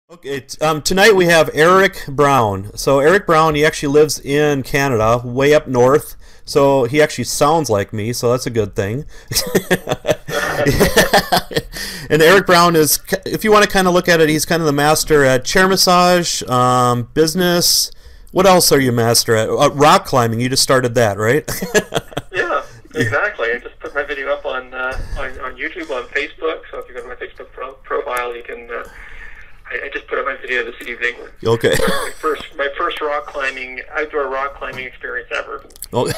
Okay, tonight we have Eric Brown. So Eric Brown, he actually lives in Canada, way up north. So he actually sounds like me, so that's a good thing. And Eric Brown is, if you want to kind of look at it, he's kind of the master at chair massage, business. What else are you master at? Rock climbing. You just started that, right? Yeah, exactly. I just put my video up on YouTube, on Facebook. So if you go to my Facebook profile, you can. I just put up my video this evening. Okay. My first outdoor rock climbing experience ever. Oh. So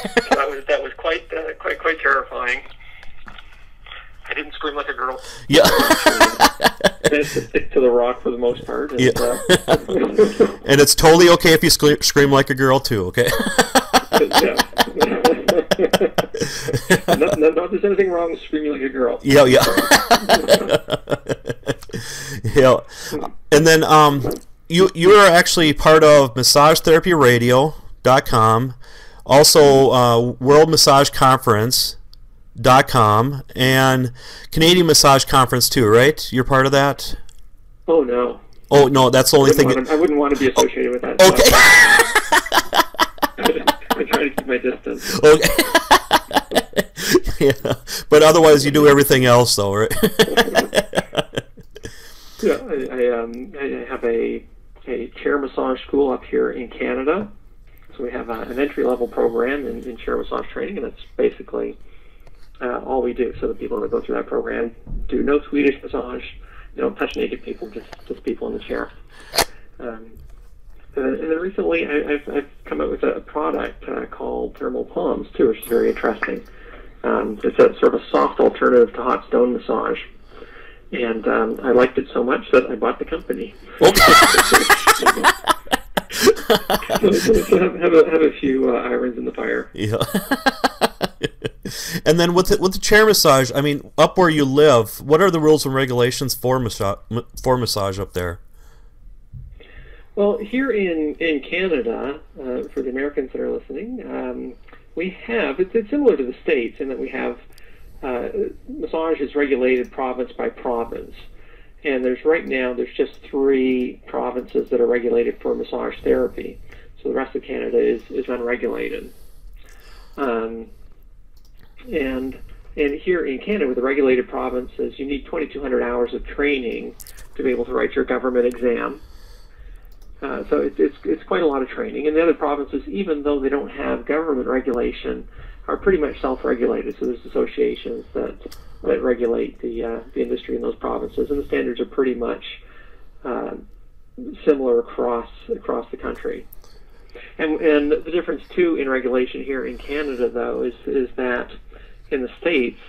that was quite terrifying. I didn't scream like a girl. Yeah. Managed to stick to the rock for the most part. And, yeah. And it's totally okay if you scream like a girl too. Okay. Yeah. Not there's anything wrong with screaming like a girl. Yeah, yeah. Yeah. And then you are actually part of MassageTherapyRadio.com, also World Massage Conference.com, and Canadian Massage Conference too, right? You're part of that? Oh no. Oh no, that's the only thing. I wouldn't want to be associated with that. Okay. I try to keep my distance. Okay. Yeah, but otherwise you do everything else, though, right? Yeah, I have a chair massage school up here in Canada. So we have an entry-level program in chair massage training, and that's basically all we do. So the people that go through that program do no Swedish massage. They don't touch naked people, just people in the chair. And then recently I've come up with a product called Thermal Palms, too, which is very interesting. It's a sort of a soft alternative to hot stone massage. And I liked it so much that I bought the company. So have a few irons in the fire. Yeah. And then with the chair massage, I mean, up where you live, what are the rules and regulations for massage up there? Well, here in Canada, for the Americans that are listening, we have, it's similar to the States in that we have massage is regulated province by province. And right now there's just 3 provinces that are regulated for massage therapy. So the rest of Canada is unregulated. And here in Canada, with the regulated provinces, you need 2,200 hours of training to be able to write your government exam. So it's quite a lot of training. And the other provinces, even though they don't have government regulation, are pretty much self-regulated. So there's associations that regulate the industry in those provinces, and the standards are pretty much similar across the country. And the difference too in regulation here in Canada, though, is that in the States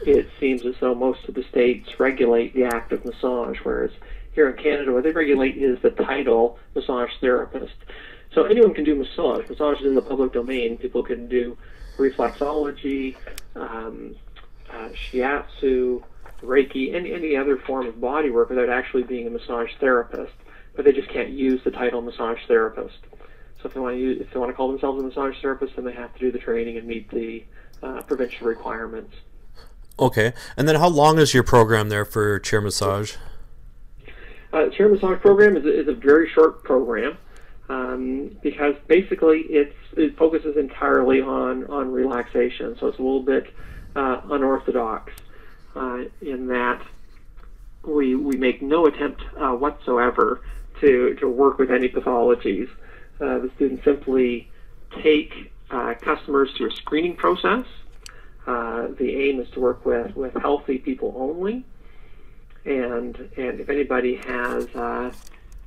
it seems as though most of the states regulate the act of massage, whereas here in Canada, what they regulate is the title massage therapist. So anyone can do massage. Massage is in the public domain. People can do reflexology, shiatsu, Reiki, any other form of body work without actually being a massage therapist. But they just can't use the title massage therapist. So if they want to call themselves a massage therapist, then they have to do the training and meet the provincial requirements. Okay. And then how long is your program there for chair massage? Chair massage program is a very short program because basically it focuses entirely on relaxation. So it's a little bit unorthodox in that we make no attempt whatsoever to work with any pathologies. The students simply take customers through a screening process. The aim is to work with healthy people only. And if anybody has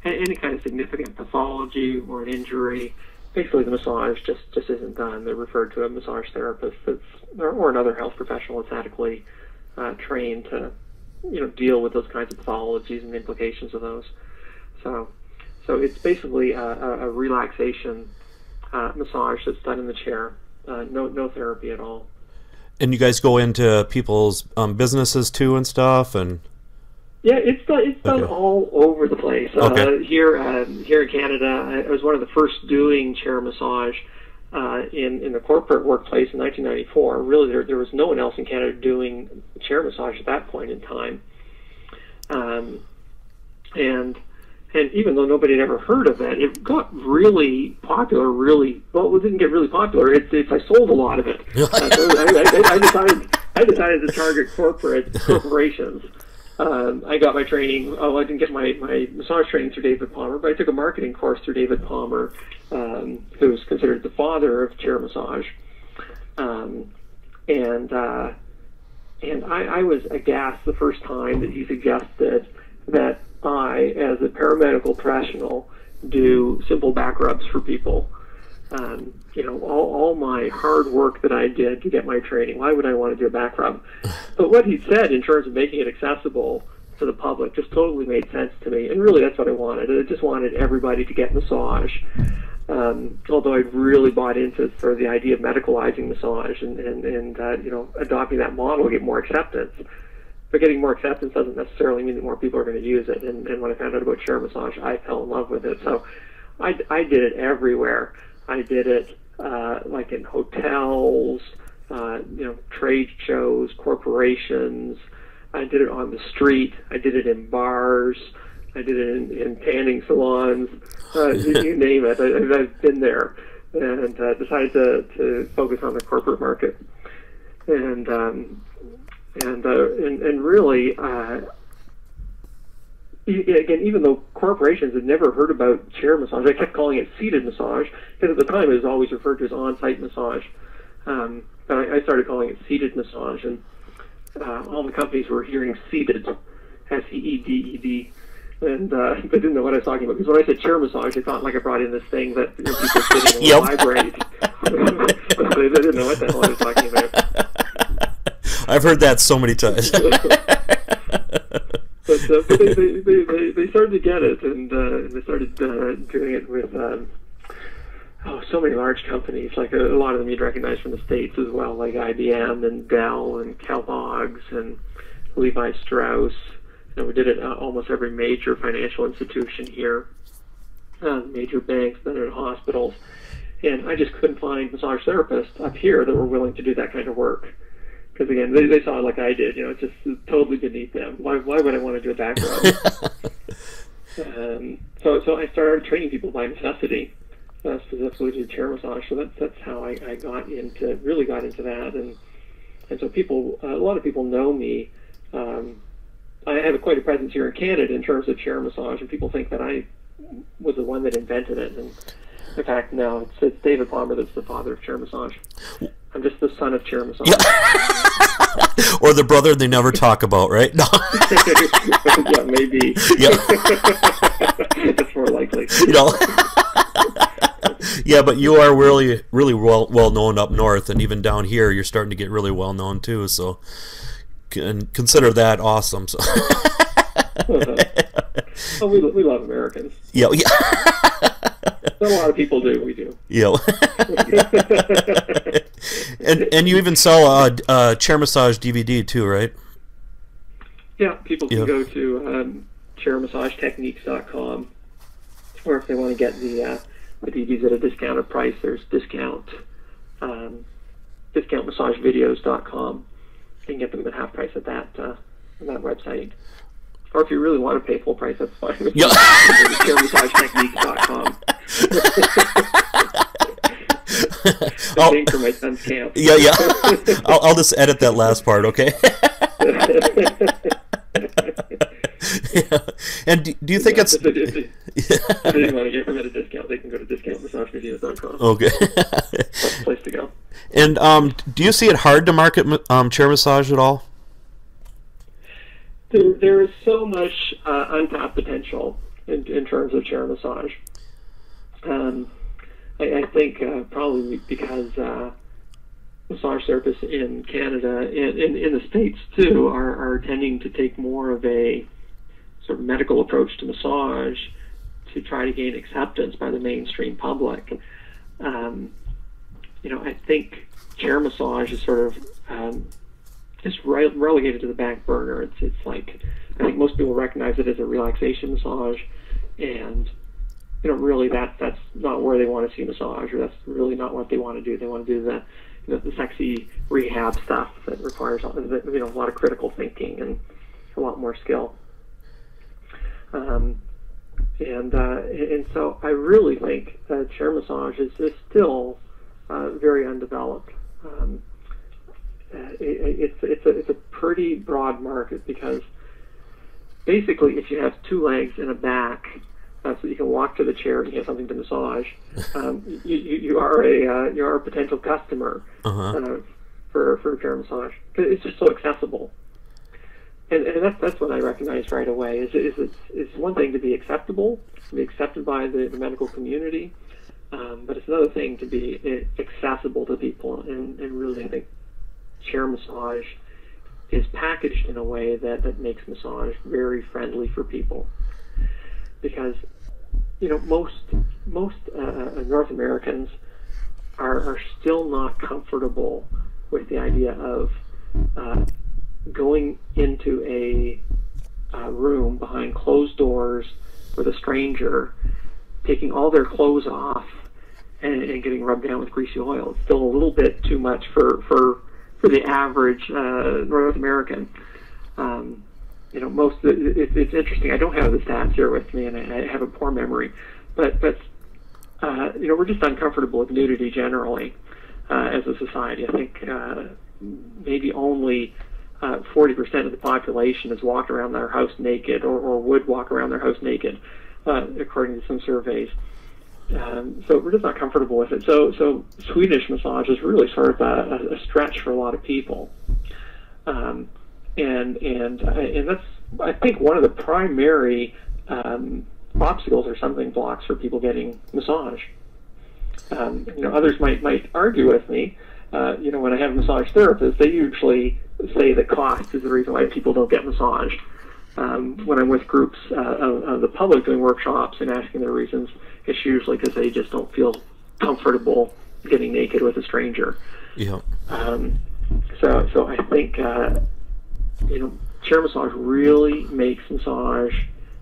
any kind of significant pathology or an injury, basically the massage just isn't done. They're referred to a massage therapist or another health professional that's adequately trained to deal with those kinds of pathologies and the implications of those. So it's basically a relaxation massage that's done in the chair. No therapy at all. And you guys go into people's businesses too and stuff, and yeah, it's done all over the place. Okay. Here in Canada, I was one of the first doing chair massage in the corporate workplace in 1994. Really, there was no one else in Canada doing chair massage at that point in time. And And even though nobody had ever heard of it, it got really popular. Really, well, it didn't get really popular. I sold a lot of it. So I decided to target corporations. I got my training. I didn't get my massage training through David Palmer, but I took a marketing course through David Palmer, who's considered the father of chair massage. And I was aghast the first time that he suggested that I, as a paramedical professional, do simple back rubs for people. All my hard work that I did to get my training, why would I want to do a back rub? But what he said in terms of making it accessible to the public just totally made sense to me, and really that's what I wanted. I just wanted everybody to get massage. Although I really bought into sort of the idea of medicalizing massage and adopting that model to get more acceptance. But getting more acceptance doesn't necessarily mean that more people are going to use it. And when I found out about chair massage, I fell in love with it. So I did it everywhere. I did it like in hotels, trade shows, corporations. I did it on the street. I did it in bars. I did it in tanning salons. You name it. I've been there, and decided to focus on the corporate market. And really, again, even though corporations had never heard about chair massage, I kept calling it seated massage because at the time it was always referred to as on-site massage. But I started calling it seated massage, and all the companies were hearing seated, SEEDED. And they didn't know what I was talking about, because when I said chair massage, they thought like I brought in this thing that people sitting in the library. They didn't know what the hell I was talking about. I've heard that so many times. But they started to get it, and they started doing it with so many large companies. Like a lot of them you'd recognize from the States as well, like IBM and Dell and Kellogg's and Levi Strauss. We did it at almost every major financial institution here, major banks, then at hospitals. And I just couldn't find massage therapists up here that were willing to do that kind of work. Because, again, they saw it like I did. It's just totally beneath them. Why would I want to do a back rub? So I started training people by necessity, specifically to do chair massage. So that's how I really got into that. And so a lot of people know me. I have quite a presence here in Canada in terms of chair massage, and people think that I was the one that invented it. And in fact, no, it's David Palmer that's the father of chair massage. I'm just the son of chair massage. Yeah. Or the brother they never talk about, right? No. Yeah, maybe. Yeah. That's more likely. Yeah, but you are really, really well known up north, and even down here, you're starting to get really well known too. So. And consider that awesome. So. Well, we love Americans. Yeah. Not a lot of people do. We do. Yeah. and you even sell a chair massage DVD too, right? Yeah, people can go to chairmassagetechniques.com, or if they want to get the DVDs at a discounted price, there's discountmassagevideos.com. You can get them at half price at that website. Or if you really want to pay full price, that's fine. Yeah. ChairMassageTechniques.com. Paying for my son's camp. Yeah. I'll just edit that last part, okay? Yeah. And do you think it's... If they want to get them at a discount, they can go to discountmassagevideos.com. Okay. That's the place to go. And do you see it hard to market chair massage at all? There is so much untapped potential in terms of chair massage. I think probably because massage therapists in Canada and in the States too are tending to take more of a sort of medical approach to massage to try to gain acceptance by the mainstream public. I think chair massage is sort of just relegated to the back burner. It's like, I think most people recognize it as a relaxation massage, and really that's not where they want to see massage, or that's really not what they want to do. They want to do the sexy rehab stuff that requires a lot of critical thinking and a lot more skill. And so I really think that chair massage is still very undeveloped. It's a pretty broad market, because basically if you have two legs and a back, so you can walk to the chair and you have something to massage, you are a potential customer for chair massage. It's just so accessible. And that's what I recognized right away. It's one thing to be acceptable, to be accepted by the medical community, but it's another thing to be accessible to people. And really, I think chair massage is packaged in a way that makes massage very friendly for people. Because most North Americans are still not comfortable with the idea of going into a room behind closed doors with a stranger, taking all their clothes off and getting rubbed down with greasy oil. It's still a little bit too much for the average North American. It's interesting. I don't have the stats here with me, and I have a poor memory, but we're just uncomfortable with nudity generally as a society. I think maybe only 40% of the population has walked around their house naked, or would walk around their house naked, according to some surveys. So we're just not comfortable with it. So Swedish massage is really sort of a stretch for a lot of people, and that's, I think, one of the primary obstacles or stumbling blocks for people getting massage. Others might argue with me. When I have massage therapists, they usually say that cost is the reason why people don't get massaged. When I'm with groups of the public doing workshops and asking their reasons, it's usually because they just don't feel comfortable getting naked with a stranger. Yeah. So I think chair massage really makes massage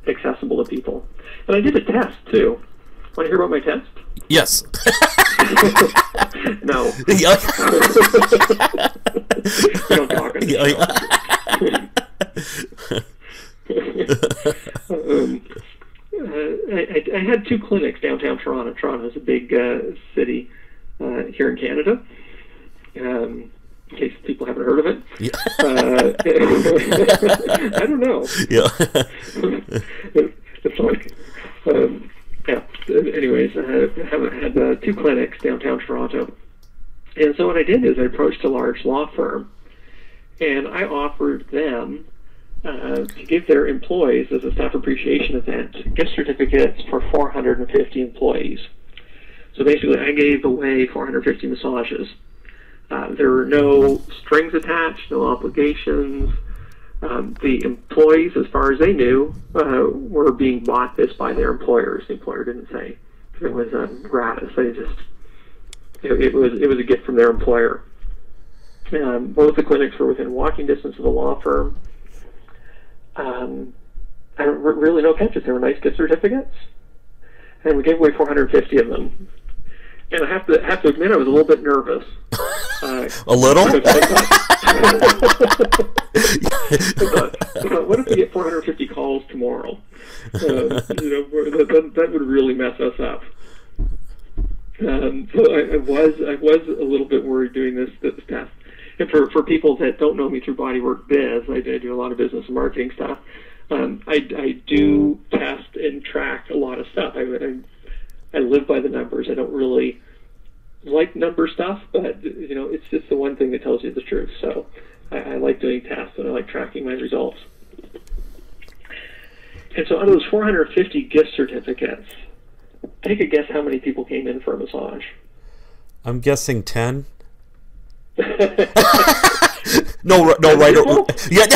accessible to people. And I did a test too. Want to hear about my test? Yes. No. Don't talk. I had two clinics downtown Toronto. Toronto is a big city here in Canada. In case people haven't heard of it. Yeah. I don't know. Yeah. It's like, yeah. Anyways, I had two clinics downtown Toronto. And so what I did is I approached a large law firm, and I offered them to give their employees, as a staff appreciation event, gift certificates for 450 employees. So basically, I gave away 450 massages. There were no strings attached, no obligations. The employees, as far as they knew, were being bought this by their employers. The employer didn't say it was gratis. They just it was a gift from their employer. Both the clinics were within walking distance of the law firm. Really no catches. They were nice gift certificates, and we gave away 450 of them. And I have to admit, I was a little bit nervous. A little? I thought, what if we get 450 calls tomorrow? That would really mess us up. So I was a little bit worried doing this test. And for people that don't know me through Bodywork Biz, I do a lot of business and marketing stuff. I do test and track a lot of stuff. I live by the numbers. I don't really like number stuff, but it's just the one thing that tells you the truth. So I like doing tests, and I like tracking my results. And so out of those 450 gift certificates, take a guess how many people came in for a massage. I'm guessing 10. No, right. Yeah.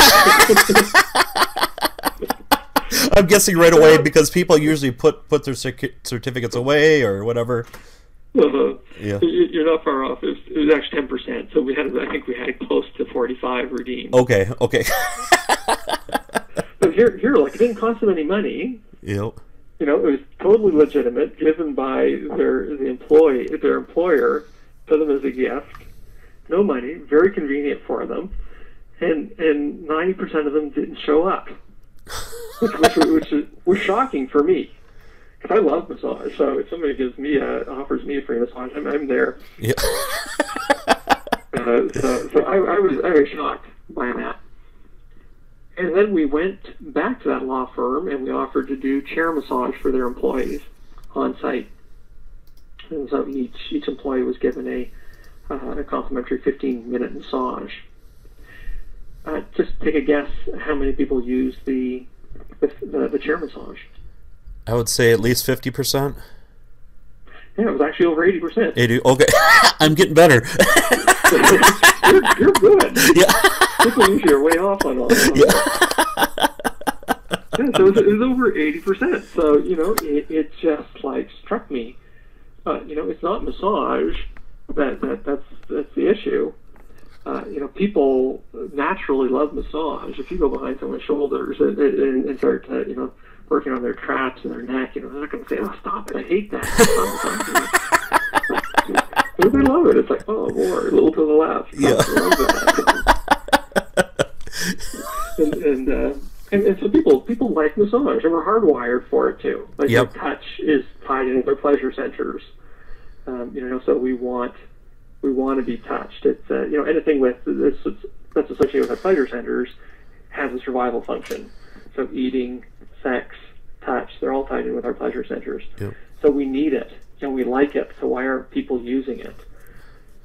I'm guessing right away, because people usually put their certificates away or whatever. Yeah. You're not far off. It was actually 10%. So I think we had close to 45 redeemed. Okay. But here, like, it didn't cost them any money. Yep. It was totally legitimate, given by their employer to them as a gift. No money, very convenient for them, and 90% of them didn't show up, which was shocking for me. I love massage, so if somebody offers me a free massage, I'm there. Yeah. So I was shocked by that. And then we went back to that law firm and we offered to do chair massage for their employees on site. And so each employee was given a complimentary 15-minute massage. Just take a guess how many people use the chair massage. I would say at least 50%. Yeah, it was actually over 80%. 80. Okay, I'm getting better. you're good. Yeah. People usually are way off on all that. Yeah, so it was over 80%. So it just like struck me. It's not massage that's the issue. People naturally love massage. If you go behind someone's shoulders and start working on their traps and their neck, they're not going to say, "Oh, stop it! I hate that." But they love it. It's like, "Oh, more, a little to the left." Yeah. I love that. and so people like massage, and we're hardwired for it too. Like Yep. their touch is tied into their pleasure centers. So we want to be touched. It's anything with this that's associated with our pleasure centers has a survival function. So eating, sex, touch, they're all tied in with our pleasure centers. Yep. So we need it, and we like it. So why aren't people using it?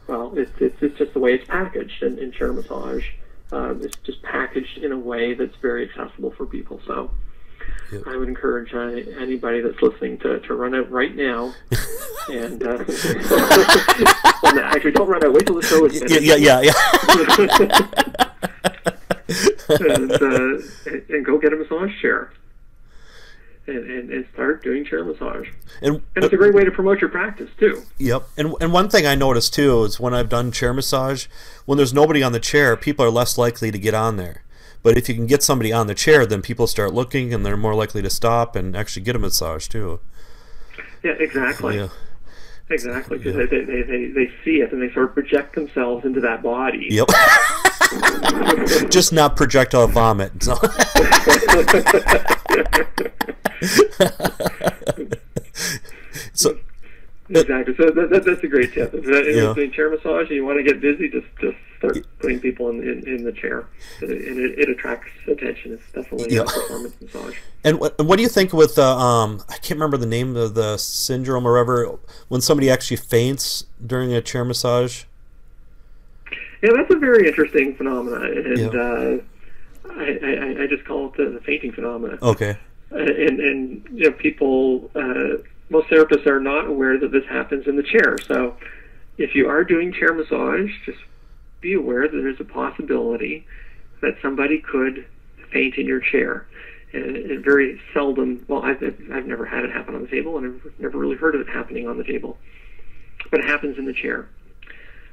Well, it's just the way it's packaged in chair massage. It's just packaged in a way that's very accessible for people. So Yep. I would encourage anybody that's listening to run out right now. And well, no, actually, don't run out. Wait till the show is finished. Yeah. and go get a massage chair. And start doing chair massage. And it's a great way to promote your practice, too. Yep. And one thing I noticed, too, is when I've done chair massage, when there's nobody on the chair, people are less likely to get on there. But if you can get somebody on the chair, then people start looking, and they're more likely to stop and actually get a massage, too. Yeah, exactly. Yeah. Exactly, because they see it, and they sort of project themselves into that body. Yep. Just not projectile vomit. So. Exactly. So that's a great tip. If you're doing chair massage and you want to get busy, just start putting people in the chair. And it attracts attention. It's definitely a performance massage. And what do you think with I can't remember the name of the syndrome or whatever, when somebody actually faints during a chair massage? Yeah, that's a very interesting phenomenon, and I just call it the fainting phenomenon. Okay. And people, most therapists are not aware that this happens in the chair. So if you are doing chair massage, just be aware that there's a possibility that somebody could faint in your chair. And very seldom, well, I've never had it happen on the table, and I've never really heard of it happening on the table. But it happens in the chair.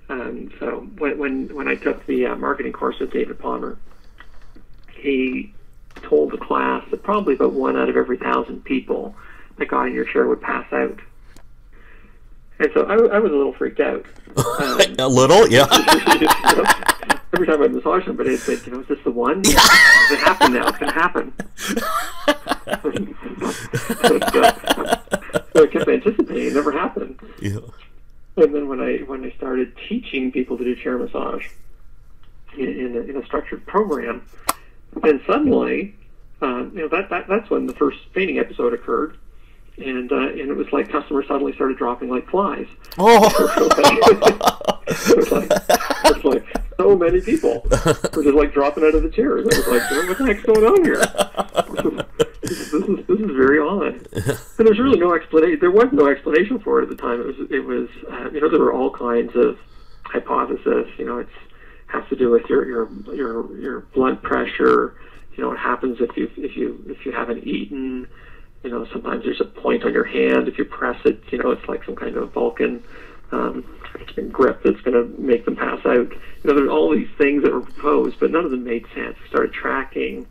So when I took the marketing course with David Palmer, he told the class that probably about 1 out of every 1,000 people that got in your chair would pass out. And so I was a little freaked out. A little, yeah. Every time I massage somebody, I'd say, is this the one? It's going to happen now. It's going to happen. So I kept anticipating. It never happened. Yeah. And then when I started teaching people to do chair massage in a structured program, then suddenly, that's when the first fainting episode occurred, and it was like customers suddenly started dropping like flies. Oh. It's like so many people were just like dropping out of the chairs. I was like, what the heck's going on here? This is very odd. And there's really no explanation. There was no explanation for it at the time. It was there were all kinds of hypotheses. It has to do with your blood pressure. What happens if you haven't eaten. Sometimes there's a point on your hand. If you press it, it's like some kind of Vulcan grip that's going to make them pass out. There's all these things that were proposed, but none of them made sense. We started tracking.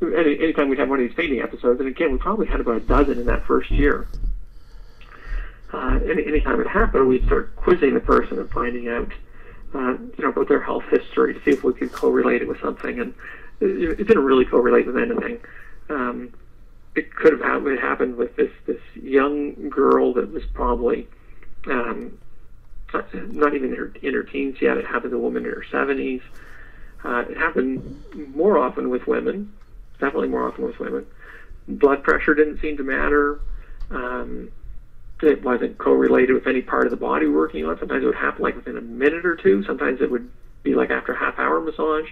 Anytime we'd have one of these fainting episodes, and again, we probably had about a dozen in that first year. Anytime it happened, we'd start quizzing the person and finding out, about their health history to see if we could correlate it with something, and it didn't really correlate with anything. it could have happened with this young girl that was probably not even in her teens yet. It happened to a woman in her 70s. It happened more often with women, definitely more often with women. Blood pressure didn't seem to matter. It wasn't correlated with any part of the body working on. Sometimes it would happen like within a minute or two. Sometimes it would be like after a half-hour massage.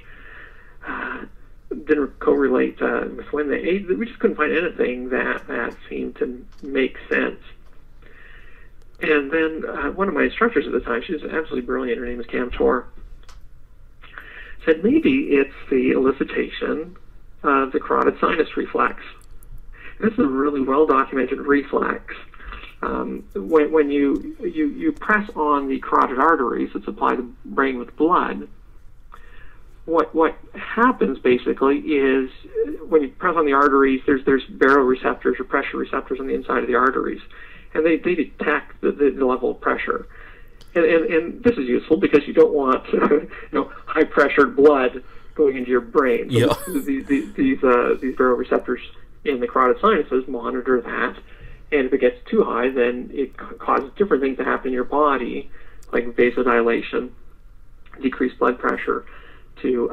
Didn't correlate with when they ate. We just couldn't find anything that seemed to make sense. And then one of my instructors at the time, she was absolutely brilliant, her name was Cam Tor, said maybe it's the elicitation of the carotid sinus reflex. And this is a really well-documented reflex. When you press on the carotid arteries that supply the brain with blood, what happens basically is when you press on the arteries, there's baroreceptors or pressure receptors on the inside of the arteries, and they detect the level of pressure. And this is useful because you don't want high pressured blood going into your brain. So yeah. These baroreceptors in the carotid sinuses monitor that, and if it gets too high, then it causes different things to happen in your body, like vasodilation, decreased blood pressure, to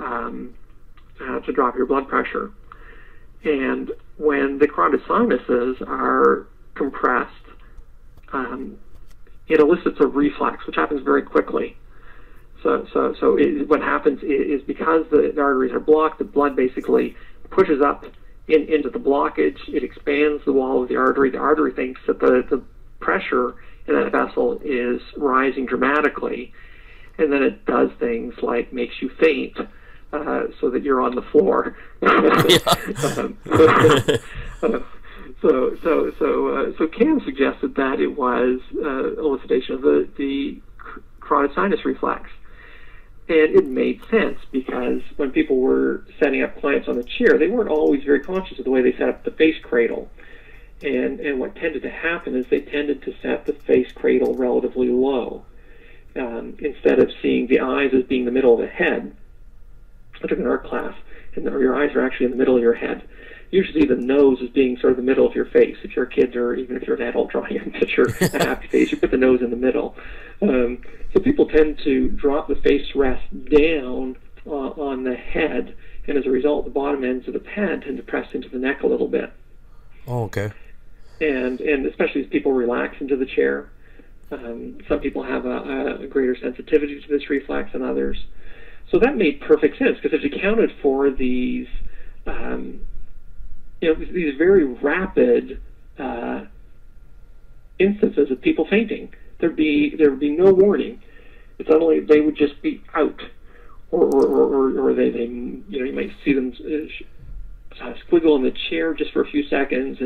drop your blood pressure. And when the carotid sinuses are compressed, it elicits a reflex, which happens very quickly. So what happens is because the arteries are blocked, the blood basically pushes up into the blockage. It expands the wall of the artery. The artery thinks that the pressure in that vessel is rising dramatically, and then it does things like makes you faint, so that you're on the floor. So Cam suggested that it was elicitation of the carotid sinus reflex. And it made sense because when people were setting up clients on the chair, they weren't always very conscious of the way they set up the face cradle. And what tended to happen is they tended to set the face cradle relatively low. Instead of seeing the eyes as being the middle of the head. I took an art class, and your eyes are actually in the middle of your head. Usually the nose is being sort of the middle of your face. If you're a kid or even if you're an adult drawing a picture, a happy face, you put the nose in the middle. So people tend to drop the face rest down on the head, and as a result, the bottom ends of the pad tend to press into the neck a little bit. Oh, okay. And especially as people relax into the chair. Some people have a greater sensitivity to this reflex than others. So that made perfect sense because it accounted for these these very rapid instances of people fainting. There would be no warning. It's not only they would just be out, or they you might see them squiggle in the chair just for a few seconds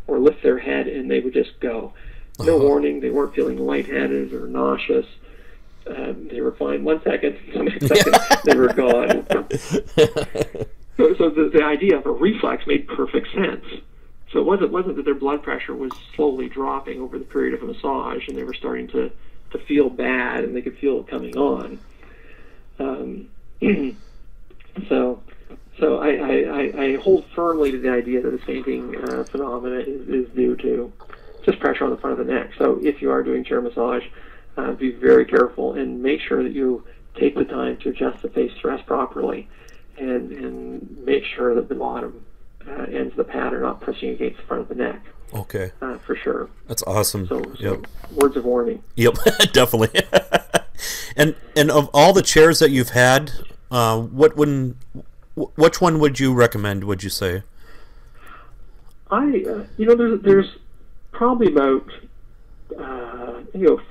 or lift their head and they would just go. No warning. They weren't feeling lightheaded or nauseous. They were fine 1 second. The next second they were gone. So the idea of a reflex made perfect sense. So it wasn't that their blood pressure was slowly dropping over the period of a massage and they were starting to feel bad and they could feel it coming on. So I hold firmly to the idea that the fainting phenomena is due to just pressure on the front of the neck. So if you are doing chair massage, be very careful and make sure that you take the time to adjust the face thrust properly and make sure that the bottom ends of the pad are not pushing against the front of the neck. Okay. For sure. That's awesome. So yep. Words of warning. Yep, definitely. And of all the chairs that you've had, which one would you recommend, would you say? There's probably about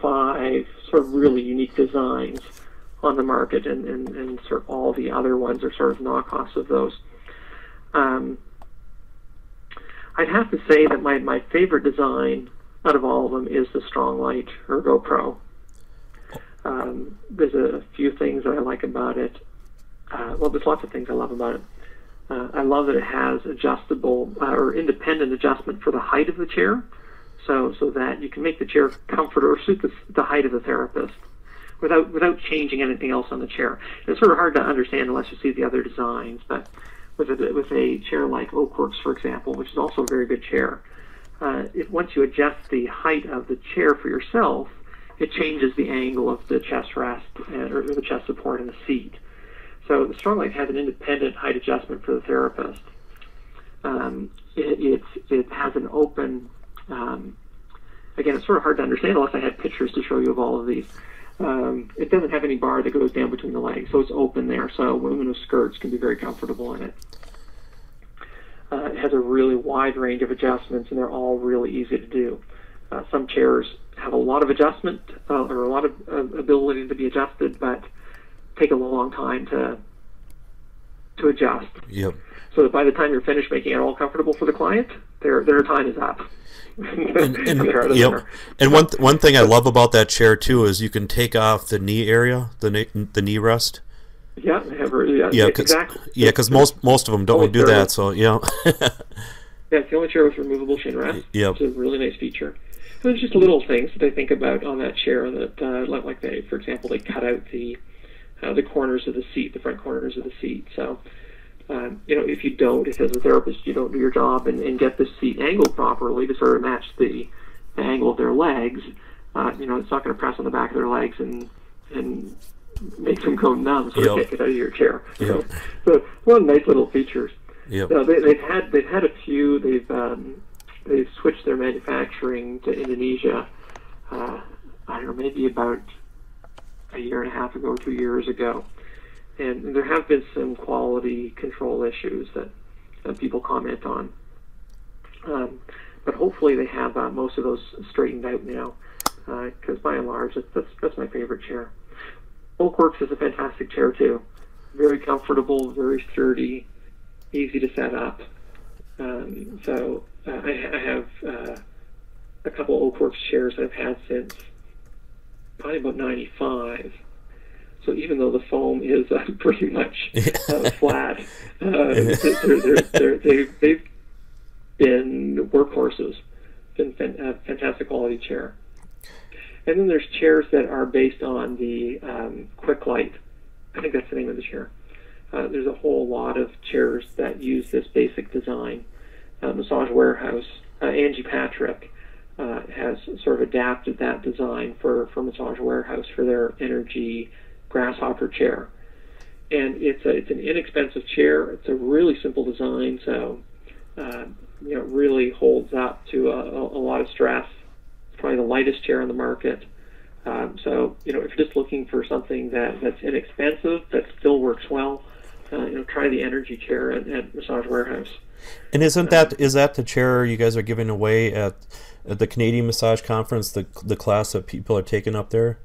5 sort of really unique designs on the market, and sort of all the other ones are sort of knockoffs of those. I'd have to say that my favorite design out of all of them is the Stronglight Ergo Pro. There's a few things that I like about it. There's lots of things I love about it. I love that it has adjustable or independent adjustment for the height of the chair, so that you can make the chair comfortable or suit the height of the therapist without changing anything else on the chair. And it's sort of hard to understand unless you see the other designs, but with a chair like Oakworks, for example, which is also a very good chair, once you adjust the height of the chair for yourself, it changes the angle of the chest rest or the chest support in the seat. So the Stronglight has an independent height adjustment for the therapist. It has an open, again, it's sort of hard to understand unless I had pictures to show you of all of these. It doesn't have any bar that goes down between the legs, so it's open there, so women with skirts can be very comfortable in it. It has a really wide range of adjustments, and they're all really easy to do. Some chairs have a lot of adjustment, or a lot of ability to be adjusted, but take a long time to adjust. Yep. So that by the time you're finished making it all comfortable for the client, their time is up. Yep. And one thing I love about that chair too is you can take off the knee area, the knee rest. Yeah, exactly. Yeah, because most of them don't do that. So yeah. Yeah, it's the only chair with removable shin rest. Yep. It's a really nice feature. So there's just little things that I think about on that chair that, like they, for example, they cut out the corners of the seat, the front corners of the seat. So, if you don't, if as a therapist you don't do your job and get the seat angled properly to sort of match the angle of their legs, it's not going to press on the back of their legs and make them go numb, so they can't get out of your chair. Yep. So one nice little features. Yep. They've had a few. They've switched their manufacturing to Indonesia. I don't know, maybe about a year and a half ago, 2 years ago, and there have been some quality control issues that people comment on. But hopefully they have most of those straightened out now, because by and large, that's my favorite chair. Oakworks is a fantastic chair too. Very comfortable, very sturdy, easy to set up. So I have a couple Oakworks chairs that I've had since probably about 95. So even though the foam is pretty much flat, they've been workhorses. Been fantastic quality chair. And then there's chairs that are based on the Quick Light. I think that's the name of the chair. There's a whole lot of chairs that use this basic design. Massage Warehouse, Angie Patrick has sort of adapted that design for Massage Warehouse for their Energy Grasshopper chair. And it's an inexpensive chair. It's a really simple design, so it really holds up to a lot of stress. It's probably the lightest chair on the market. So if you're just looking for something that's inexpensive that still works well, try the Energy chair at Massage Warehouse. And is that the chair you guys are giving away at the Canadian Massage Conference, the class that people are taking up there?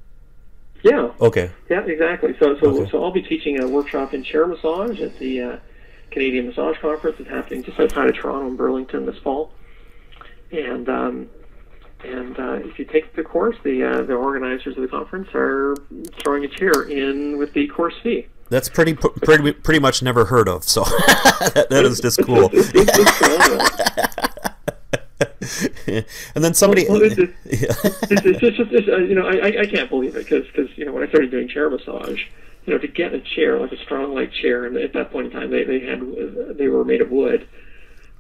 Yeah. Okay. Yeah, exactly. So I'll be teaching a workshop in chair massage at the Canadian Massage Conference. It's happening just outside of Toronto and Burlington this fall. And if you take the course, the organizers of the conference are throwing a chair in with the course fee. That's pretty much never heard of. So that is just cool. And then somebody, it's just I can't believe it because when I started doing chair massage, to get a chair like a Stronglight chair, and at that point in time they were made of wood.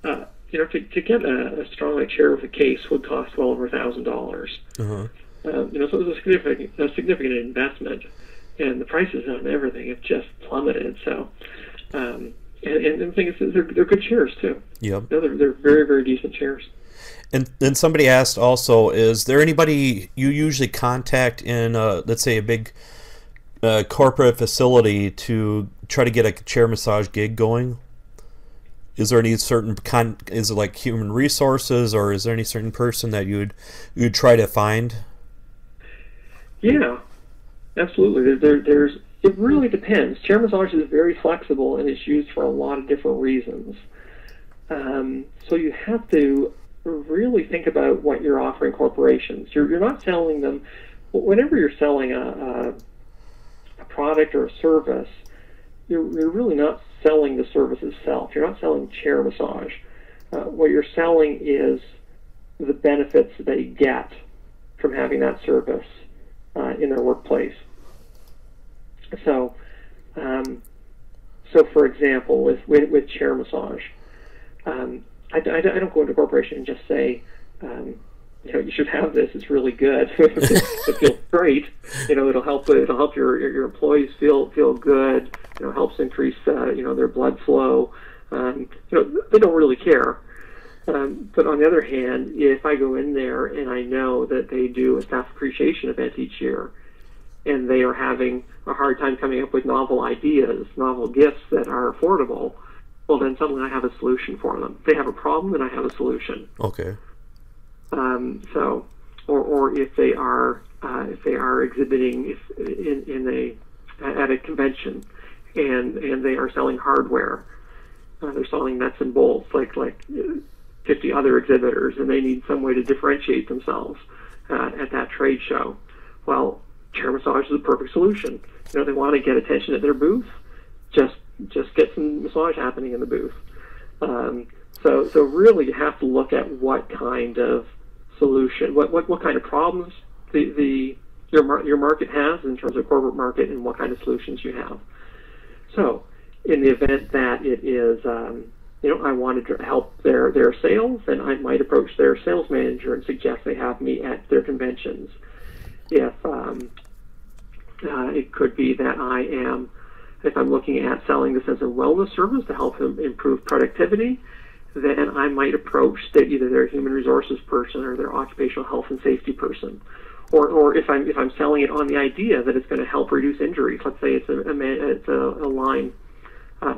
To get a Stronglight chair with a case would cost well over $1,000. So it was a significant investment, and the prices on everything have just plummeted. So, and the thing is, they're good chairs too. Yep. They're very, very decent chairs. And then somebody asked also, is there anybody you usually contact in, let's say, a big corporate facility to try to get a chair massage gig going? Is there any certain is it like human resources, or is there any certain person that you'd try to find? Yeah, absolutely. It really depends. Chair massage is very flexible and it's used for a lot of different reasons. So you have to really think about what you're offering corporations. You're not selling them. Whenever you're selling a product or a service, you're really not selling the service itself. You're not selling chair massage. What you're selling is the benefits that they get from having that service in their workplace. So So, for example, with chair massage, I don't go into a corporation and just say, you should have this. It's really good. It feels great. It'll help your employees feel good. Helps increase their blood flow. They don't really care. But on the other hand, if I go in there and I know that they do a staff appreciation event each year, and they are having a hard time coming up with novel ideas, novel gifts that are affordable, well, then suddenly I have a solution for them. If they have a problem, then I have a solution. Okay. Or if they are exhibiting at a convention, and they are selling hardware, they're selling nuts and bolts like 50 other exhibitors, and they need some way to differentiate themselves at that trade show. Well, chair massage is the perfect solution. They want to get attention at their booth. Just get some massage happening in the booth. So really, you have to look at what kind of solution, what kind of problems your market has in terms of corporate market, and what kind of solutions you have. So, in the event that it is, I wanted to help their sales, then I might approach their sales manager and suggest they have me at their conventions. If it could be that if I'm looking at selling this as a wellness service to help them improve productivity, then I might approach either their human resources person or their occupational health and safety person. Or if I'm selling it on the idea that it's going to help reduce injuries, let's say it's a line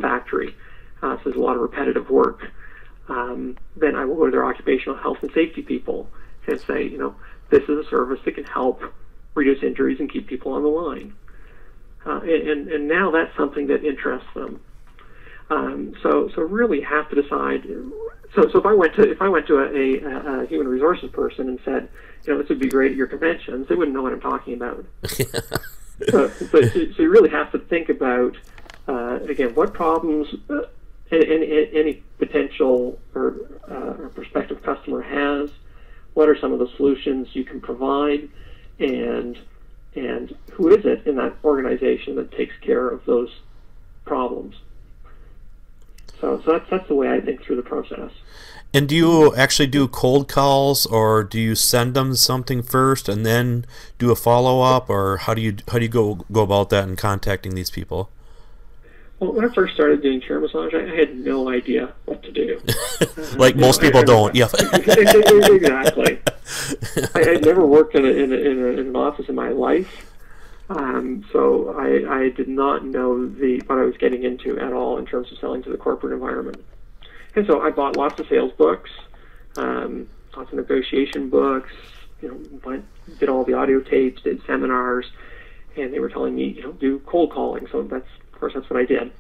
factory, so there's a lot of repetitive work, then I will go to their occupational health and safety people and say, this is a service that can help reduce injuries and keep people on the line. And now that's something that interests them. So really have to decide. So if I went to a human resources person and said, this would be great at your conventions, they wouldn't know what I'm talking about. So you really have to think about again, what problems any potential or prospective customer has. What are some of the solutions you can provide, and who is it in that organization that takes care of those problems? So that's the way I think through the process. And do you actually do cold calls, or do you send them something first and then do a follow-up, or how do you go about that in contacting these people? Well, when I first started doing chair massage, I had no idea what to do. Like most people don't. Yeah. Exactly. I had never worked in an office in my life, so I did not know what I was getting into at all in terms of selling to the corporate environment. And so I bought lots of sales books, lots of negotiation books. Did all the audio tapes, did seminars, and they were telling me, do cold calling. So that's what I did.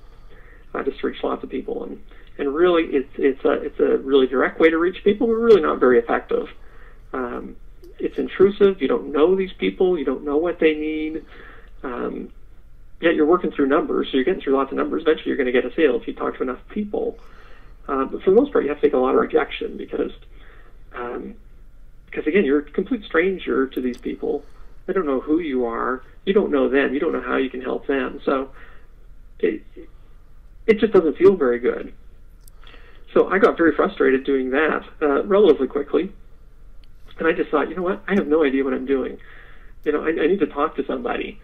I just reached lots of people, and really, it's a really direct way to reach people, but really not very effective. It's intrusive. You don't know these people. You don't know what they need. Yet you're working through numbers, so you're getting through lots of numbers. Eventually, you're going to get a sale if you talk to enough people. But for the most part, you have to take a lot of rejection because again, you're a complete stranger to these people. They don't know who you are. You don't know them. You don't know how you can help them. So it just doesn't feel very good. So I got very frustrated doing that relatively quickly. And I just thought, what? I have no idea what I'm doing. I need to talk to somebody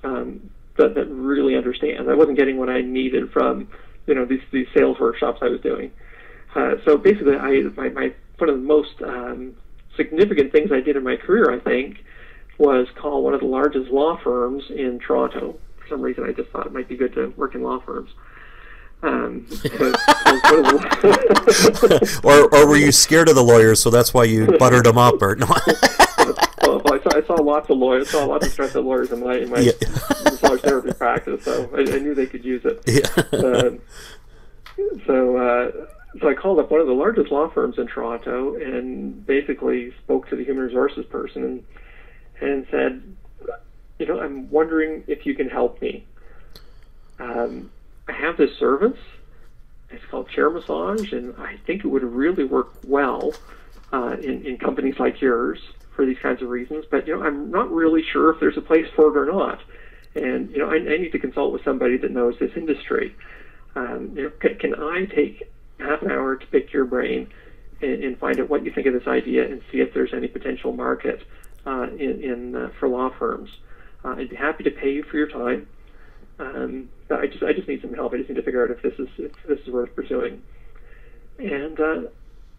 that really understands. I wasn't getting what I needed from these sales workshops I was doing. So basically, one of the most significant things I did in my career, I think, was call one of the largest law firms in Toronto. For some reason, I just thought it might be good to work in law firms. Or were you scared of the lawyers, so that's why you buttered them up? Or no? I saw lots of lawyers, stressed out lawyers in my massage therapy practice, so I knew they could use it. Yeah. So I called up one of the largest law firms in Toronto and basically spoke to the human resources person and said, I'm wondering if you can help me. I have this service. It's called chair massage, and I think it would really work well in companies like yours for these kinds of reasons. But I'm not really sure if there's a place for it or not. And I need to consult with somebody that knows this industry. Can I take half an hour to pick your brain and find out what you think of this idea and see if there's any potential market for law firms? I'd be happy to pay you for your time. But I just need some help. I just need to figure out if this is worth pursuing. And the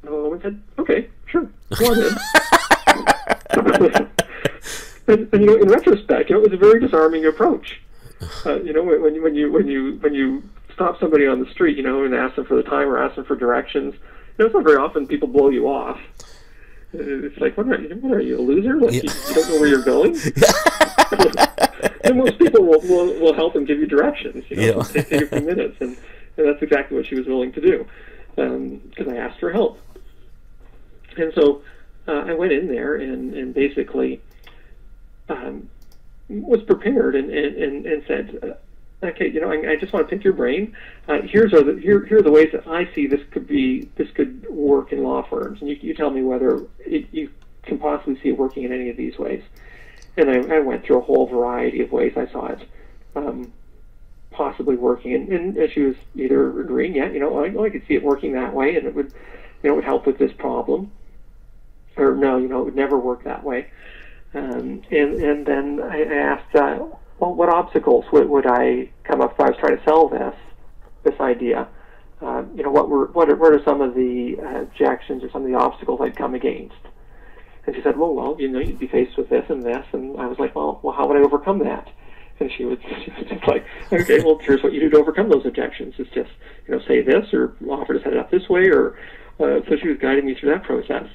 woman said, "Okay, sure, go on in." and in retrospect, it was a very disarming approach. When you stop somebody on the street, and ask them for the time or ask them for directions, it's not very often people blow you off. It's like, what are you, a loser? Like, you don't know where you're going? And most people will help and give you directions. Take a few minutes, and that's exactly what she was willing to do, because I asked for help. And so I went in there and basically was prepared and said, okay, I just want to pick your brain. Here are the ways that I see this could work in law firms, and you tell me whether you can possibly see it working in any of these ways. And I went through a whole variety of ways I saw it possibly working, and she was either agreeing, I could see it working that way, and it would help with this problem, or no, it would never work that way. And then I asked, what obstacles would I come up if I was trying to sell this idea? What are some of the objections or some of the obstacles I'd come against? And she said, well, you'd be faced with this and this. And I was like, well, how would I overcome that? And she was just like, okay, well, here's what you do to overcome those objections. It's just, say this, or offer to set it up this way, or so she was guiding me through that process.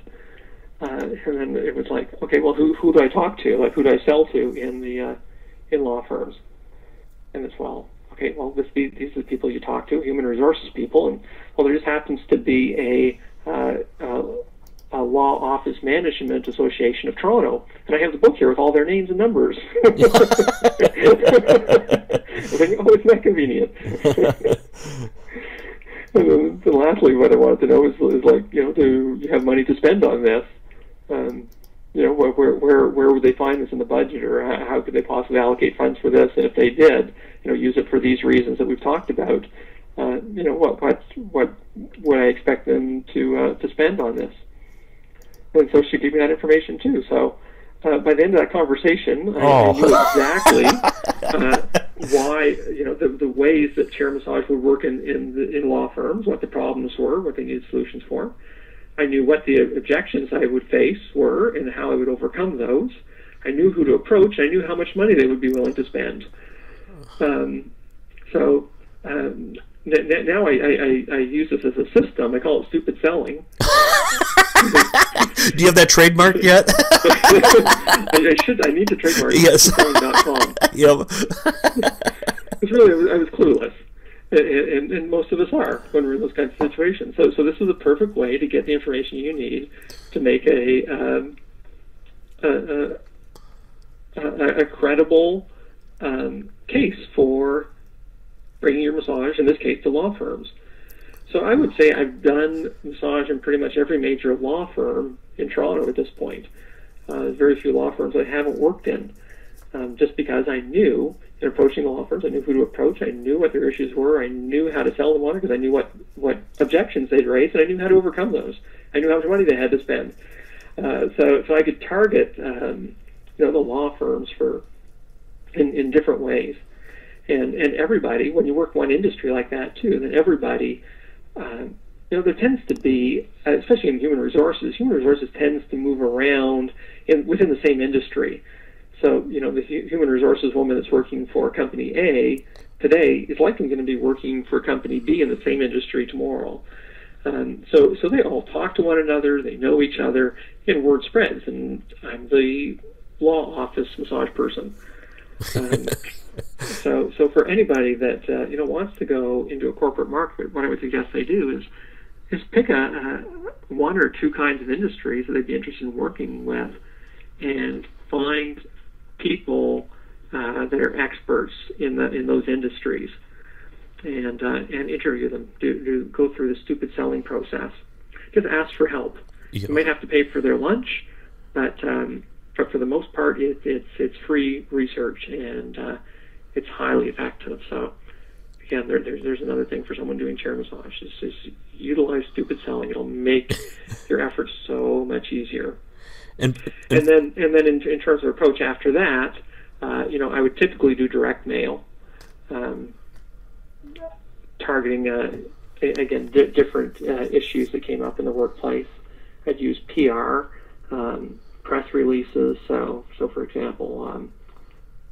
And then it was like, okay, well, who do I talk to? Like, who do I sell to in law firms? And it's, well, okay, well, these are the people you talk to, human resources people, and well, there just happens to be a Law Office Management Association of Toronto, and I have the book here with all their names and numbers. I was like, oh, isn't that convenient? And then lastly, what I wanted to know is like, do you have money to spend on this? Where would they find this in the budget, or how could they possibly allocate funds for this? And if they did, use it for these reasons that we've talked about, what would I expect them to spend on this? And so she gave me that information too. So by the end of that conversation, I knew exactly why, the ways that chair massage would work in law firms, what the problems were, what they needed solutions for. I knew what the objections I would face were and how I would overcome those. I knew who to approach. I knew how much money they would be willing to spend. Now I use this as a system. I call it stupid selling. Do you have that trademark yet? I need to trademark it. Yes. .com. Yep. It's really, I was clueless. And most of us are when we're in those kinds of situations. So this is a perfect way to get the information you need to make a credible case for bringing your massage, in this case, to law firms. So I would say I've done massage in pretty much every major law firm in Toronto at this point. There's very few law firms I haven't worked in, just because I knew, in approaching the law firms, I knew who to approach, I knew what their issues were, I knew how to sell them on it, because I knew what objections they'd raise, and I knew how to overcome those. I knew how much money they had to spend. So I could target the law firms in different ways. And everybody, when you work one industry like that too, then everybody, there tends to be, especially in human resources tends to move around within the same industry. So, the human resources woman that's working for company A today is likely going to be working for company B in the same industry tomorrow. So they all talk to one another, they know each other, and word spreads. And I'm the law office massage person. So for anybody that wants to go into a corporate market, what I would suggest they do is pick one or two kinds of industries that they'd be interested in working with, and find people that are experts in those industries, and interview them. Go through the stupid selling process. Just ask for help. Yeah. You might have to pay for their lunch, but for the most part, it's free research, and it's highly effective. So again, there's another thing for someone doing chair massage. Is just utilize stupid selling. It'll make your efforts so much easier. And then in terms of approach after that, I would typically do direct mail, targeting again different issues that came up in the workplace. I'd use PR, press releases. So for example,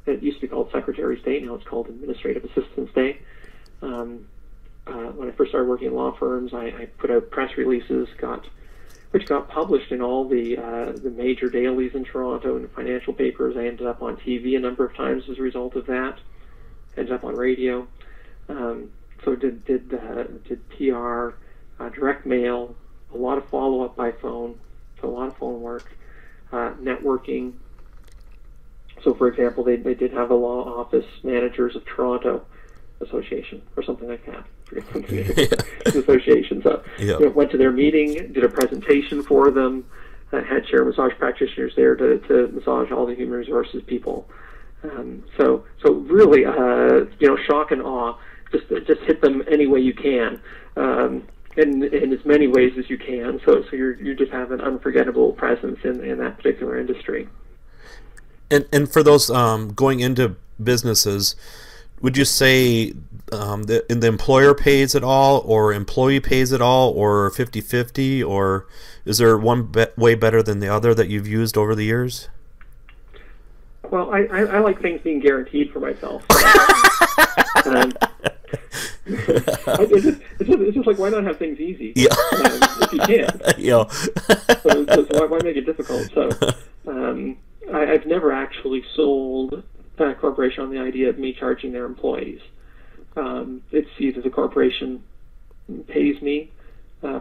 it used to be called Secretary of State. Now it's called Administrative Assistance Day. When I first started working in law firms, I put out press releases, which got published in all the major dailies in Toronto and the financial papers. I ended up on TV a number of times as a result of that. Ended up on radio. So did PR, direct mail, a lot of follow-up by phone, so a lot of phone work, networking. So, for example, they did have a Law Office Managers of Toronto Association or something like that. I forget something association. So, went to their meeting, did a presentation for them, had chair massage practitioners there to massage all the human resources people. So really, shock and awe. Just hit them any way you can, in as many ways as you can. So you just have an unforgettable presence in that particular industry. And for those going into businesses, would you say the employer pays it all, or employee pays it all, or 50-50, or is there one way better than the other that you've used over the years? Well, I like things being guaranteed for myself. It's just like, why not have things easy? Yeah. If you can. Yeah. So why make it difficult? So I've never actually sold a corporation on the idea of me charging their employees. It's either the corporation pays me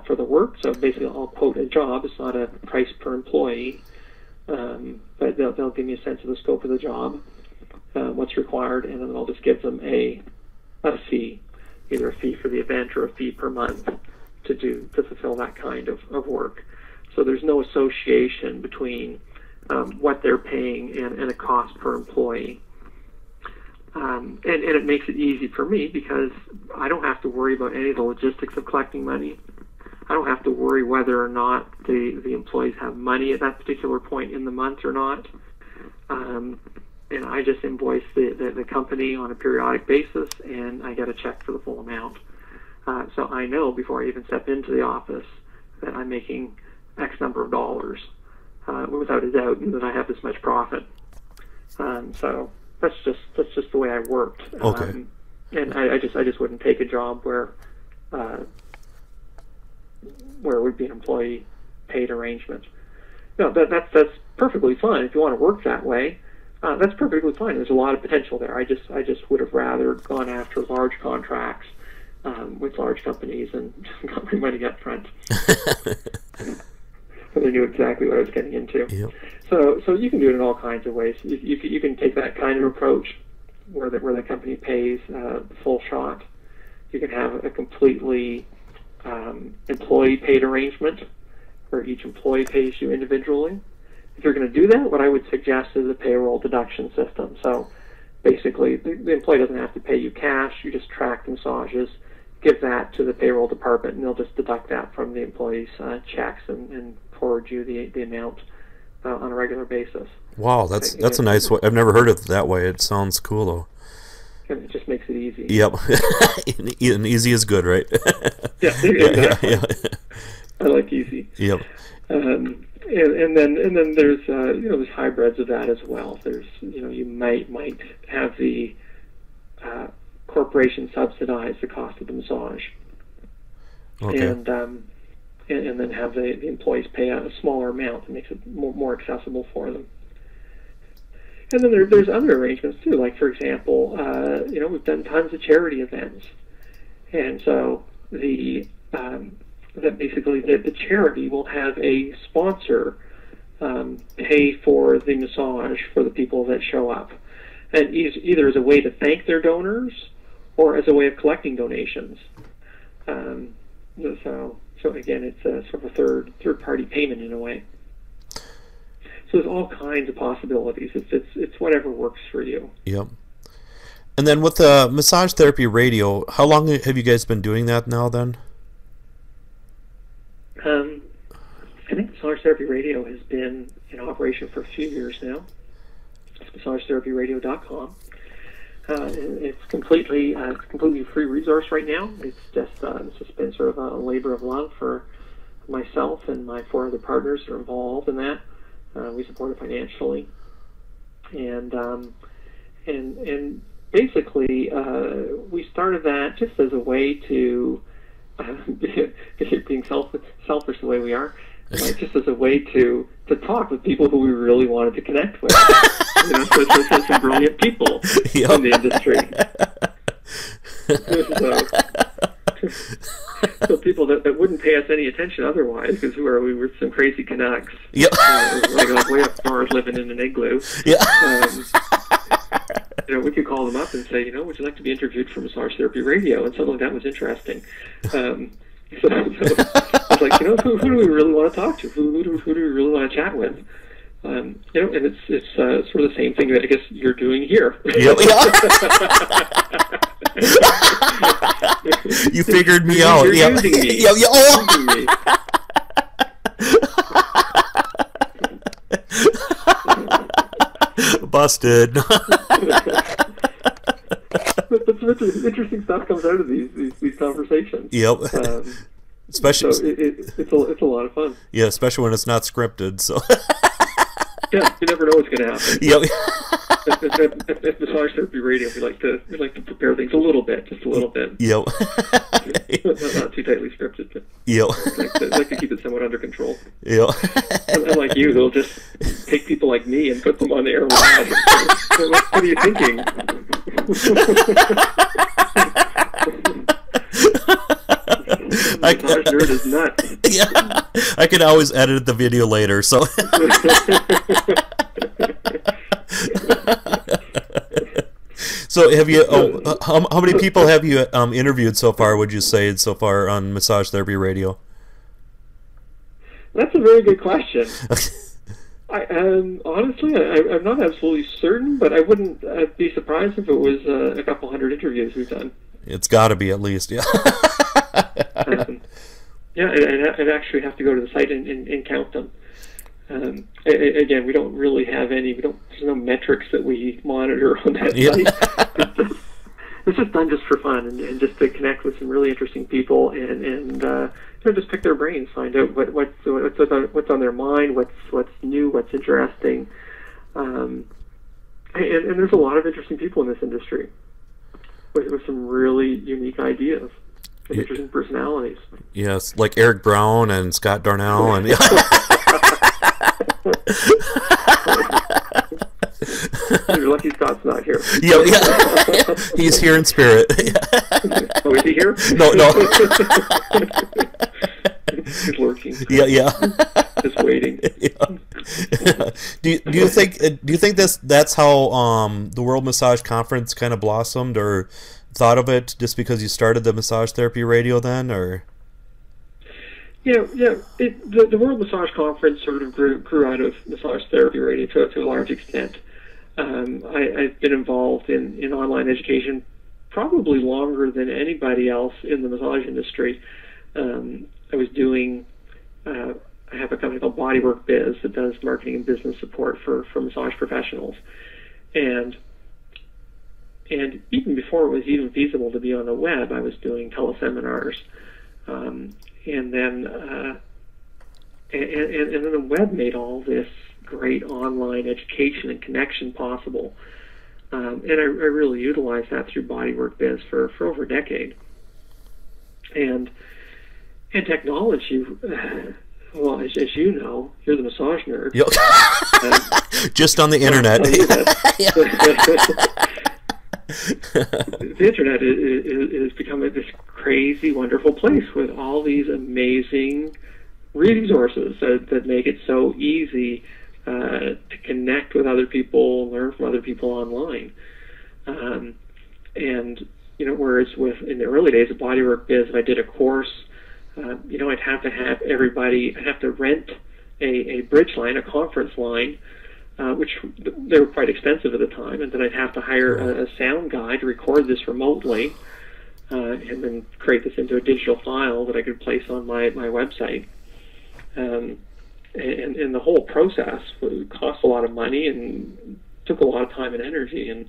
for the work, so basically I'll quote a job. It's not a price per employee, but they'll give me a sense of the scope of the job, what's required, and then I'll just give them a fee, either a fee for the event or a fee per month to fulfill that kind of work. So there's no association between what they're paying and a cost per employee. And it makes it easy for me because I don't have to worry about any of the logistics of collecting money. I don't have to worry whether or not the employees have money at that particular point in the month or not. And I just invoice the company on a periodic basis, and I get a check for the full amount. So I know before I even step into the office that I'm making X number of dollars, without a doubt, and that I have this much profit. So that's just the way I worked. Okay. And I just wouldn't take a job where it would be an employee paid arrangement. No, that's perfectly fine if you want to work that way. That's perfectly fine. There's a lot of potential there. I just would have rather gone after large contracts with large companies and got my money up front. So they knew exactly what I was getting into. Yep. So you can do it in all kinds of ways. You can take that kind of approach where the company pays the full shot. You can have a completely employee paid arrangement where each employee pays you individually. If you're going to do that, what I would suggest is a payroll deduction system. So basically, the employee doesn't have to pay you cash. You just track the massages, give that to the payroll department, and they'll just deduct that from the employee's checks and forward you the amount on a regular basis. Wow, that's a nice way. I've never heard of it that way. It sounds cool, though. And it just makes it easy. Yep. And easy is good, right? Yeah, exactly. Yeah. I like easy. Yep. And then there's there's hybrids of that as well. There's you might have the corporation subsidize the cost of the massage, Okay. and then have the employees pay a smaller amount that makes it more accessible for them. And then there's other arrangements too, like for example, we've done tons of charity events, and so that basically the charity will have a sponsor pay for the massage for the people that show up, and either as a way to thank their donors or as a way of collecting donations. So again, it's a sort of a third party payment in a way. So there's all kinds of possibilities. It's whatever works for you. Yep. And then with the massage therapy radio, how long have you guys been doing that now then? I think Massage Therapy Radio has been in operation for a few years now. It's massagetherapyradio.com. It's completely free resource right now. It's just been sort of a labor of love for myself and my 4 other partners that are involved in that. We support it financially, and basically we started that just as a way to being selfish the way we are, just as a way to talk with people who we really wanted to connect with. So some brilliant people in the industry. So people that wouldn't pay us any attention otherwise, because we were some crazy Canucks, like way up north living in an igloo. We could call them up and say, would you like to be interviewed for Massage Therapy Radio? And something like that was interesting. So it's like, who do we really want to talk to? Who do we really want to chat with? And it's sort of the same thing that I guess you're doing here. You figured me out. You're using me. Using me. Busted. But some interesting stuff comes out of these conversations. Yep. Especially, so it's a lot of fun. Yeah, especially when it's not scripted. So. Yeah, you never know what's going to happen. Yep. At Massage Therapy Radio, we like to prepare things a little bit, just a little bit. Yep. not too tightly scripted. But yep. like to keep it somewhat under control. Yep. Unlike you, they'll just take people like me and put them on the air. What are you thinking? Massage nerd is nuts. Yeah, I can always edit the video later. So. So have you? How many people have you interviewed so far? Would you say so far on Massage Therapy Radio? That's a very good question. Honestly, I'm not absolutely certain, but I wouldn't be surprised if it was a couple hundred interviews we've done. It's got to be at least, yeah. Yeah, and I'd actually have to go to the site and count them. Again, we don't really have any. There's no metrics that we monitor on that site. It's just done just for fun and just to connect with some really interesting people and just pick their brains, find out what's on their mind, what's new, what's interesting, and there's a lot of interesting people in this industry with some really unique ideas and interesting personalities. Yes, like Eric Brown and Scott Darnell and. You're lucky Scott's not here. Yeah. He's here in spirit. Oh, is he here? No. He's lurking. Yeah. Just waiting. Yeah. Do you think that's how the World Massage Conference kind of blossomed or thought of it just because you started the Massage Therapy Radio then, or? Yeah. The World Massage Conference sort of grew out of Massage Therapy Radio to a large extent. I've been involved in online education probably longer than anybody else in the massage industry. I was doing, I have a company called Bodywork Biz that does marketing and business support for massage professionals. And even before it was even feasible to be on the web, I was doing teleseminars. And then the web made all this great online education and connection possible. And I really utilized that through Bodywork Biz for over a decade. And technology, well, as you know, you're the massage nerd. Yep. Just on the internet. The internet is becoming this crazy, wonderful place with all these amazing resources that make it so easy to connect with other people, learn from other people online. And whereas in the early days of Bodywork Biz, if I did a course, I'd have to have everybody. I'd have to rent a bridge line, a conference line, which they were quite expensive at the time, and then I'd have to hire a sound guy to record this remotely, and then create this into a digital file that I could place on my website. And the whole process cost a lot of money and took a lot of time and energy, and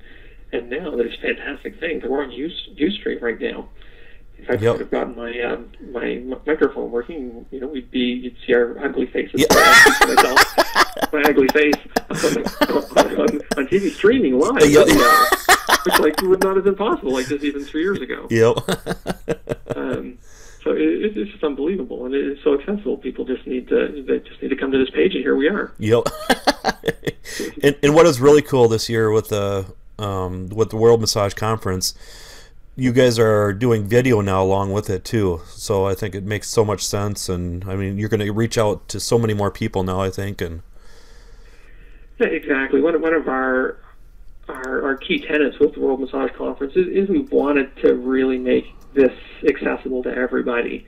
now there's fantastic things. We're on Ustream right now. If I could have gotten my microphone working, you'd see our ugly faces. My ugly face on TV streaming live, which would not have been possible like this even 3 years ago. So it's just unbelievable, and it is so accessible. People just need to come to this page, and here we are. And what is really cool this year with the World Massage Conference, you guys are doing video now along with it too. So I think it makes so much sense, and I mean you're going to reach out to so many more people now, I think. And yeah, exactly. One of our key tenets with the World Massage Conference is we wanted to really make this accessible to everybody.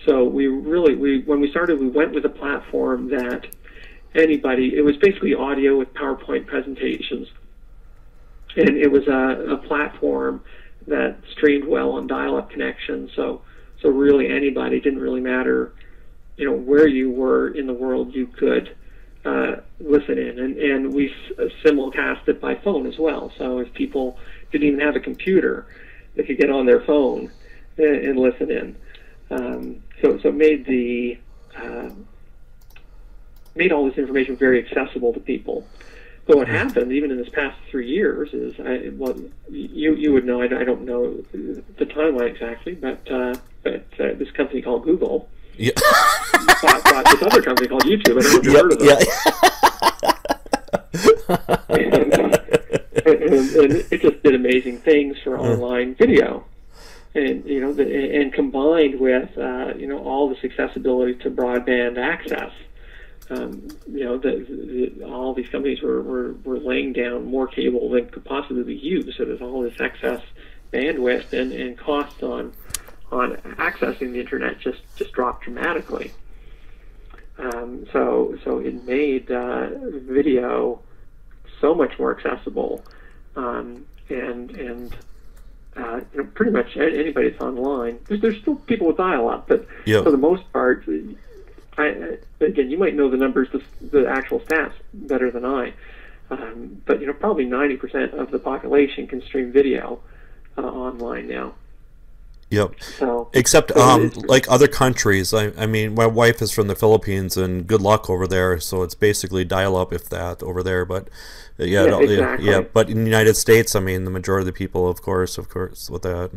So when we started, we went with a platform that it was basically audio with PowerPoint presentations, and it was a platform that streamed well on dial-up connection. So really anybody, didn't really matter, where you were in the world, you could listen in, and we simulcast it by phone as well. So if people didn't even have a computer, they could get on their phone and listen in. So it made all this information very accessible to people. But what happened, even in this past 3 years, is you would know. I don't know the timeline exactly, but this company called Google bought this other company called YouTube. I don't know if you've heard of them. And it just did amazing things for online video, and and combined with all this accessibility to broadband access. All these companies were laying down more cable than could possibly be used, so there's all this excess bandwidth and cost on accessing the internet just dropped dramatically. So it made video so much more accessible, and pretty much anybody that's online. There's still people with dial-up, but for the most part. Again, you might know the numbers, the actual stats better than I, but probably 90% of the population can stream video online now. So, except like other countries. I mean, my wife is from the Philippines, and good luck over there. So it's basically dial-up, if that, over there. But exactly. But in the United States, I mean, the majority of the people, of course, with that,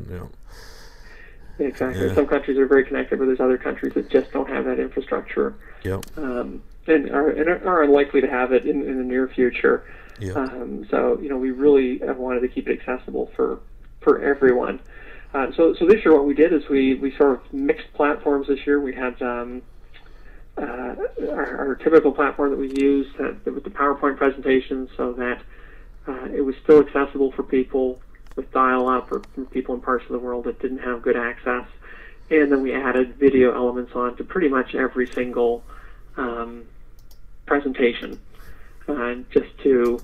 Exactly. Some countries are very connected, but there's other countries that just don't have that infrastructure, and are unlikely to have it in the near future. So we really have wanted to keep it accessible for everyone. So this year, what we did is we sort of mixed platforms this year. We had our typical platform that we used with the PowerPoint presentations, so that it was still accessible for people with dial-up or people in parts of the world that didn't have good access. And then we added video elements on to pretty much every single presentation, just to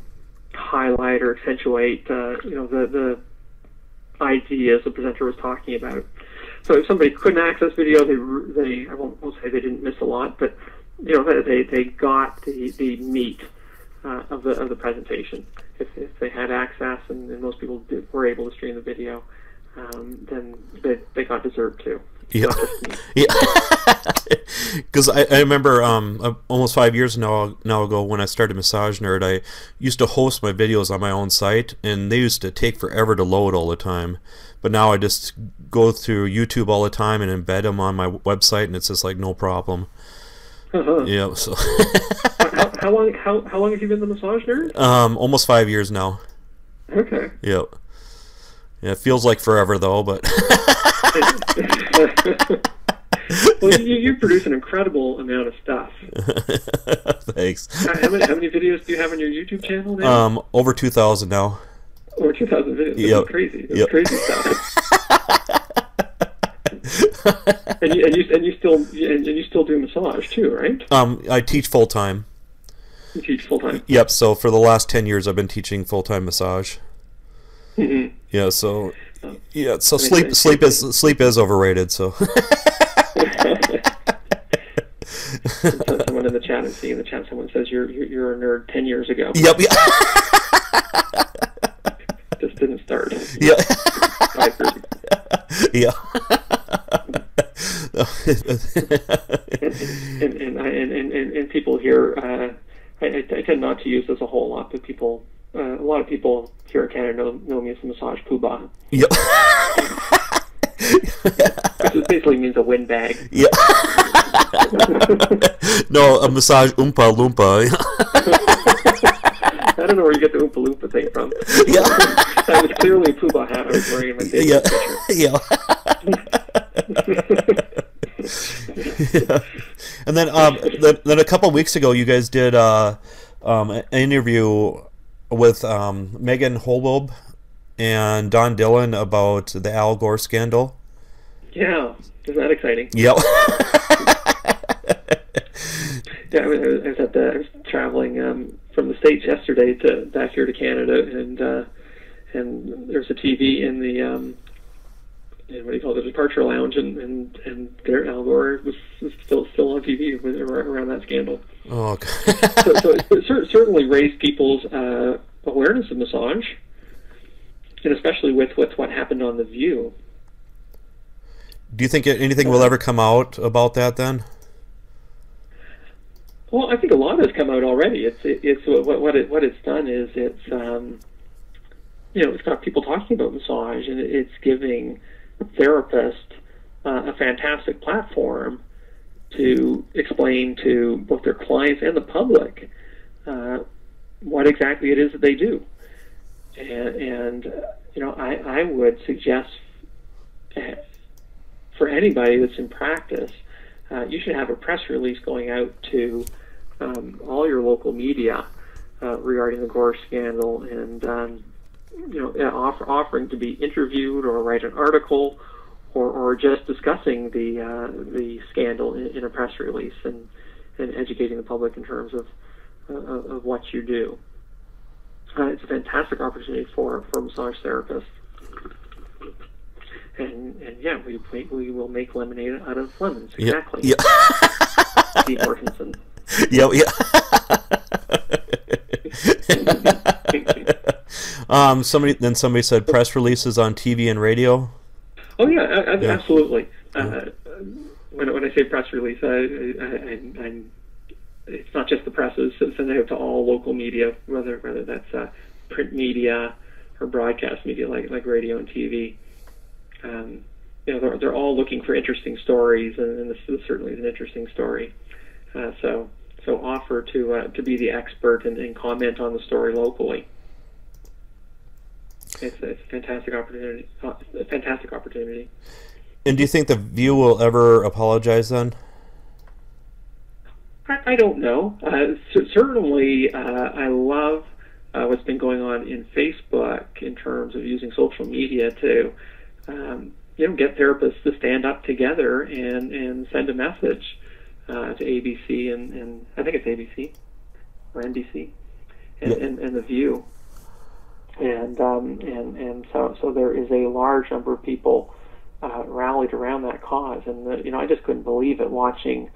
highlight or accentuate the ideas the presenter was talking about. So if somebody couldn't access video, I won't say they didn't miss a lot, but they got the meat of the presentation. If they had access, and most people were able to stream the video, then they got dessert too. Because I remember almost 5 years now ago, when I started Massage Nerd, I used to host my videos on my own site, and they used to take forever to load all the time. But now I just go through YouTube all the time and embed them on my website, and it's just like no problem. So how long have you been the Massage Nerd? Almost 5 years now. Okay. Yeah, it feels like forever though, but well, you produce an incredible amount of stuff. Thanks. How many videos do you have on your YouTube channel now? Over 2,000 now. Over 2,000 videos. That's crazy. That's crazy stuff. and you still do massage too, right? I teach full time. You teach full time. Yep. So for the last 10 years, I've been teaching full-time massage. Mm-hmm. Yeah. So sleep is overrated. So. Someone in the chat, I'm seeing in the chat, someone says you're a nerd 10 years ago. Yep. Just didn't start. Yeah. Yeah. and people here, I tend not to use this a whole lot, but a lot of people here in Canada know me as a massage poobah. Yep. Which basically means a windbag. Yeah. No, a massage Oompa Loompa. I don't know where you get the Oompa Loompa thing from. Yeah. That was clearly a poobah hat I was wearing in my Facebook picture. Yeah. And then a couple weeks ago, you guys did an interview with Megan Holbob and Don Dillon about the Al Gore scandal. Yeah, isn't that exciting? Yep. Yeah, I was traveling from the States yesterday back here to Canada, and there's a TV in the the departure lounge, and there Al Gore was still on TV around that scandal. Oh, okay. so it certainly raised people's awareness of massage, and especially with what happened on The View. Do you think anything will ever come out about that then? Well, I think a lot has come out already. It's what it's done is it's got people talking about massage, and it's giving therapists a fantastic platform to explain to both their clients and the public what exactly it is that they do. And I would suggest for anybody that's in practice, you should have a press release going out to all your local media regarding the Gore scandal, and offering to be interviewed or write an article, or just discussing the scandal in a press release, and educating the public in terms of what you do. It's a fantastic opportunity for massage therapists. And yeah, we will make lemonade out of lemons. Exactly. Yeah. Steve Mortensen. Yeah. Somebody said press releases on TV and radio. Oh yeah, absolutely. When I say press release, it's not just the presses. Send it out to all local media, whether that's print media or broadcast media like radio and TV. They're all looking for interesting stories, and this certainly is an interesting story. So offer to be the expert and comment on the story locally. It's a fantastic opportunity. And do you think The View will ever apologize then? I don't know. Certainly, I love what's been going on in Facebook in terms of using social media to get therapists to stand up together and send a message to ABC and I think it's ABC or NBC and The View, and so there is a large number of people rallied around that cause, and I just couldn't believe it watching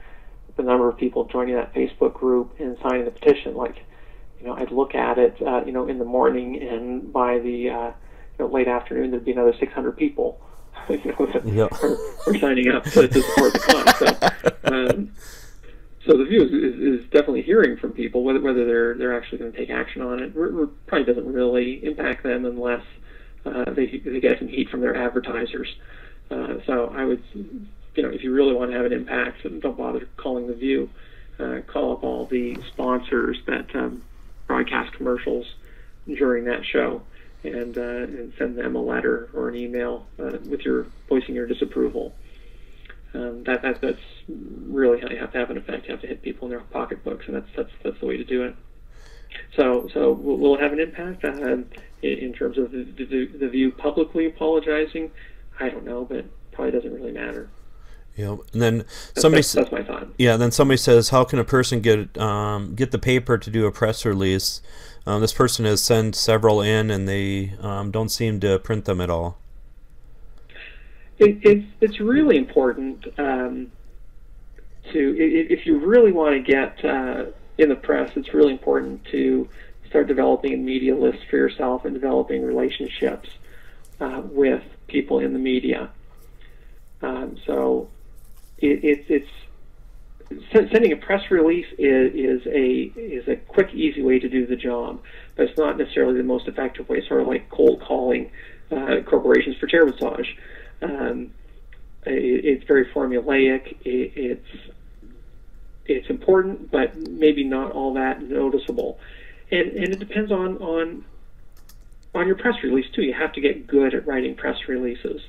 the number of people joining that Facebook group and signing the petition. I'd look at it in the morning, and by the late afternoon there'd be another 600 people are signing up to support the cause. So The View is definitely hearing from people, whether they're actually going to take action on it. It probably doesn't really impact them unless they get some heat from their advertisers. So I would, if you really want to have an impact, don't bother calling The View. Call up all the sponsors that broadcast commercials during that show, and send them a letter or an email with your voicing your disapproval. That's really how you have to have an effect. You have to hit people in their pocketbooks, and that's the way to do it. So will it have an impact in terms of the View publicly apologizing? I don't know, but probably doesn't really matter. And then somebody that's my thought. Yeah, and then somebody says, how can a person get the paper to do a press release? This person has sent several in, and they don't seem to print them at all. It's really important if you really want to get in the press, it's really important to start developing a media list for yourself and developing relationships with people in the media. So it's sending a press release is a quick, easy way to do the job, but it's not necessarily the most effective way. Sort of like cold calling corporations for chair massage. It's very formulaic. It's important, but maybe not all that noticeable. And it depends on your press release too. You have to get good at writing press releases.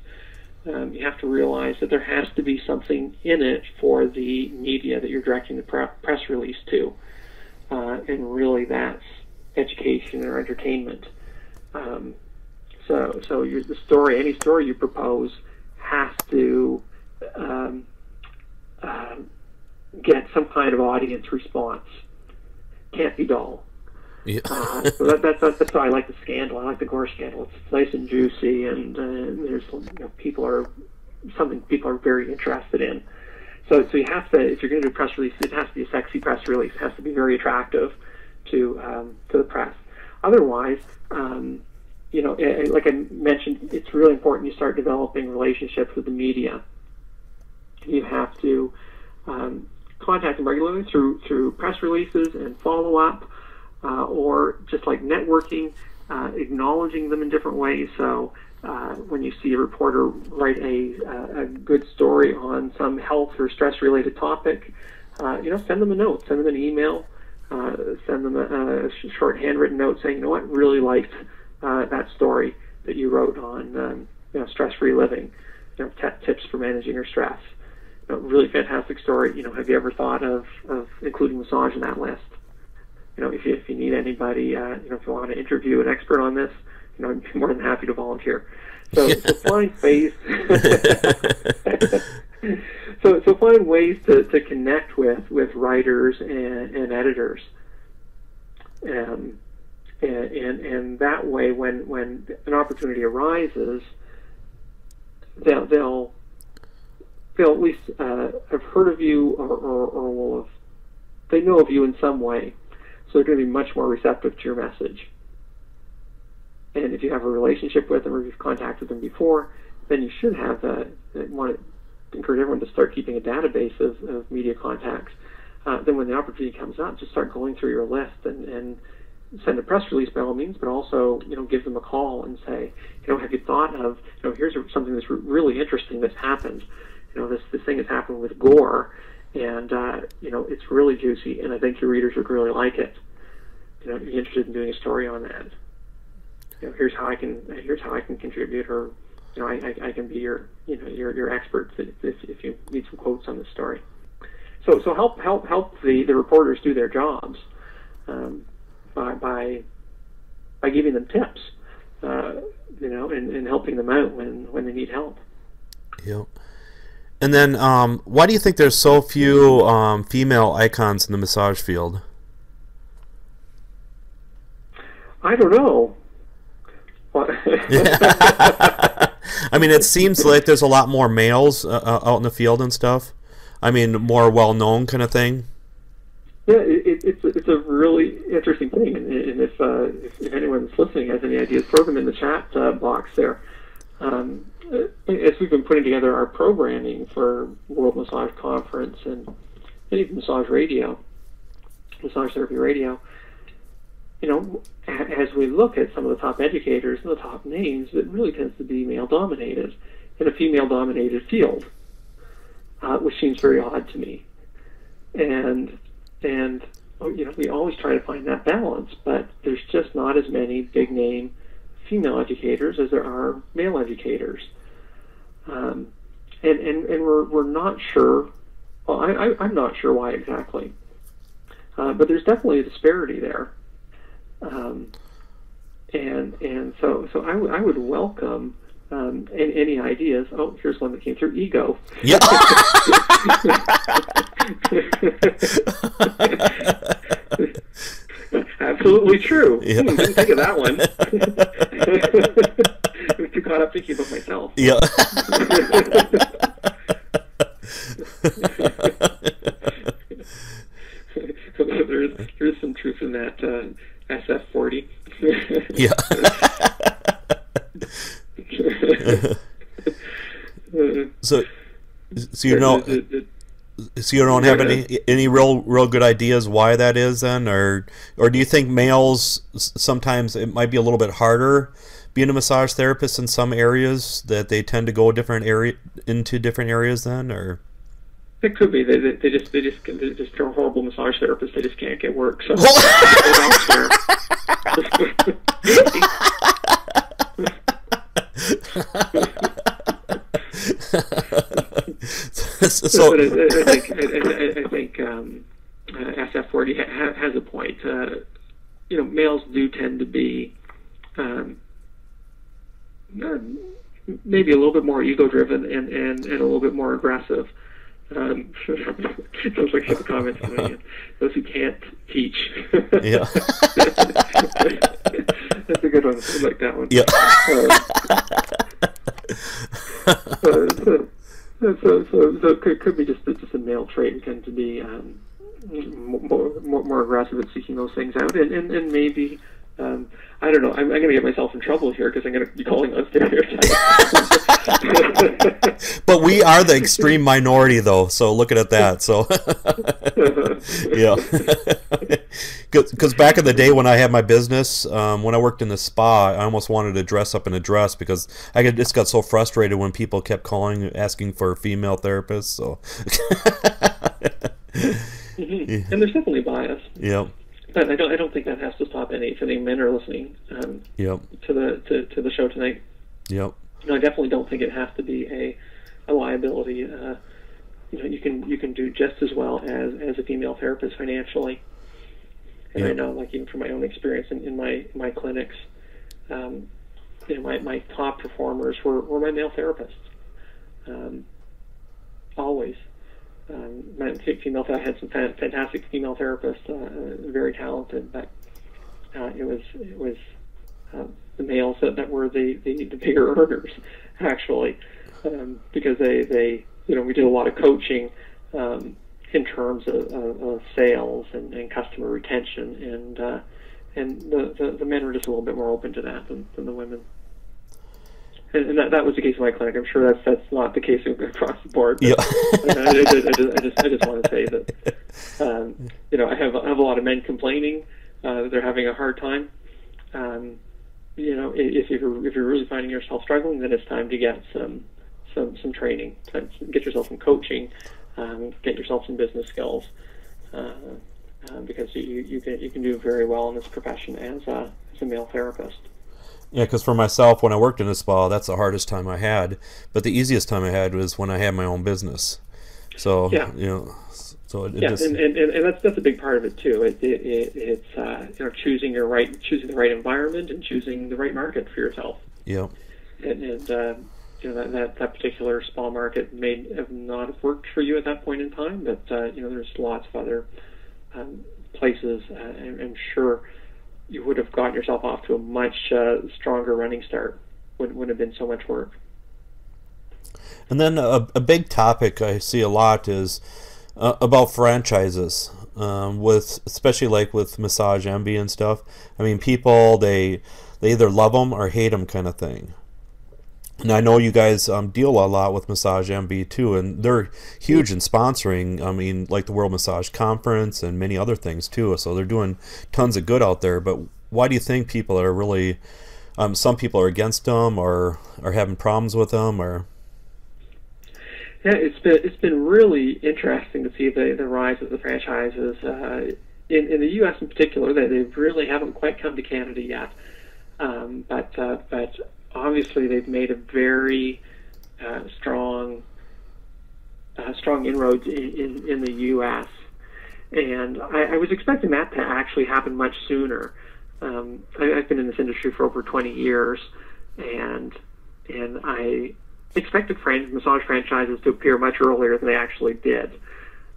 You have to realize that there has to be something in it for the media that you're directing the press release to, and really that's education or entertainment. So the story, any story you propose, has to get some kind of audience response. Can't be dull. Yeah. So that's why I like the scandal. I like the gore scandal. It's nice and juicy, and there's people are very interested in. So you have to, if you're going to do a press release, it has to be a sexy press release. It has to be very attractive to the press. Otherwise, like I mentioned, it's really important you start developing relationships with the media. You have to contact them regularly through press releases and follow up. Or just like networking, acknowledging them in different ways. So when you see a reporter write a good story on some health or stress-related topic, send them a note, send them an email, send them a short handwritten note saying, you know what, really liked that story that you wrote on stress-free living, tips for managing your stress. Really fantastic story. Have you ever thought of including massage in that list? If you need anybody, if you want to interview an expert on this, I'd be more than happy to volunteer. So find ways. so find ways to connect with writers and editors, and that way, when an opportunity arises, they'll at least have heard of you, or will have, they know of you in some way. So they're going to be much more receptive to your message. And if you have a relationship with them or you've contacted them before, then you should have want to encourage everyone to start keeping a database of media contacts. Then when the opportunity comes up, just start going through your list and send a press release by all means, but also give them a call and say, have you thought of, here's something that's really interesting that's happened. This thing has happened with gore. And it's really juicy, and I think your readers would really like it. You're interested in doing a story on that. Here's how I can contribute, or I can be your expert if you need some quotes on this story. So help the reporters do their jobs by giving them tips, and helping them out when they need help. Yep. And then, why do you think there's so few female icons in the massage field? I don't know. I mean, it seems like there's a lot more males out in the field and stuff. I mean, more well-known kind of thing. Yeah, it's a really interesting thing, and if anyone's listening has any ideas, throw them in the chat box there. As we've been putting together our programming for World Massage Conference and even Massage Therapy Radio, as we look at some of the top educators and the top names, it really tends to be male-dominated in a female-dominated field, which seems very odd to me. And we always try to find that balance, but there's just not as many big-name female educators as there are male educators. And we're not sure. Well, I'm not sure why exactly, but there's definitely a disparity there. And so I would welcome any ideas? Oh, here's one that came through ego. Yeah. Absolutely true. Yeah. Didn't think of that one. I'm too caught up thinking about myself. Yeah. There's some truth in that SF40. Yeah. So you know, so you don't have any real good ideas why that is then, or do you think males sometimes it might be a little bit harder being a massage therapist in some areas, that they tend to go into different areas then, or? It could be. They're just horrible massage therapists. They just can't get work. So so I think SF40 has a point. Males do tend to be maybe a little bit more ego-driven and a little bit more aggressive. Sounds like the comments coming in. Those who can't teach. Yeah. That's a good one. I like that one. Yeah. So it could be just a male trait. We tend to be more aggressive at seeking those things out, and maybe I don't know. I'm going to get myself in trouble here because I'm going to be calling on stereotypes. But we are the extreme minority, though. So look at that. So yeah, because back in the day when I had my business, when I worked in the spa, I almost wanted to dress up in a dress because I just got so frustrated when people kept calling asking for female therapists. So and there's definitely bias. Yeah. But I don't think that has to stop any. If any men are listening Yep. to the show tonight, yep. I definitely don't think it has to be a liability. You can do just as well as a female therapist financially. And Yep. I know, like even from my own experience in my clinics, my top performers were my male therapists. Always. My female, I had some fantastic female therapists, very talented, but it was the males that were the bigger earners, actually, because they we did a lot of coaching in terms of sales and customer retention, and the men were just a little bit more open to that than the women. And that was the case in my clinic. I'm sure that's not the case across the board. But Yeah. I just want to say that I have a lot of men complaining that they're having a hard time. If you're really finding yourself struggling, then it's time to get some training, get yourself some coaching, get yourself some business skills, because you can do very well in this profession as a male therapist. Yeah, because for myself, when I worked in a spa, that's the hardest time I had. But the easiest time I had was when I had my own business. So yeah. So it yeah, just... and that's a big part of it too. It's choosing the right environment and choosing the right market for yourself. Yeah. And that particular spa market may have not worked for you at that point in time, but there's lots of other places. I'm sure you would have gotten yourself off to a much stronger running start. Wouldn't have been so much work. And then a big topic I see a lot is about franchises, especially like with Massage Envy and stuff. I mean, people they either love them or hate them, kind of thing. And I know you guys deal a lot with Massage Envy too, and they're huge in sponsoring. I mean, like the World Massage Conference and many other things too. So they're doing tons of good out there. But why do you think people are really? Some people are against them or are having problems with them, or? Yeah, it's been really interesting to see the rise of the franchises in the U.S. in particular. They really haven't quite come to Canada yet, but obviously they've made a very strong inroads in the U.S. And I was expecting that to actually happen much sooner. I've been in this industry for over 20 years, and and I expected massage franchises to appear much earlier than they actually did,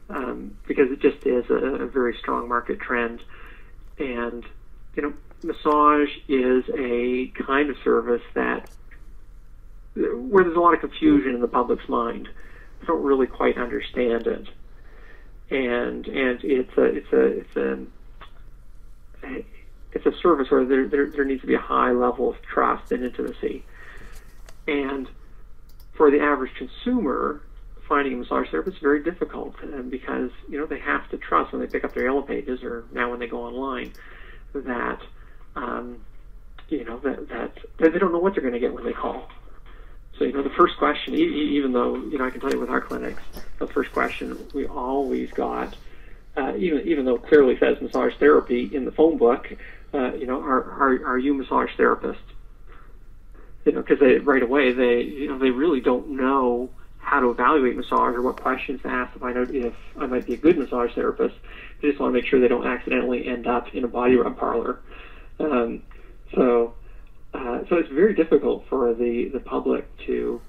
because it just is a very strong market trend. And massage is a kind of service where there's a lot of confusion in the public's mind. They don't really quite understand it, and it's a service where there needs to be a high level of trust and intimacy. And for the average consumer, finding a massage therapist is very difficult, because they have to trust when they pick up their Yelp pages, or now when they go online, that that they don't know what they're going to get when they call. So the first question, even though I can tell you with our clinics, the first question we always got, even though it clearly says massage therapy in the phone book, are you a massage therapist? Because right away they really don't know how to evaluate massage or what questions to ask if I might be a good massage therapist. They just want to make sure they don't accidentally end up in a body rub parlor. So it's very difficult for the public to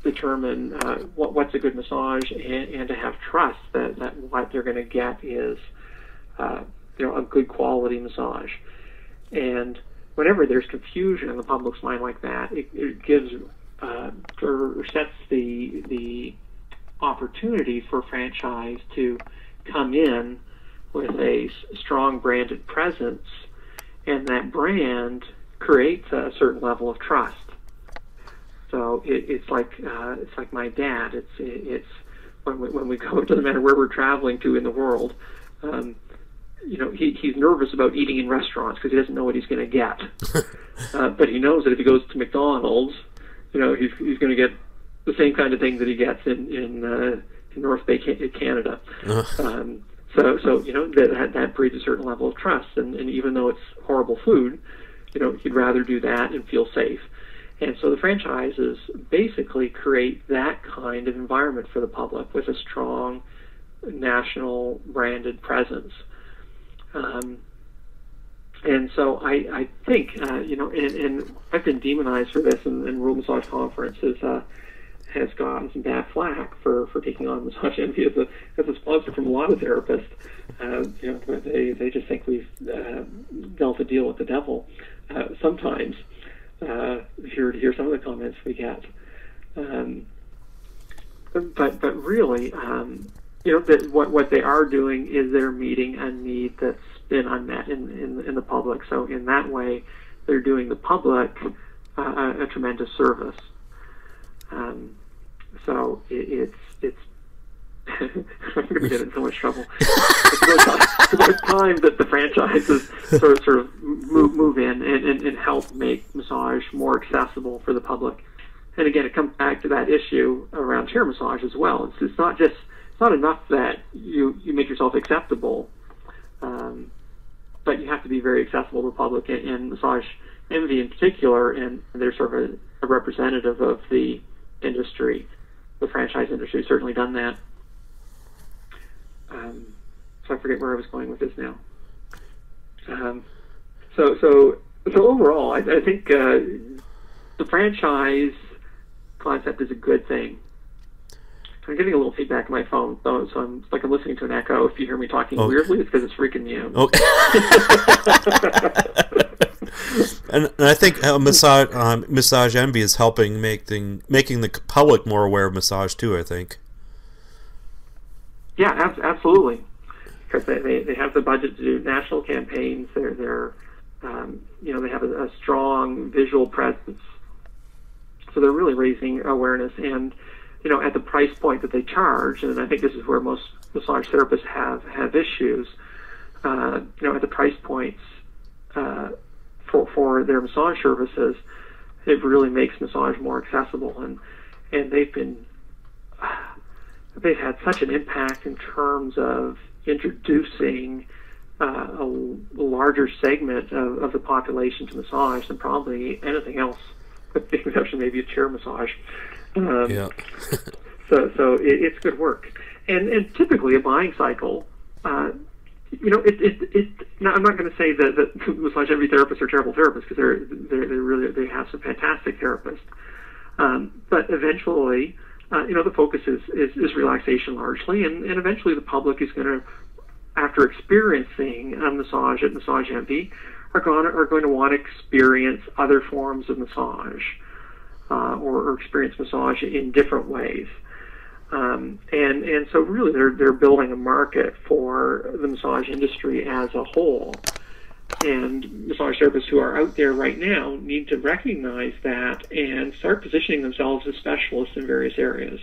determine what's a good massage, and to have trust that what they're going to get is a good quality massage. And whenever there's confusion in the public's mind like that, it gives or sets the opportunity for a franchise to come in with a strong branded presence, and that brand creates a certain level of trust. So it's like my dad. It's when we go, it doesn't matter where we're traveling to in the world. He's nervous about eating in restaurants because he doesn't know what he's going to get. But he knows that if he goes to McDonald's, he's going to get the same kind of thing that he gets in North Bay, Canada. So that breeds a certain level of trust, and even though it's horrible food, he'd rather do that and feel safe. And so the franchises basically create that kind of environment for the public with a strong national branded presence. And so I think, and I've been demonized for this, and World Massage Conference has gotten some bad flack for taking on Massage Envy as a sponsor from a lot of therapists. They just think we've dealt a deal with the devil. Sometimes, hear some of the comments we get. But really, that what they are doing is they're meeting a need that's been unmet in the public. So in that way, they're doing the public a tremendous service. So it's I'm going to get in so much trouble. It's about time that the franchises sort of move in and help make massage more accessible for the public. And again, it comes back to that issue around chair massage as well. It's not enough that you make yourself acceptable, but you have to be very accessible to the public. And Massage Envy in particular, and they're sort of a representative of the industry, the franchise industry, certainly done that. So I forget where I was going with this now. So overall, I think the franchise concept is a good thing. I'm getting a little feedback on my phone, so I'm listening to an echo. If you hear me talking weirdly, it's because it's freaking me out. Okay. and I think Massage Envy is helping making the public more aware of massage too, I think. Yeah, absolutely. Because they have the budget to do national campaigns. They're they have a strong visual presence. So they're really raising awareness, and at the price point that they charge, and I think this is where most massage therapists have issues. At the price points for their massage services, it really makes massage more accessible, and they've had such an impact in terms of introducing a larger segment of the population to massage than probably anything else, with the exception maybe of chair massage. Yeah. so it's good work, and typically a buying cycle. Now, I'm not going to say that Massage Envy therapists are terrible therapists, because they have some fantastic therapists. But eventually, the focus is relaxation largely, and eventually the public is going to, after experiencing a massage at Massage Envy, are going to want to experience other forms of massage, or experience massage in different ways. And so really they're building a market for the massage industry as a whole. And massage therapists who are out there right now need to recognize that and start positioning themselves as specialists in various areas.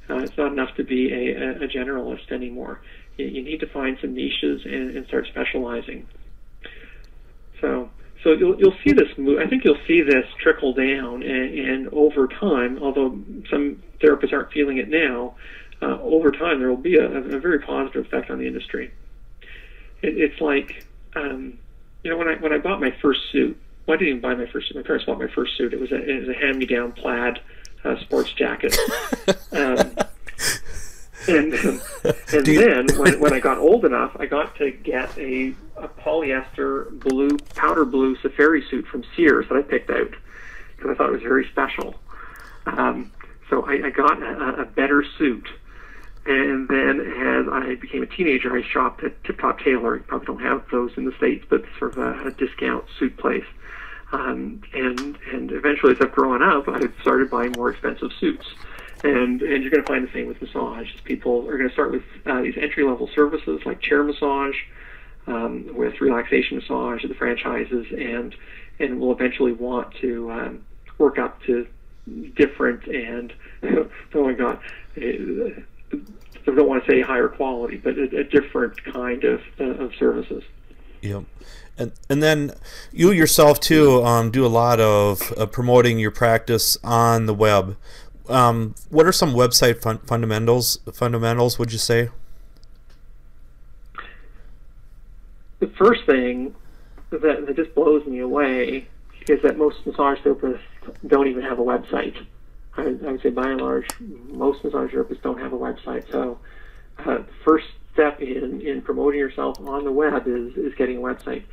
It's not enough to be a generalist anymore. You need to find some niches and start specializing. So you'll see this move. I think you'll see this trickle down, and over time, although some therapists aren't feeling it now, over time there will be a very positive effect on the industry. It's like, when I bought my first suit, well, I didn't even buy my first suit. My parents bought my first suit. It was a hand-me-down plaid sports jacket. And then when I got old enough, I got to get a polyester powder blue safari suit from Sears that I picked out because I thought it was very special. So I got a better suit. And then as I became a teenager, I shopped at Tip Top Tailor. You probably don't have those in the States, but sort of a discount suit place. And eventually, as I've grown up, I started buying more expensive suits. And you're going to find the same with massage. People are going to start with these entry-level services like chair massage, with relaxation massage at the franchises, and will eventually want to work up to different and, oh my God, I don't want to say higher quality, but a different kind of services. Yep. And then you yourself, too, do a lot of promoting your practice on the web. What are some website fundamentals, would you say? The first thing that just blows me away is that most massage therapists don't even have a website. I would say by and large, most massage therapists don't have a website. So the first step in promoting yourself on the web is getting a website.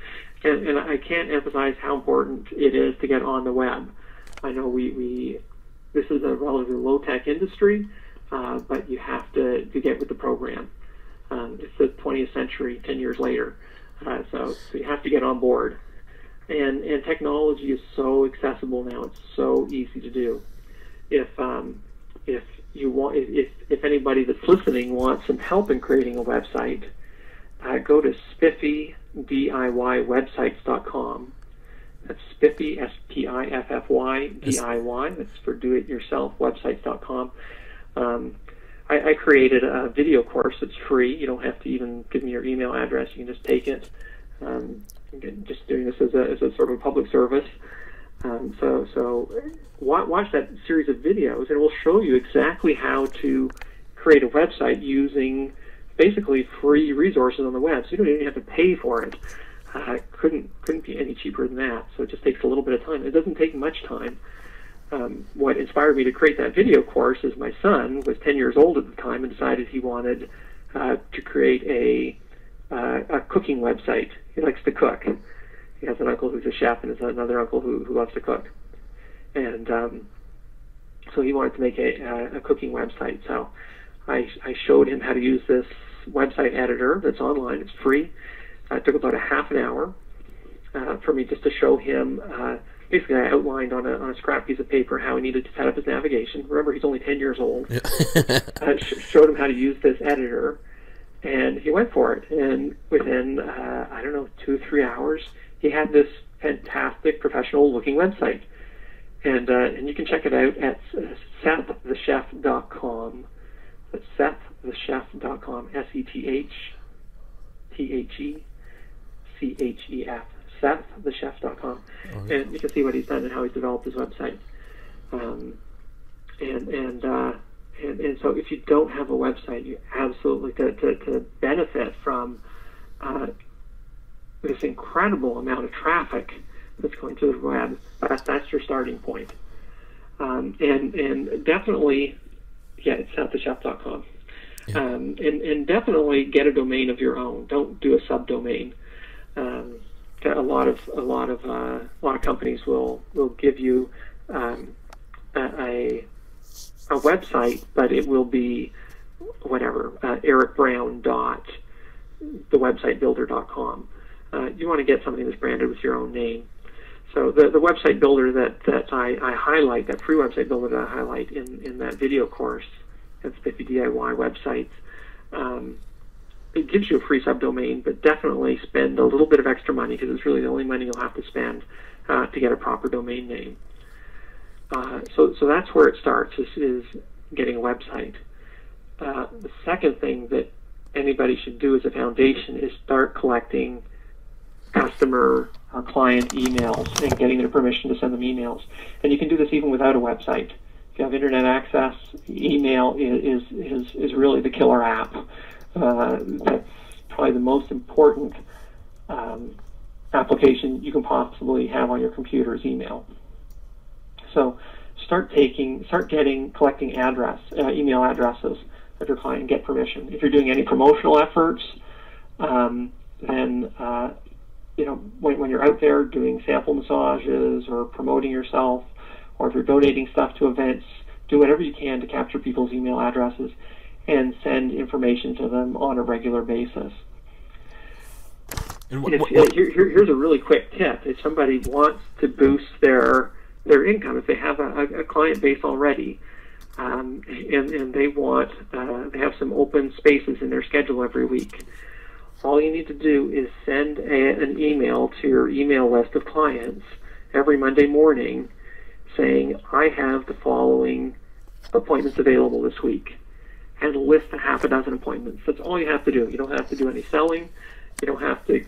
And I can't emphasize how important it is to get on the web. I know this is a relatively low-tech industry, but you have to get with the program. It's the 20th century, 10 years later. So you have to get on board. And technology is so accessible now. It's so easy to do. If anybody that's listening wants some help in creating a website, go to spiffydiywebsites.com. That's Spiffy, S-P-I-F-F-Y, D-I-Y. That's for do-it-yourself websites.com. I created a video course that's free. You don't have to even give me your email address. You can just take it. Just doing this as a sort of public service. So watch that series of videos, and it will show you exactly how to create a website using basically free resources on the web. So you don't even have to pay for it. Couldn't be any cheaper than that. So it just takes a little bit of time. It doesn't take much time. What inspired me to create that video course is my son was 10 years old at the time and decided he wanted to create a cooking website. He likes to cook. He has an uncle who's a chef and has another uncle who loves to cook. And so he wanted to make a cooking website. So I showed him how to use this website editor that's online. It's free. It took about a half an hour for me just to show him. Basically, I outlined on a scrap piece of paper how he needed to set up his navigation. Remember, he's only 10 years old. Yeah. Showed him how to use this editor, and he went for it. And within, 2 or 3 hours, he had this fantastic, professional-looking website. And you can check it out at SethTheChef.com. That's SethTheChef.com, SethTheChef, SethTheChef.com. Okay. And you can see what he's done and how he's developed his website. And so if you don't have a website, you absolutely, to benefit from this incredible amount of traffic that's going to the web, that's your starting point. And definitely, it's SethTheChef.com. Yeah. And definitely get a domain of your own. Don't do a subdomain. A lot of companies will give you a website, but it will be whatever, ericbrown.thewebsitebuilder.com. You want to get something that's branded with your own name. So the website builder that I highlight, that free website builder that I highlight in that video course, that's 50 DIY websites, it gives you a free subdomain, but definitely spend a little bit of extra money, because it's really the only money you'll have to spend to get a proper domain name. So that's where it starts, is getting a website. The second thing that anybody should do as a foundation is start collecting customer or client emails and getting their permission to send them emails. And you can do this even without a website. If you have internet access, email is really the killer app. That's probably the most important application you can possibly have on your computer is email. So collecting email addresses of your client and get permission. If you're doing any promotional efforts, then when you're out there doing sample massages or promoting yourself, or if you're donating stuff to events, do whatever you can to capture people's email addresses and send information to them on a regular basis. And here's a really quick tip. If somebody wants to boost their income, if they have a client base already, and they want they have some open spaces in their schedule every week, all you need to do is send an email to your email list of clients every Monday morning saying, I have the following appointments available this week, and list a half a dozen appointments. That's all you have to do. You don't have to do any selling. You don't have to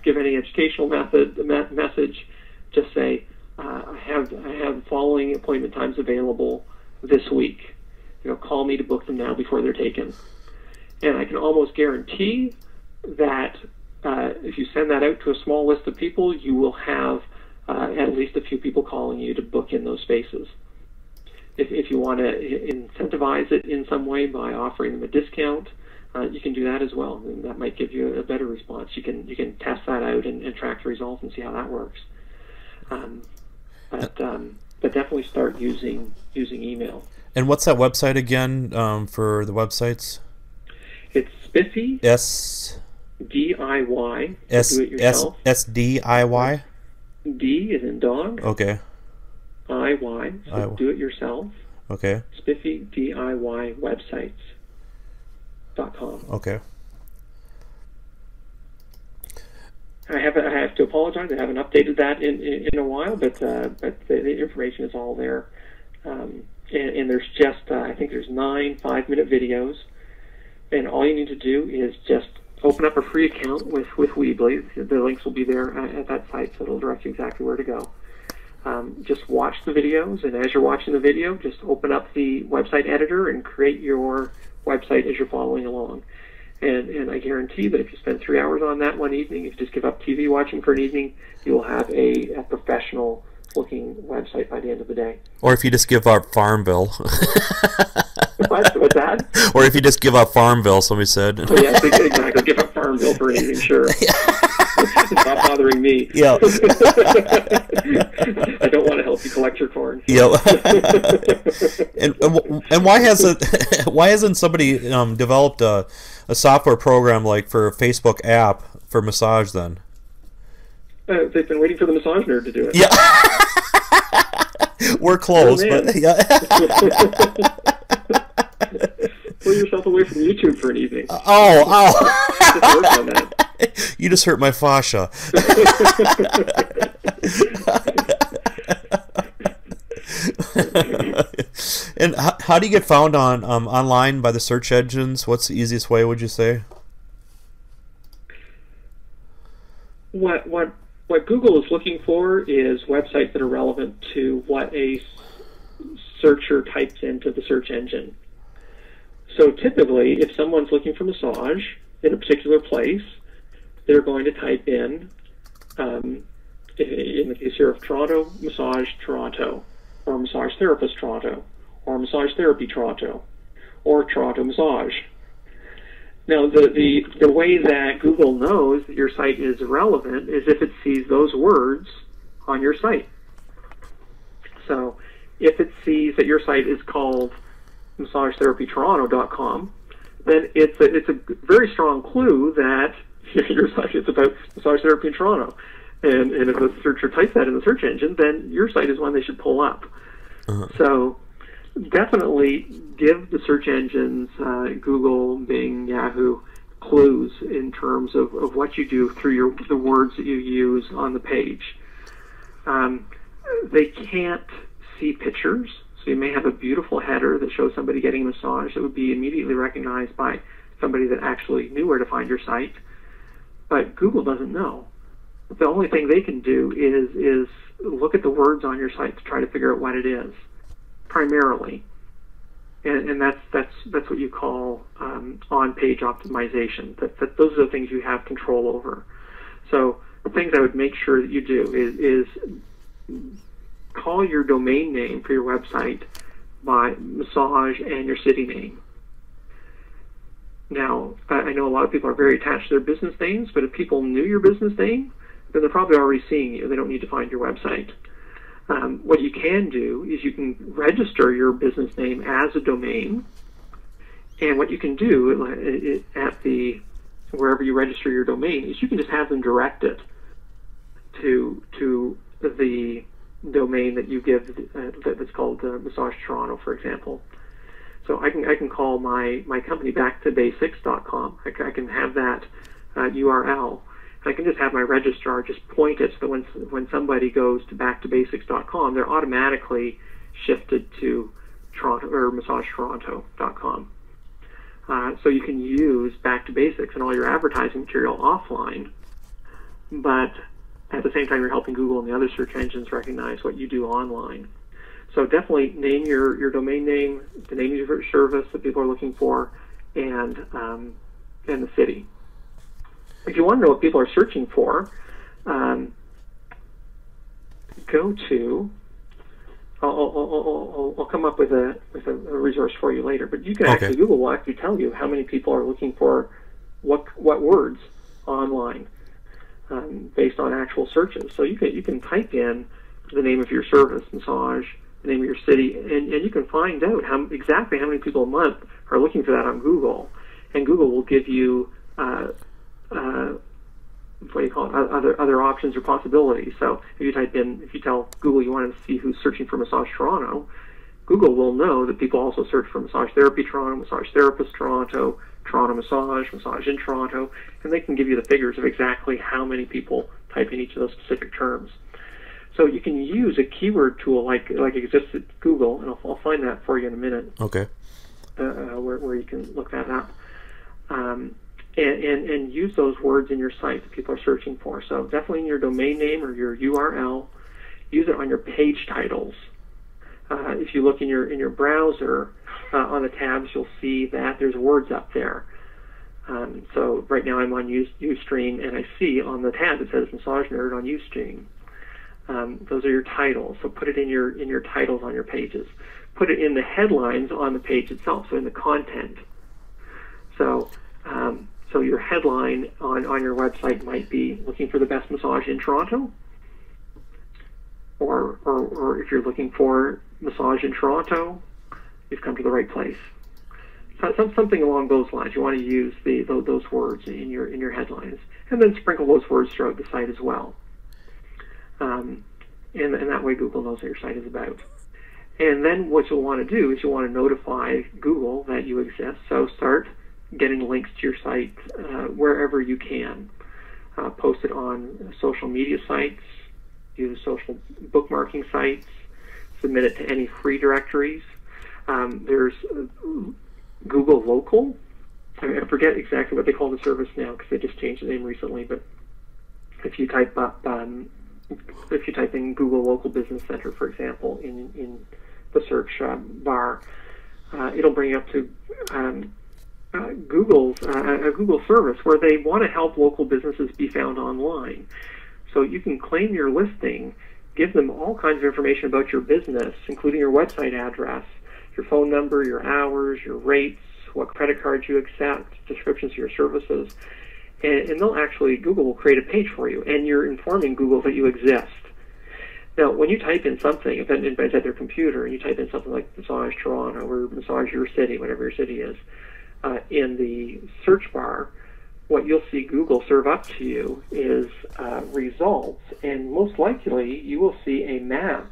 give any educational message. Just say, I have the following appointment times available this week. Call me to book them now before they're taken. And I can almost guarantee that if you send that out to a small list of people, you will have at least a few people calling you to book in those spaces. If you want to incentivize it in some way by offering them a discount, you can do that as well, and that might give you a better response. You can test that out and track the results and see how that works. But definitely start using email. And what's that website again for the websites? It's Spiffy. DIY. Do it yourself. SDIY. D is in dog. Okay. IY. So do it yourself. Okay. Spiffy DIY websites.com. Okay. I have to apologize. I haven't updated that in a while, but the information is all there. And there's just I think there's 9 5-minute videos, and all you need to do is just open up a free account with Weebly. The links will be there at that site, so it'll direct you exactly where to go. Just watch the videos, and as you're watching the video, just open up the website editor and create your website as you're following along. And I guarantee that if you spend 3 hours on that one evening, if you just give up TV watching for an evening, you will have a professional-looking website by the end of the day. Or if you just give up Farmville. What's that? Or if you just give up Farmville, somebody said. Oh, yes, exactly. Give up Farmville for an evening, sure. It's not bothering me. Yeah. I don't want to help you collect your corn. Yeah. and why hasn't somebody developed a software program like for a Facebook app for massage then? They've been waiting for the massage nerd to do it. Yeah. We're close, but yeah. Pull yourself away from YouTube for an evening. Oh. Just work on that. You just hurt my fascia. And how do you get found on online by the search engines? What's the easiest way, would you say? What Google is looking for is websites that are relevant to what a searcher types into the search engine. So typically, if someone's looking for massage in a particular place, they're going to type in the case here of Toronto, Massage Toronto, or Massage Therapist Toronto, or Massage Therapy Toronto, or Toronto Massage. Now, the way that Google knows that your site is relevant is if it sees those words on your site. So if it sees that your site is called massagetherapytoronto.com, then it's a very strong clue that your site is about massage therapy in Toronto. And if a searcher types that in the search engine, then your site is one they should pull up. So definitely give the search engines, Google, Bing, Yahoo, clues in terms of what you do through the words that you use on the page. They can't see pictures, so you may have a beautiful header that shows somebody getting a massage that would be immediately recognized by somebody that actually knew where to find your site. But Google doesn't know. The only thing they can do is look at the words on your site to try to figure out what it is, primarily. And that's what you call on-page optimization. That those are the things you have control over. So the things I would make sure that you do is call your domain name for your website by massage and your city name. Now, I know a lot of people are very attached to their business names, but if people knew your business name, then they're probably already seeing you. They don't need to find your website. What you can do is you can register your business name as a domain, and what you can do at wherever you register your domain is you can just have them direct it to the domain that you give that's called Massage Toronto, for example. So I can call my company backtobasics.com. I can have that URL. I can just have my registrar just point it so that when somebody goes to backtobasics.com, they're automatically shifted to Toronto or massagetoronto.com. So you can use Back to Basics and all your advertising material offline, but at the same time you're helping Google and the other search engines recognize what you do online. So definitely name your domain name, the name of your service that people are looking for, and the city. If you want to know what people are searching for, go to. I'll come up with a resource for you later. But you can actually, Google will actually tell you how many people are looking for what words online based on actual searches. So you can type in the name of your service, massage, the name of your city, and you can find out exactly how many people a month are looking for that on Google, and Google will give you what do you call it? Other options or possibilities. So if you tell Google you want to see who's searching for Massage Toronto, Google will know that people also search for Massage Therapy Toronto, Massage Therapist Toronto, Toronto Massage, Massage in Toronto, and they can give you the figures of exactly how many people type in each of those specific terms. So you can use a keyword tool like exists at Google, and I'll find that for you in a minute. Okay. Where you can look that up. And use those words in your site that people are searching for. So definitely in your domain name or your URL, use it on your page titles. If you look in your browser, on the tabs, you'll see that there's words up there. So right now I'm on Ustream, and I see on the tab it says Massage Nerd on Ustream. Those are your titles. So put it in your titles on your pages. Put it in the headlines on the page itself, so in the content. So your headline on your website might be looking for the best massage in Toronto, or if you're looking for massage in Toronto, you've come to the right place. So something along those lines. You want to use those words in your headlines, and then sprinkle those words throughout the site as well. And that way Google knows what your site is about. And then what you'll want to do is you'll want to notify Google that you exist. So start getting links to your site wherever you can. Post it on social media sites, use social bookmarking sites, submit it to any free directories. There's Google Local. I forget exactly what they call the service now because they just changed the name recently, but if you type in Google Local Business Center, for example, in the search bar, it'll bring you up to Google's a Google service where they want to help local businesses be found online. So you can claim your listing, give them all kinds of information about your business, including your website address, your phone number, your hours, your rates, what credit cards you accept, descriptions of your services, and they'll actually, Google will create a page for you, and you're informing Google that you exist. Now, when you type in something, if it's at their computer, and you type in something like Massage Toronto or Massage Your City, whatever your city is, in the search bar, what you'll see Google serve up to you is results, and most likely you will see a map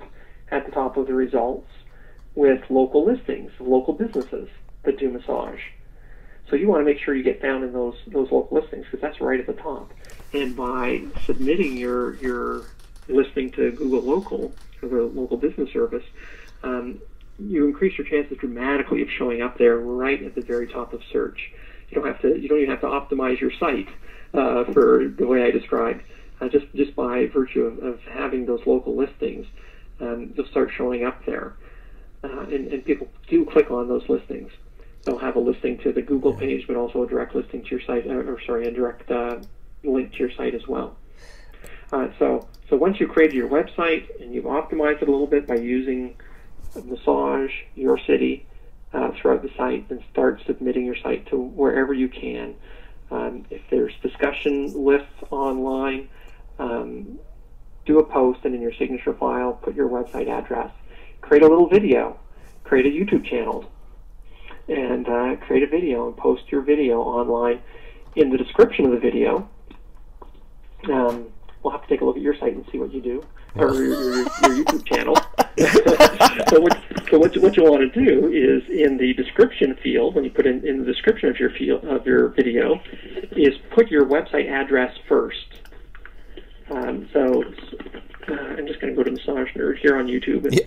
at the top of the results with local listings of local businesses that do massage. So you want to make sure you get found in those local listings, because that's right at the top. And by submitting your listing to Google Local, or the local business service, you increase your chances dramatically of showing up there right at the very top of search. You don't even have to optimize your site for the way I described. Just by virtue of having those local listings, you'll start showing up there. And people do click on those listings. They'll have a listing to the Google page, but also a direct listing to your site, a direct link to your site as well. So once you've created your website and you've optimized it a little bit by using Massage Your City throughout the site, then start submitting your site to wherever you can. If there's discussion lists online, do a post, and in your signature file, put your website address. Create a little video. Create a YouTube channel. And create a video and post your video online. In the description of the video, we'll have to take a look at your site and see what you do, or your YouTube channel. So what you want to do is, in the description field, when you put in the description of your video, is put your website address first. So I'm just going to go to Massage Nerd here on YouTube and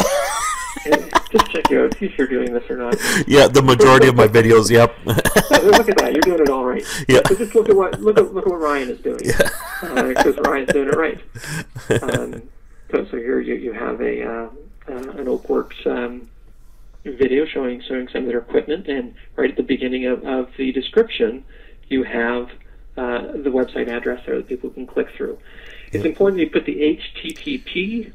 just check you out, see if you're doing this or not. Yeah, the majority of my videos. Yep. Look at that, you're doing it all right. Yeah. So just look at what Ryan is doing, because Ryan's doing it right. So here you have an Oakworks video showing some of their equipment, and right at the beginning of the description, you have the website address there that people can click through. It's important that you put the http://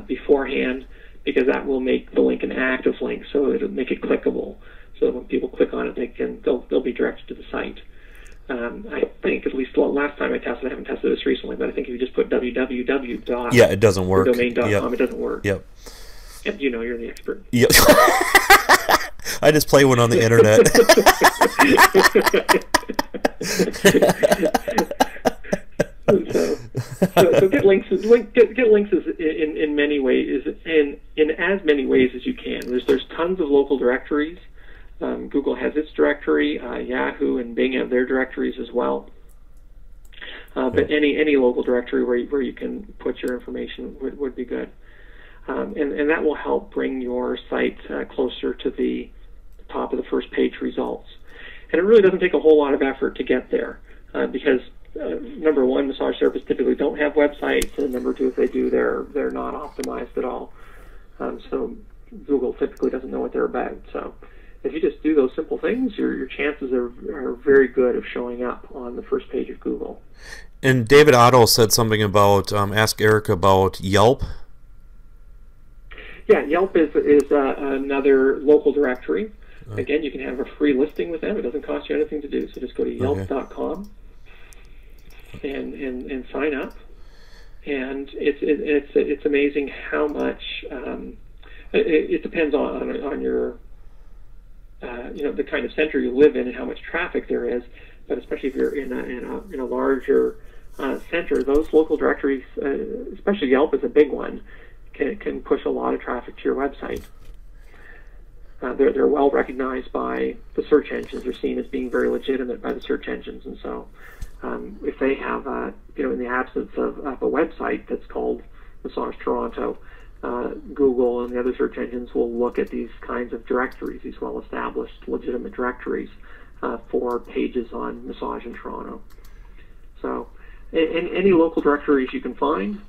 beforehand, because that will make the link an active link, so it'll make it clickable. So that when people click on it, they'll be directed to the site. I think, at least last time I tested, I haven't tested this recently, but I think if you just put www. Yeah, it doesn't work. Domain.com, it doesn't work. Yep. Yep, you know, you're the expert. Yep. I just play one on the internet. So get links. Get links in many ways, in as many ways as you can. There's tons of local directories. Google has its directory. Yahoo and Bing have their directories as well. But any local directory where you can put your information would be good. And that will help bring your site closer to the top of the first page results. And it really doesn't take a whole lot of effort to get there, because number one, massage therapists typically don't have websites, and number two, if they do, they're not optimized at all. So Google typically doesn't know what they're about. So if you just do those simple things, your chances are very good of showing up on the first page of Google. And David Otto said something about ask Eric about Yelp. Yeah, Yelp is another local directory. Again, you can have a free listing with them. It doesn't cost you anything to do. So just go to yelp.com and sign up. And it's amazing how much it depends on your the kind of center you live in and how much traffic there is. But especially if you're in a larger center, those local directories, especially Yelp is a big one, can push a lot of traffic to your website. They're well recognized by the search engines. They're seen as being very legitimate by the search engines, and so if they have, in the absence of a website that's called Massage Toronto, Google and the other search engines will look at these kinds of directories, these well-established, legitimate directories for pages on massage in Toronto. So, in any local directories you can find,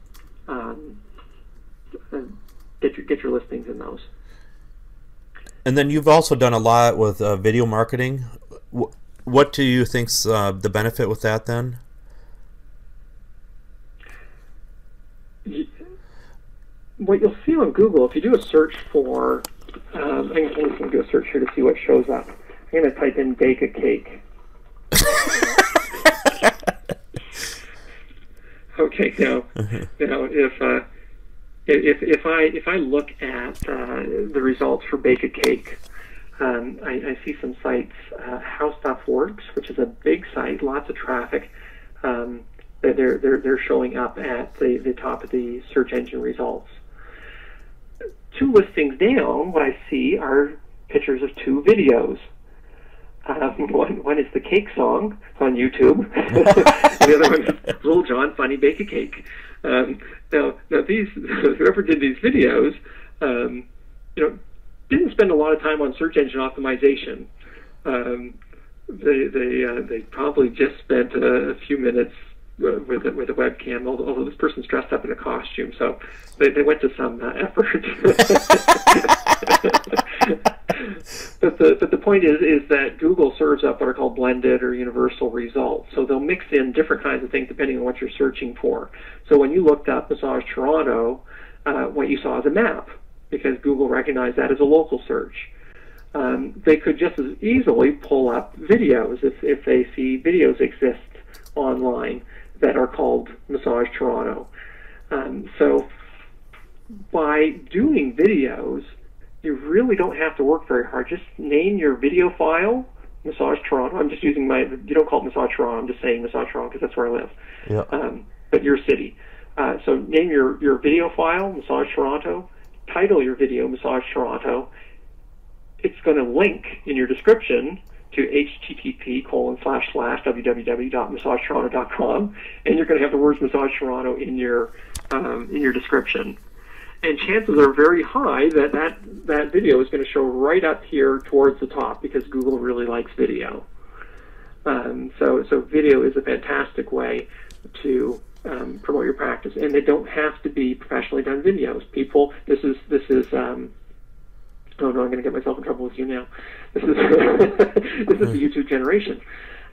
get your listings in those. And then you've also done a lot with video marketing. What do you think's the benefit with that then? What you'll see on Google, if you do a search for, I'm just going to do a search here to see what shows up. I'm going to type in bake a cake. Okay. Okay, now if I look at the results for Bake a Cake, I see some sites, How Stuff Works, which is a big site, lots of traffic. They're showing up at the top of the search engine results. 2 listings down, what I see are pictures of 2 videos. One is the cake song on YouTube. The other one is Little John Funny Bake a Cake. Now these whoever did these videos, didn't spend a lot of time on search engine optimization. They probably just spent a few minutes with a webcam, although this person's dressed up in a costume, so they went to some effort. But the point is that Google serves up what are called blended or universal results. So they'll mix in different kinds of things depending on what you're searching for. So when you looked up Massage Toronto, what you saw is a map, because Google recognized that as a local search. They could just as easily pull up videos if they see videos exist online that are called Massage Toronto. So by doing videos, you really don't have to work very hard. Just name your video file, Massage Toronto. I'm just using you don't call it Massage Toronto, I'm just saying Massage Toronto because that's where I live. Yeah. But your city. So name your video file, Massage Toronto. Title your video, Massage Toronto. It's going to link in your description to http://www.massagetoronto.com, and you're going to have the words Massage Toronto in your description. And chances are very high that video is going to show right up here towards the top, because Google really likes video. So video is a fantastic way to promote your practice, and they don't have to be professionally done videos. This is oh no, I'm going to get myself in trouble with you now. This is this is the YouTube generation.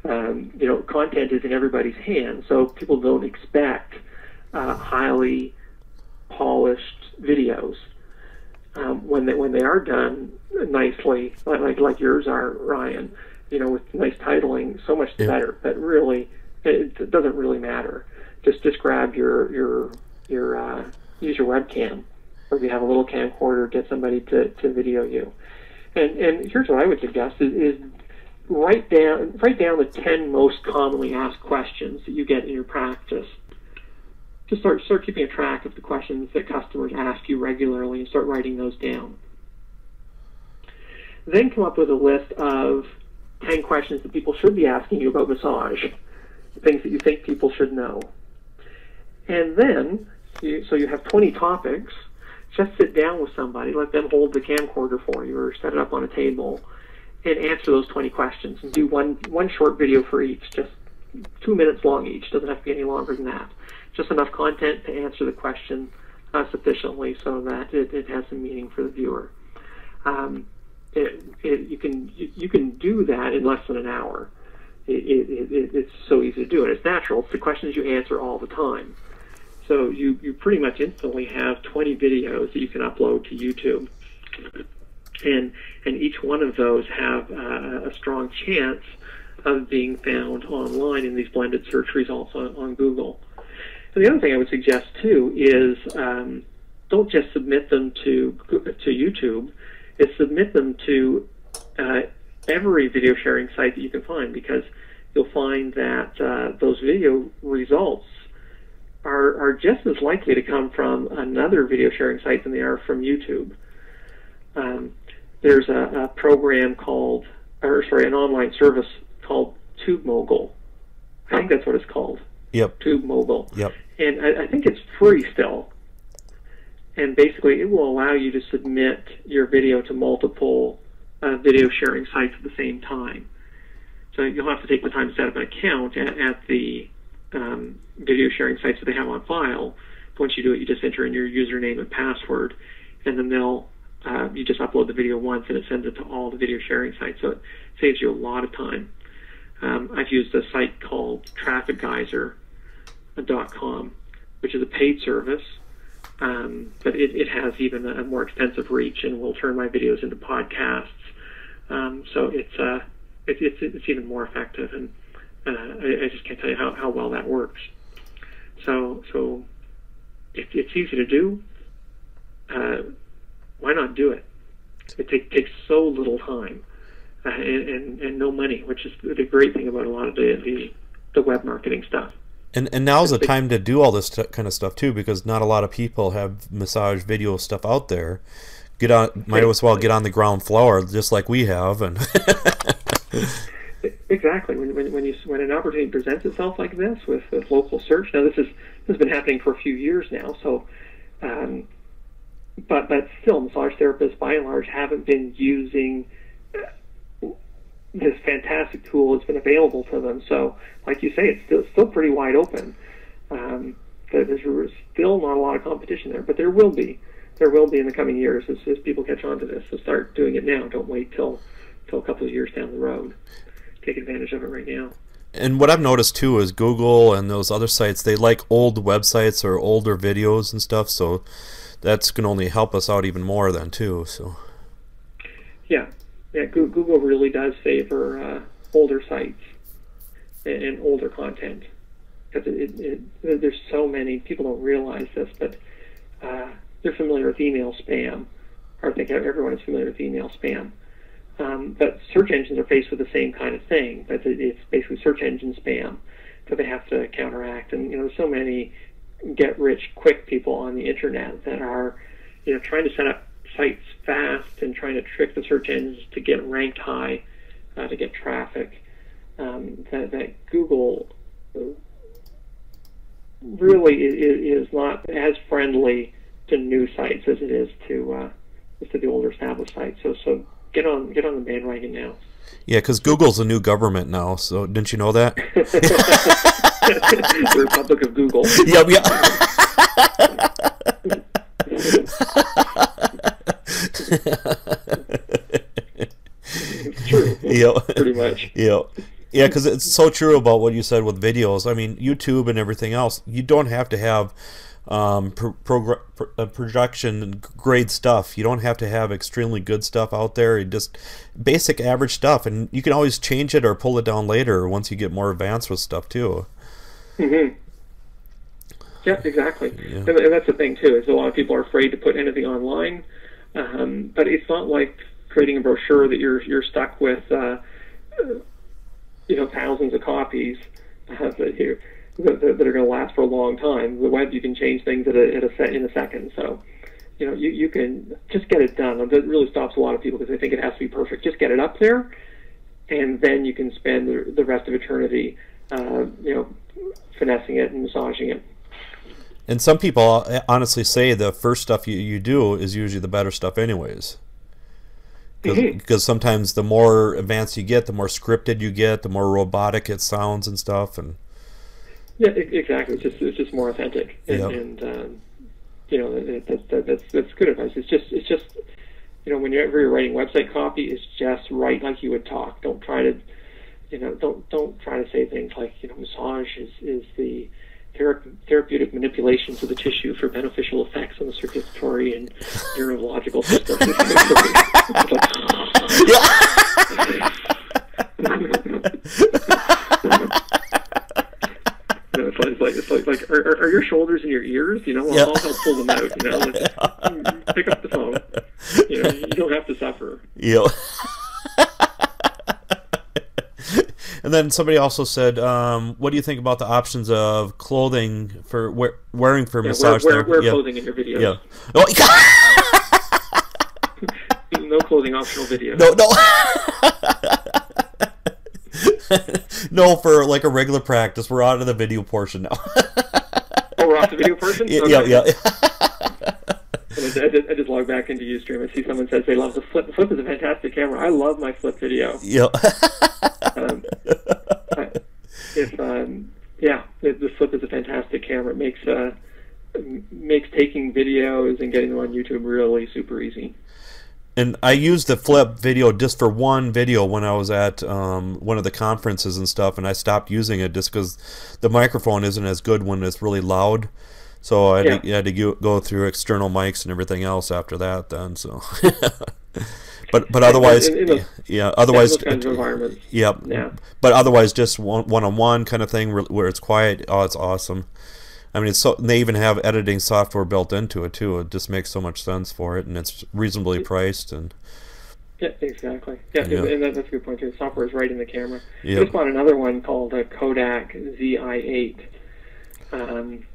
Content is in everybody's hands, so people don't expect highly polished videos. When they are done nicely, like yours are, Ryan, with nice titling, so much better. But really, it doesn't really matter. Just grab your use your webcam, or if you have a little camcorder, get somebody to video you. And here's what I would suggest is write down the 10 most commonly asked questions that you get in your practice. Just start keeping a track of the questions that customers ask you regularly and start writing those down. Then come up with a list of 10 questions that people should be asking you about massage, things that you think people should know. And then, so you have 20 topics, just sit down with somebody, let them hold the camcorder for you or set it up on a table, and answer those 20 questions. And do one short video for each, just 2 minutes long each. Doesn't have to be any longer than that. Just enough content to answer the question sufficiently so that it has some meaning for the viewer. You can do that in less than an hour. It's so easy to do, and it's natural. It's the questions you answer all the time. So you pretty much instantly have 20 videos that you can upload to YouTube, and each one of those have a strong chance of being found online in these blended search results on Google. And the other thing I would suggest too is don't just submit them to YouTube. Is submit them to every video sharing site that you can find, because you'll find that those video results are just as likely to come from another video sharing site than they are from YouTube. There's a program an online service called TubeMogul. I think that's what it's called. Yep. TubeMogul. Yep. And I think it's free still. And basically, it will allow you to submit your video to multiple video sharing sites at the same time. So you'll have to take the time to set up an account at the video sharing sites that they have on file. Once you do it, you just enter in your username and password, and then you just upload the video once, and it sends it to all the video sharing sites. So it saves you a lot of time. I've used a site called TrafficGeyser.com, which is a paid service, but it has even a more extensive reach and will turn my videos into podcasts. So it's even more effective, and I just can't tell you how well that works. So if it's easy to do, why not do it? It takes so little time and no money, which is the great thing about a lot of the web marketing stuff. And now's the time to do all this kind of stuff too, because not a lot of people have massage video stuff out there. Might as well get on the ground floor, just like we have. And exactly. When an opportunity presents itself like this with local search, now this has been happening for a few years now. So, but still, massage therapists by and large haven't been using this fantastic tool that's been available to them. So, like you say, it's still pretty wide open. There's still not a lot of competition there, but there will be. There will be in the coming years as people catch on to this. So start doing it now. Don't wait till a couple of years down the road. Take advantage of it right now. And what I've noticed too is Google and those other sites, they like old websites or older videos and stuff. So that's going to only help us out even more then too. So yeah, Google really does favor older sites and older content, because there's so many people don't realize this, but they're familiar with email spam, or I think everyone is familiar with email spam. But search engines are faced with the same kind of thing. But it's basically search engine spam that they have to counteract. And there's so many get-rich-quick people on the internet that are, trying to set up sites fast and trying to trick the search engines to get ranked high, to get traffic. That Google really is not as friendly to new sites as it is to the older established sites. So get on the bandwagon now. Yeah, because Google's a new government now. So didn't you know that? The Republic of Google. Yep. It's true. Yep. Pretty much. Yep. Yeah, because it's so true about what you said with videos. I mean, YouTube and everything else, you don't have to have production grade stuff. You don't have to have extremely good stuff out there. Just basic average stuff, and you can always change it or pull it down later once you get more advanced with stuff too. Mm-hmm. Yeah, exactly. Yeah. And that's the thing too, is a lot of people are afraid to put anything online, but it's not like creating a brochure that you're stuck with thousands of copies that are going to last for a long time. The web, you can change things in a second. So, you can just get it done. That really stops a lot of people because they think it has to be perfect. Just get it up there, and then you can spend the rest of eternity, finessing it and massaging it. And some people honestly say the first stuff you do is usually the better stuff anyways. Because sometimes the more advanced you get, the more scripted you get, the more robotic it sounds and stuff. And yeah, exactly. It's just more authentic, and that's good advice. It's just whenever you're writing website copy, it's just write like you would talk. Don't try to don't try to say things like massage is the therapeutic manipulations of the tissue for beneficial effects on the circulatory and neurological system. It's like are your shoulders in your ears? I'll help pull them out. Pick up the phone. You don't have to suffer. Yeah. And then somebody also said, what do you think about the options of clothing for wearing for massage therapy? Wear clothing in your videos. Yeah. Oh, no clothing optional videos. No. No, for like a regular practice. We're out of the video portion now. Oh, we're off the video portion? Yeah, okay. yeah. I just log back into Ustream. I see someone says they love the Flip. The Flip is a fantastic camera. I love my Flip video. Yeah. The Flip is a fantastic camera. It makes taking videos and getting them on YouTube really super easy. And I used the Flip video just for one video when I was at one of the conferences and stuff, and I stopped using it just because the microphone isn't as good when it's really loud. So I had to go through external mics and everything else after that. Then so, but otherwise, otherwise, those kinds of environments. Yep. Yeah. But otherwise, just one-on-one kind of thing where it's quiet. Oh, it's awesome. I mean, they even have editing software built into it too. It just makes so much sense for it, and it's reasonably priced. And yeah, exactly. Yeah, and that's a good point too. The software is right in the camera. Yep. I just bought another one called Kodak ZI8, and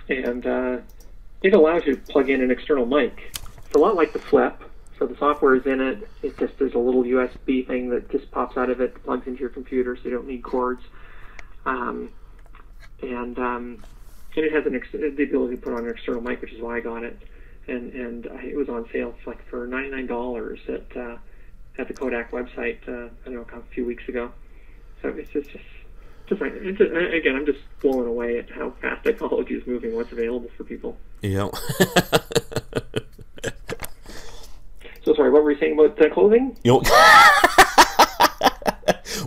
it allows you to plug in an external mic. It's a lot like the Flip. So the software is in it. There's a little USB thing that just pops out of it, plugs into your computer, so you don't need cords. And it has the ability to put on an external mic, which is why I got it. And it was on sale for $99 at the Kodak website. I don't know, a few weeks ago. So it's just right. Again, I'm just blown away at how fast technology is moving. What's available for people. Yeah. So sorry, what were you saying about clothing?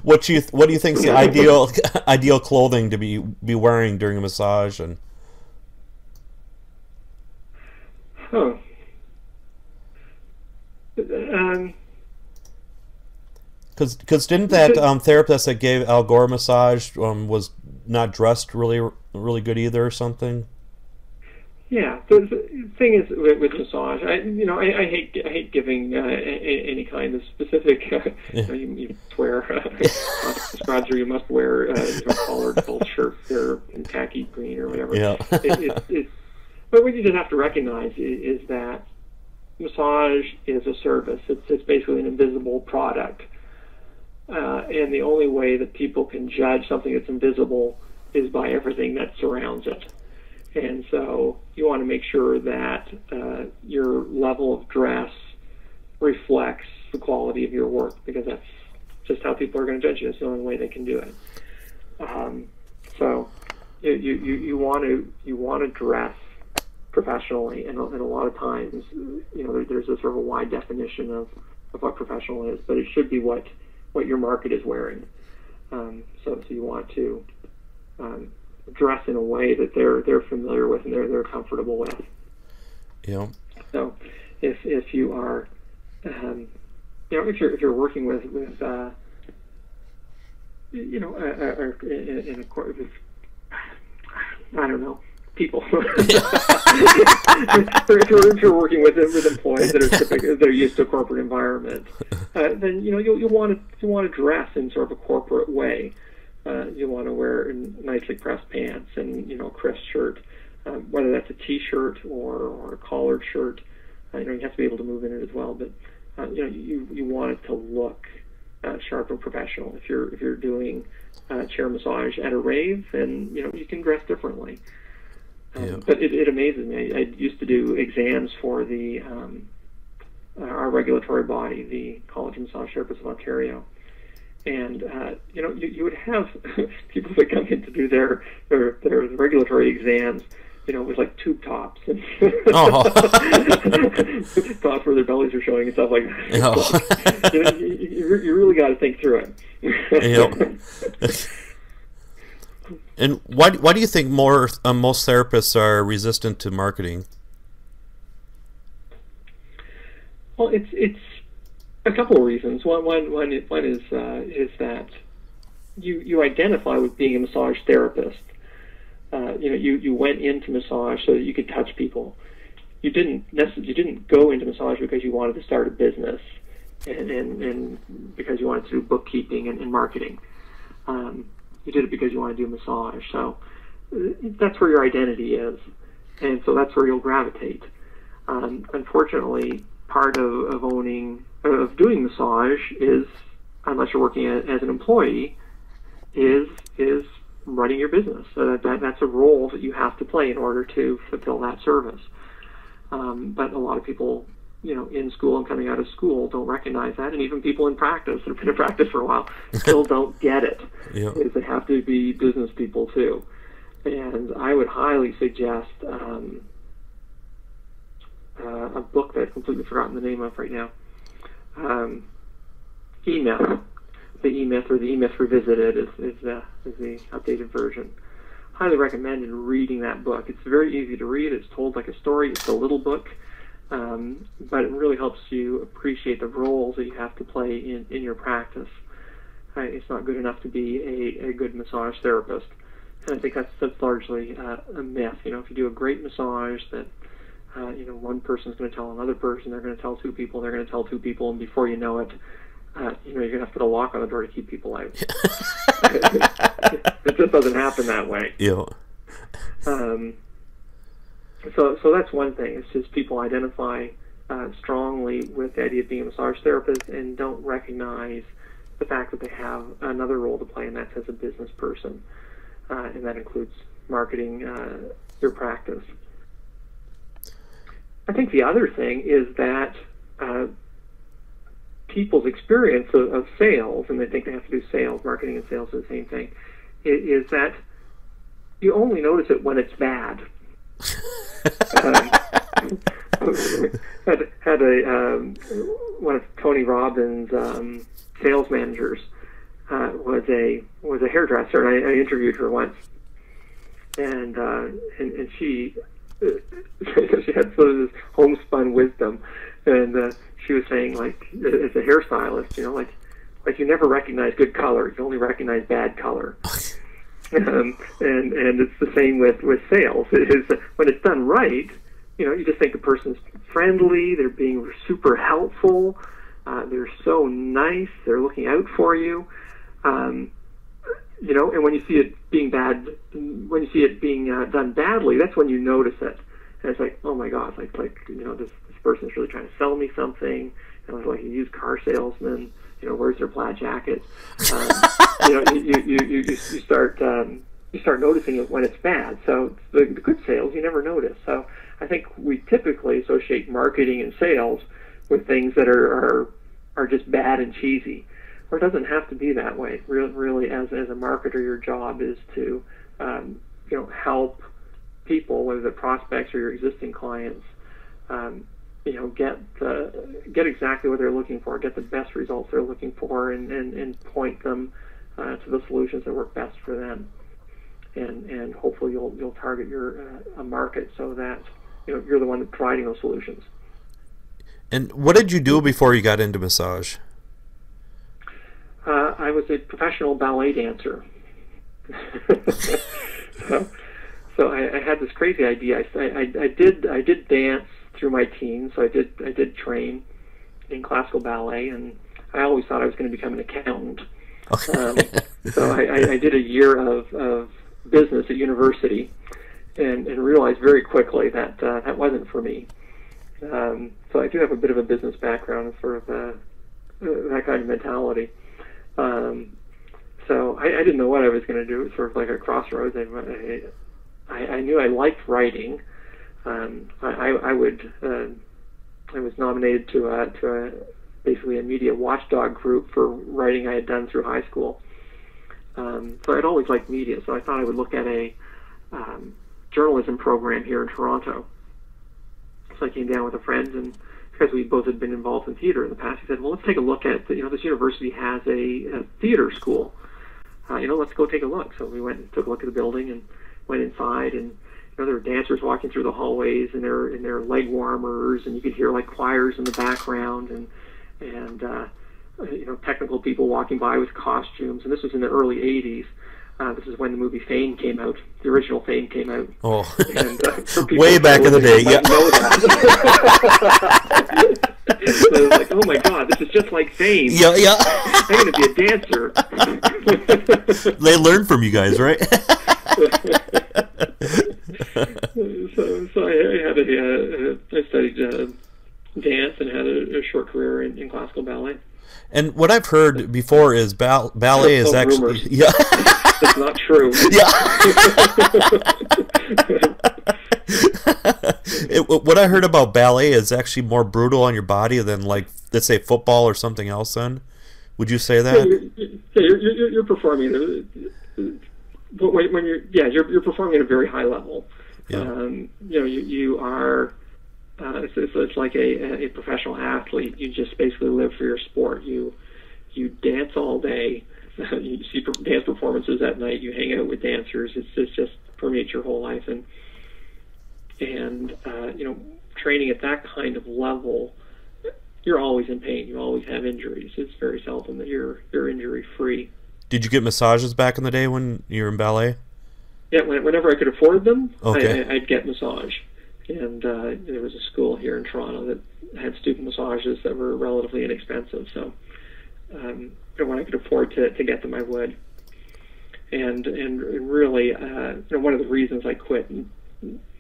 What do you think is the ideal clothing to be wearing during a massage? And because didn't that therapist that gave Al Gore a massage was not dressed really good either or something? Yeah, the thing is with massage, I hate giving any kind of specific. You must wear scrubs, or you must wear collared full shirts or in khaki green or whatever. Yeah. But what you just have to recognize is that massage is a service. It's basically an invisible product, and the only way that people can judge something that's invisible is by everything that surrounds it. And so you want to make sure that your level of dress reflects the quality of your work, because that's just how people are going to judge you. It's the only way they can do it. So you want to dress professionally, and a lot of times, there's a sort of a wide definition of what professional is, but it should be what your market is wearing. So you want to dress in a way that they're familiar with and they're comfortable with. Yeah. So if you are, if you're working with in a court, I don't know, people. if you're working with employees that are used to a corporate environment, then you'll want to dress in sort of a corporate way. You want to wear nicely pressed pants and a crisp shirt, whether that's a t-shirt or a collared shirt. You have to be able to move in it as well, but you want it to look sharp and professional. If you're doing chair massage at a rave, then you can dress differently. But it amazes me. I used to do exams for our regulatory body, the College of Massage Therapists of Ontario. And you would have people that come in to do their regulatory exams, with like tube tops and tops where their bellies are showing and stuff like that. You really got to think through it. And why do you think most therapists are resistant to marketing? Well, it's a couple of reasons. One is that you identify with being a massage therapist. You went into massage so that you could touch people. You didn't go into massage because you wanted to start a business and because you wanted to do bookkeeping and marketing. You did it because you want to do massage. So that's where your identity is, and so that's where you'll gravitate. Unfortunately, part of doing massage is, unless you're working as an employee, is running your business. So that's a role that you have to play in order to fulfill that service. But a lot of people, in school and coming out of school don't recognize that, and even people in practice that have been in practice for a while still don't get it. Yeah. Is they have to be business people too. And I would highly suggest a book that I've completely forgotten the name of right now. E-Myth. The E-Myth, or the E-Myth Revisited is the updated version. Highly recommended reading that book. It's very easy to read. It's told like a story. It's a little book, but it really helps you appreciate the roles that you have to play in your practice. It's not good enough to be a good massage therapist. And I think that's largely a myth. If you do a great massage, that one person's going to tell another person, they're going to tell two people, they're going to tell two people, and before you know it, you're going to have to put a lock on the door to keep people out. It just doesn't happen that way. Yeah. So that's one thing. It's just people identify strongly with the idea of being a massage therapist and don't recognize the fact that they have another role to play, and that's as a business person. And that includes marketing your practice. I think the other thing is that people's experience of sales, and they think they have to do sales, marketing and sales are the same thing, is that you only notice it when it's bad. Had one of Tony Robbins' sales managers was a hairdresser, and I interviewed her once, and she she had sort of this homespun wisdom, and she was saying, like, as a hairstylist, like you never recognize good color, you only recognize bad color. And it's the same with sales. It is, when it's done right, you just think the person's friendly, they're being super helpful, they're so nice, they're looking out for you. And when you see it being bad, when you see it being done badly, that's when you notice it. And it's like, oh my God, this person's really trying to sell me something. It's like a used car salesman. Where's their plaid jacket? You start noticing it when it's bad. So the good sales you never notice. So I think we typically associate marketing and sales with things that are just bad and cheesy. Or it doesn't have to be that way. Really, as a marketer, your job is to help people, whether they're prospects or your existing clients, get exactly what they're looking for, get the best results they're looking for, and point them to the solutions that work best for them. And hopefully you'll target a market so that you're the one providing those solutions. And what did you do before you got into massage? I was a professional ballet dancer. So I had this crazy idea. I did dance through my teens, so I did train in classical ballet, and I always thought I was going to become an accountant. So I did a year of business at university, and realized very quickly that that wasn't for me. So I do have a bit of a business background, sort of that kind of mentality. So I didn't know what I was going to do. It was sort of like a crossroads. I knew I liked writing. I was nominated to basically a media watchdog group for writing I had done through high school. So I'd always liked media, so I thought I would look at a journalism program here in Toronto. So I came down with a friend, and because we both had been involved in theater in the past, he said, well, let's take a look at, this university has a theater school. Let's go take a look. So we went and took a look at the building and went inside, and there were dancers walking through the hallways in their leg warmers, and you could hear like choirs in the background, and technical people walking by with costumes. And this was in the early 80s. This is when the movie Fame came out. The original Fame came out. Oh, and, way back in the day, yeah. Know that. So I was like, oh my God, this is just like Fame. Yeah. I'm going to be a dancer. They learn from you guys, right? So I studied dance and had a short career in classical ballet. And what I've heard before is ballet is actually... Rumors. Yeah. It's not true. Yeah. What I heard about ballet is actually more brutal on your body than, like, let's say football or something else then. Would you say that? You're performing... But when you're performing at a very high level. Yeah. You are... it's like a professional athlete. You just basically live for your sport. You dance all day. You see dance performances at night. You hang out with dancers. It just permeates your whole life. And training at that kind of level, you're always in pain. You always have injuries. It's very seldom that you're injury free. Did you get massages back in the day when you were in ballet? Yeah, whenever I could afford them, Okay. I'd get massage. And there was a school here in Toronto that had student massages that were relatively inexpensive. So when I could afford to get them, I would. And really, one of the reasons I quit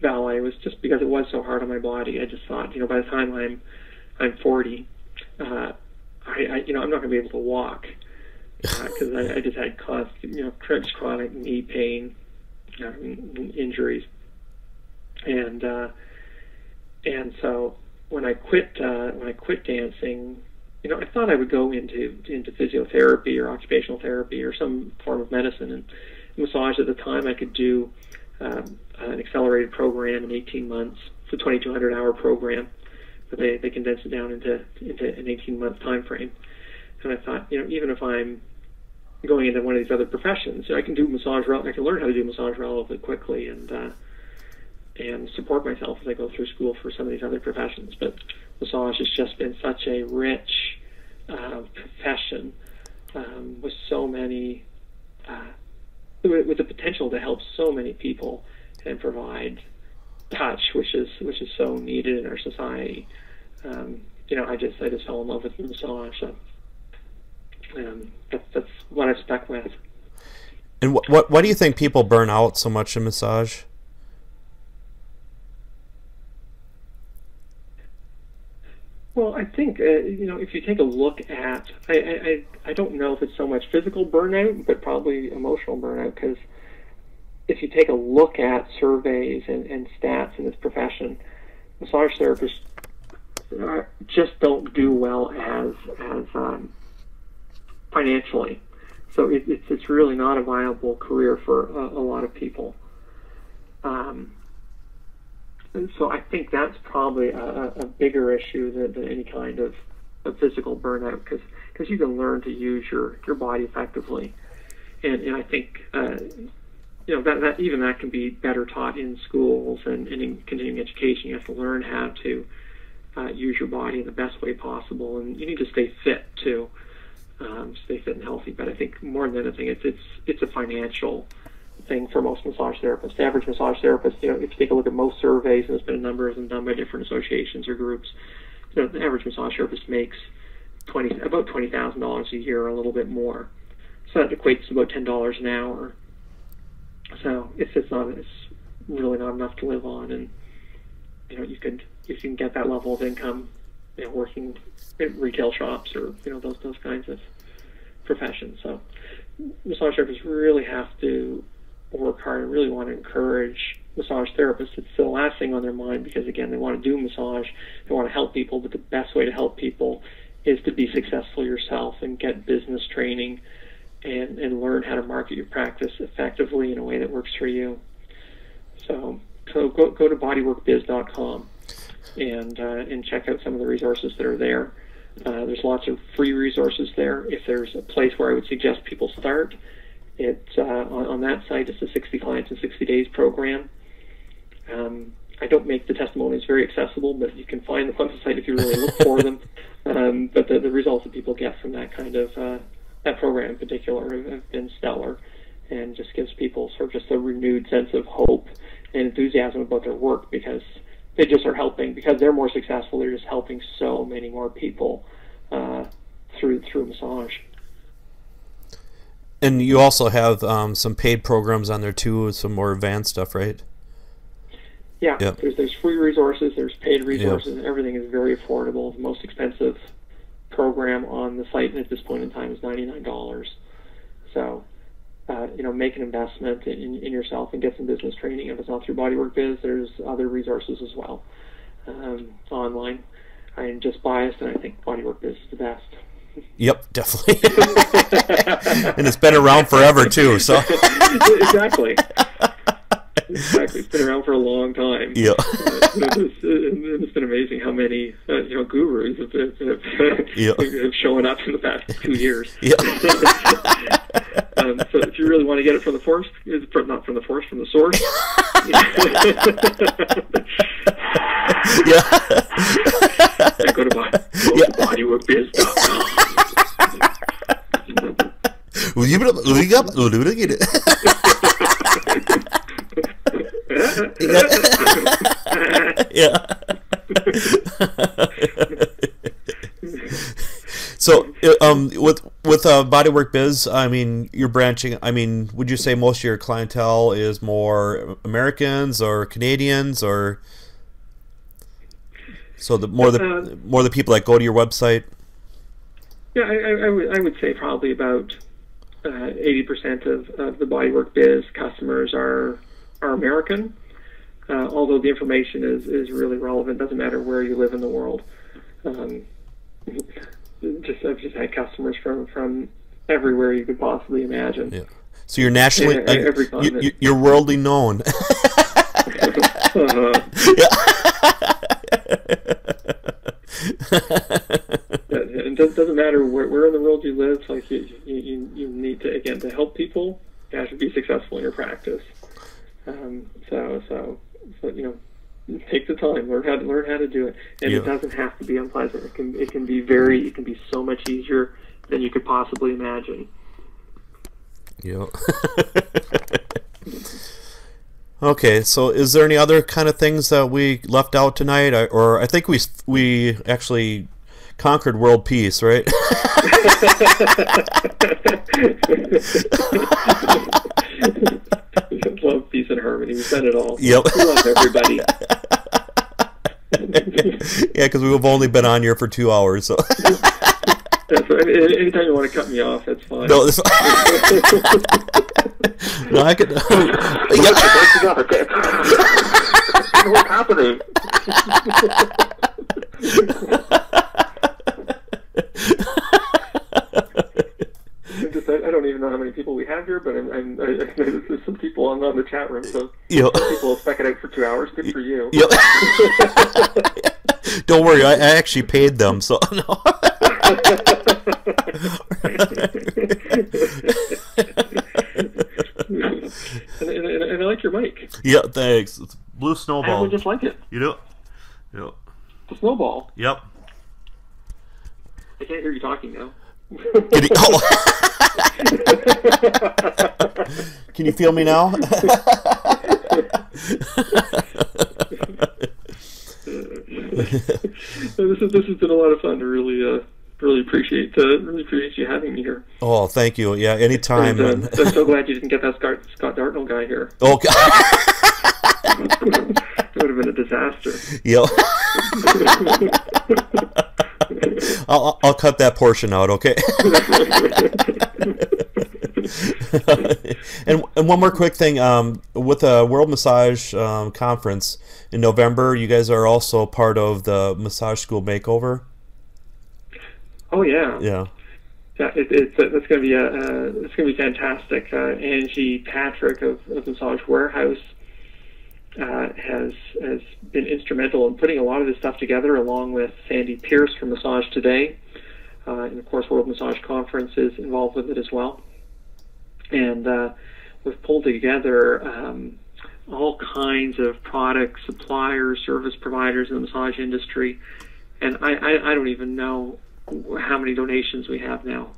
ballet was just because it was so hard on my body. I just thought, by the time I'm 40, I'm not going to be able to walk because I just had constant, chronic knee pain, injuries, and so when I quit dancing, I thought I would go into physiotherapy or occupational therapy or some form of medicine. And massage at the time, I could do an accelerated program in 18 months. It's a 2,200-hour program, but they condensed it down into an 18-month time frame. And I thought, even if I'm going into one of these other professions, I can do massage. I can learn how to do massage relatively quickly and support myself as I go through school for some of these other professions. But massage has just been such a rich profession with so many, with the potential to help so many people and provide touch, which is so needed in our society. I just fell in love with massage. So, that's what I've stuck with. And what do you think people burn out so much in massage? Well, I think if you take a look at, I don't know if it's so much physical burnout, but probably emotional burnout. Because if you take a look at surveys and stats in this profession, massage therapists just don't do well as financially. So it's really not a viable career for a lot of people. And so I think that's probably a bigger issue than any kind of physical burnout, because you can learn to use your body effectively, and I think that even that can be better taught in schools and in continuing education. You have to learn how to use your body in the best way possible, and you need to stay fit too, stay fit and healthy. But I think more than anything, it's a financial thing for most massage therapists. The average massage therapist, if you take a look at most surveys, and there's been a number of them done by different associations or groups, the average massage therapist makes about $20,000 a year, or a little bit more. So that equates to about $10 an hour. So it's really not enough to live on, and you can get that level of income, working in retail shops or those kinds of professions. So massage therapists really have to work hard and really want to encourage massage therapists. It's the last thing on their mind, because again, they want to do massage, they want to help people, but the best way to help people is to be successful yourself and get business training and learn how to market your practice effectively in a way that works for you. So go to bodyworkbiz.com and check out some of the resources that are there. There's lots of free resources there. If there's a place where I would suggest people start, it's on that site. It's a 60 clients in 60 days program. I don't make the testimonies very accessible, but you can find them on the site if you really look for them. But the results that people get from that kind of that program in particular have been stellar, and just gives people sort of just a renewed sense of hope and enthusiasm about their work, because they just are helping. Because they're more successful, they're just helping so many more people through massage. And you also have some paid programs on there too, some more advanced stuff, right? Yeah, yep. There's free resources, there's paid resources, and everything is very affordable. The most expensive program on the site at this point in time is $99. So, make an investment in yourself and get some business training. If it's not through Bodywork Biz, there's other resources as well online. I'm just biased, and I think Bodywork Biz is the best. Yep, definitely. And it's been around forever too. So exactly. It's been around for a long time. Yeah. It's been amazing how many gurus have shown up in the past 2 years. Yeah. So if you really want to get it from the source, not from the source, from the source. Yeah. Go to bodyworkbiz.com. Yeah. So, with Bodywork Biz, I mean, you're branching. I mean, would you say most of your clientele is more Americans or Canadians, or so the more the people that go to your website? Yeah, I would say probably about 80% of the Bodywork Biz customers are American. Although the information is really relevant, doesn't matter where you live in the world. I've just had customers from everywhere you could possibly imagine. Yeah. So you're nationally, every continent. You're worldly known. It doesn't matter where in the world you live. Like you need to, again, to help people. You have to be successful in your practice. So take the time, learn how to do it, and it doesn't have to be unpleasant. It can be so much easier than you could possibly imagine. Yeah. Okay, so is there any other kind of things that we left out tonight, or I think we actually conquered world peace, right? Love, peace, and harmony. We've done it all. Yep. We love everybody. Yeah, because we've only been on here for 2 hours, so. That's right. Anytime you want to cut me off, that's fine. No, no, I could. What's happening? I don't even know how many people we have here, but there's some people on the chat room, so people will spec it out for 2 hours. Good for you. Yep. Don't worry, I actually paid them, so no. and I like your mic. Yeah, thanks. It's Blue Snowball. I just like it. You do? Yep. The snowball. Yep. I can't hear you talking now. Can you feel me now? This has been a lot of fun. To really appreciate you having me here. Oh, thank you. Yeah, anytime. I'm so glad you didn't get that Scott Dartnell guy here. Oh, God. It would have been a disaster. Yeah. I'll cut that portion out, okay? and one more quick thing, with the World Massage Conference in November, you guys are also part of the Massage School Makeover. Oh yeah. Yeah. Yeah, that's going to be fantastic. Angie Patrick of Massage Warehouse has been instrumental in putting a lot of this stuff together, along with Sandy Pierce from Massage Today, and of course World Massage Conference is involved with it as well. And we've pulled together all kinds of product suppliers, service providers in the massage industry, and I don't even know how many donations we have now.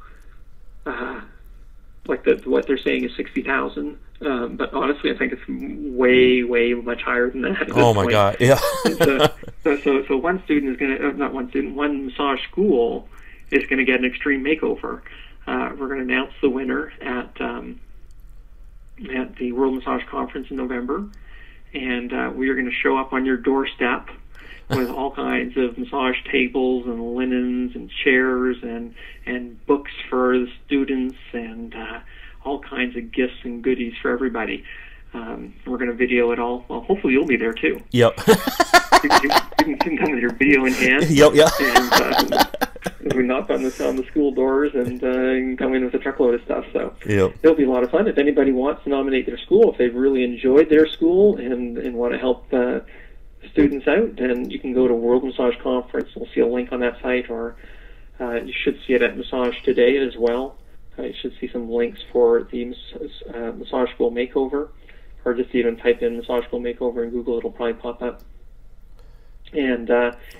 What they're saying is 60,000, but honestly, I think it's way much higher than that. Oh my God! Yeah. So one student is going to one massage school is going to get an extreme makeover. We're going to announce the winner at the World Massage Conference in November, and we are going to show up on your doorstep with all kinds of massage tables and linens and chairs and books for the students and all kinds of gifts and goodies for everybody. We're going to video it all. Well, hopefully you'll be there too. Yep. You can come with your video in hand. Yep. Yeah. And we knock on the school doors and come in with a truckload of stuff. So yep. It'll be a lot of fun. If anybody wants to nominate their school, if they've really enjoyed their school and want to help students out, then you can go to World Massage Conference. You'll see a link on that site, or you should see it at Massage Today as well. You should see some links for the Massage School Makeover, or just even type in Massage School Makeover in Google. It'll probably pop up. And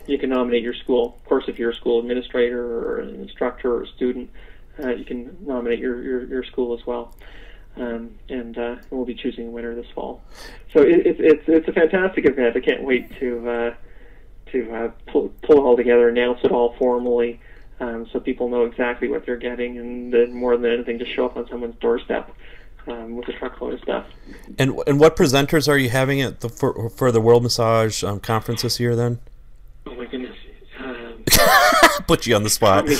you can nominate your school. Of course, if you're a school administrator or an instructor or a student, you can nominate your school as well. and we'll be choosing a winner this fall. So it's a fantastic event. I can't wait to pull it all together, announce it all formally, so people know exactly what they're getting, and then more than anything, just show up on someone's doorstep with a truckload of stuff. And what presenters are you having at for the World Massage Conference this year then? Oh my goodness. Put you on the spot. On the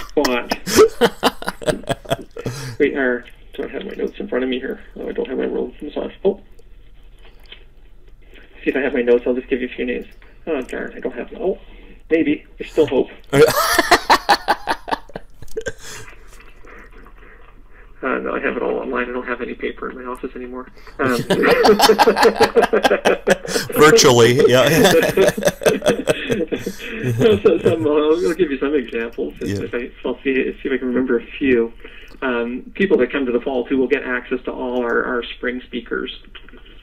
spot. Wait, do I have my notes in front of me here? Oh, I don't have my World Massage. Oh. See if I have my notes. I'll just give you a few names. Oh, darn, I don't have them. Oh, maybe. There's still hope. No, I have it all online. I don't have any paper in my office anymore. Virtually, yeah. I'll give you some examples. I'll see if I can remember a few. People that come to the fall, too, will get access to all our spring speakers.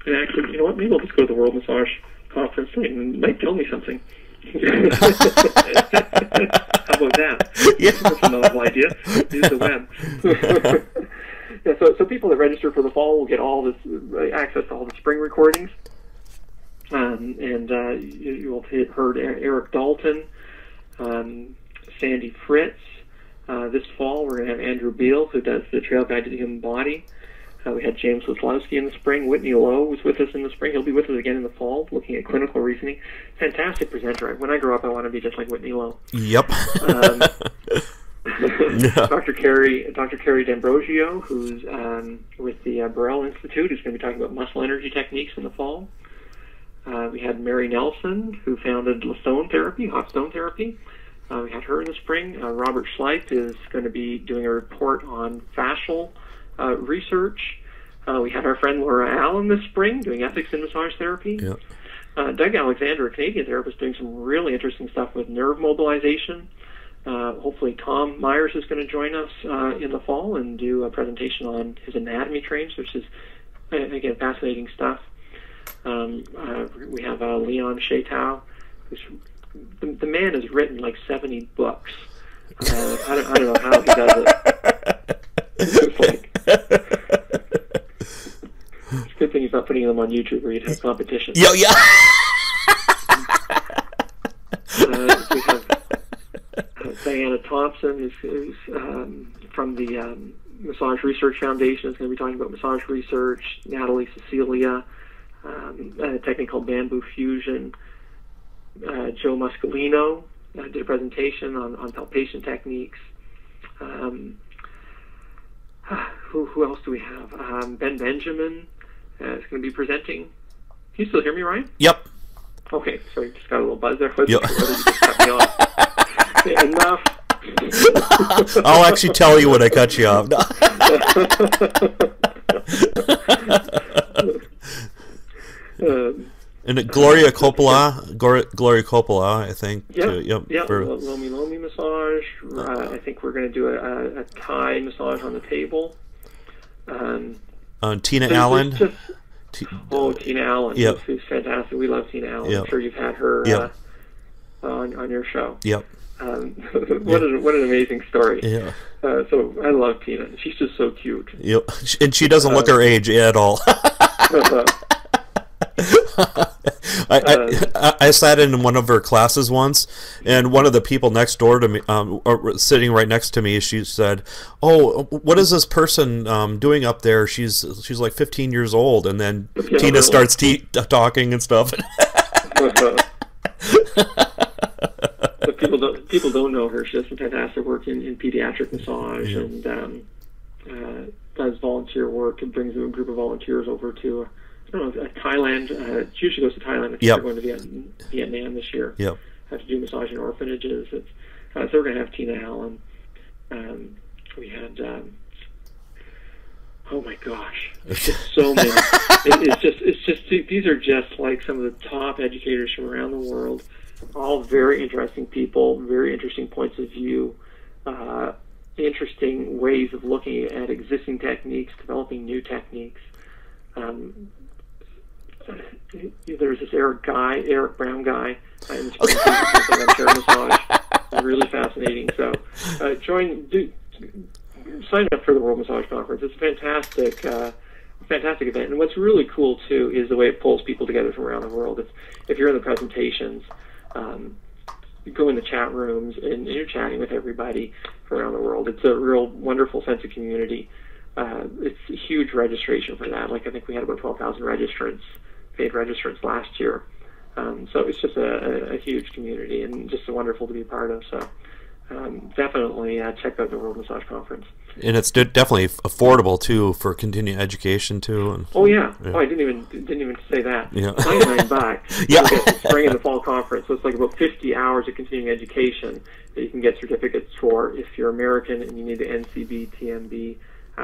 And actually, you know what? Maybe I'll just go to the World Massage Conference and it might tell me something. How about that? Yeah. That's a novel idea. Use the web. Yeah, so people that register for the fall will get all this access to all the spring recordings. You will have heard Eric Dalton, Sandy Fritz. This fall, we're going to have Andrew Beal, who does the Trail Guide to the Human Body. We had James Wislowski in the spring. Whitney Lowe was with us in the spring. He'll be with us again in the fall, looking at clinical reasoning. Fantastic presenter. When I grow up, I want to be just like Whitney Lowe. Yep. Dr. Carrie D'Ambrosio, who's with the Burrell Institute, who's going to be talking about muscle energy techniques in the fall. We had Mary Nelson, who founded Stone Therapy, hot stone therapy. We had her in the spring. Robert Schleip is going to be doing a report on fascial research. We had our friend Laura Allen this spring doing ethics in massage therapy. Yep. Doug Alexander, a Canadian therapist, doing some really interesting stuff with nerve mobilization. Hopefully Tom Myers is going to join us in the fall and do a presentation on his anatomy trains, which is, again, fascinating stuff. We have Leon Shatow, who's the man has written like 70 books. I don't know how he does it. It's like, it's a good thing he's not putting them on YouTube where you'd have competition. Yeah. We have Diana Thompson, who's from the Massage Research Foundation, is going to be talking about massage research. Natalie Cecilia, a technique called bamboo fusion. Joe Muscolino did a presentation on palpation techniques. Who else do we have? Ben Benjamin is going to be presenting. Can you still hear me, Ryan? Yep. Okay, sorry, just got a little buzz there. Whether Yep. you just cut me off. Okay, enough. I'll actually tell you when I cut you off. And Gloria Coppola, I think. Yep. Lomi massage. I think we're going to do a Thai massage on the table. Tina Allen. Tina Allen, yep. who's fantastic. We love Tina Allen. Yep. I'm sure you've had her Yep. on your show. Yep. What an amazing story. Yeah. So I love Tina. She's just so cute. Yep. And she doesn't look her age at all. I sat in one of her classes once, and one of the people next door to me, or sitting right next to me, she said, "Oh, what is this person doing up there? She's like 15 years old." And then Tina starts talking and stuff. But people don't know her. She does some fantastic work in pediatric massage and does volunteer work and brings a group of volunteers over to Thailand. She usually goes to Thailand. I think they're going to Vietnam this year. Yep. Have to do massage in orphanages. So we're going to have Tina Allen. We had oh my gosh, so many. It's just these are just like some of the top educators from around the world. All very interesting people, very interesting points of view, interesting ways of looking at existing techniques, developing new techniques. There's this Eric Brown guy in the spring on chair massage. Really fascinating. So sign up for the World Massage Conference. It's a fantastic event. And what's really cool, too, is the way it pulls people together from around the world. If you're in the presentations, you go in the chat rooms, and you're chatting with everybody from around the world. It's a real wonderful sense of community. It's a huge registration for that. Like, I think we had about 12,000 registrants, paid registrants last year. So it's just a huge community, and just wonderful to be a part of. So definitely check out the World Massage Conference. And it's definitely affordable too for continuing education too. And, oh yeah. Oh, I didn't even say that. Yeah. $99. Yeah. You get the spring and the fall conference. So it's like about 50 hours of continuing education that you can get certificates for. If you're American and you need the NCB, TMB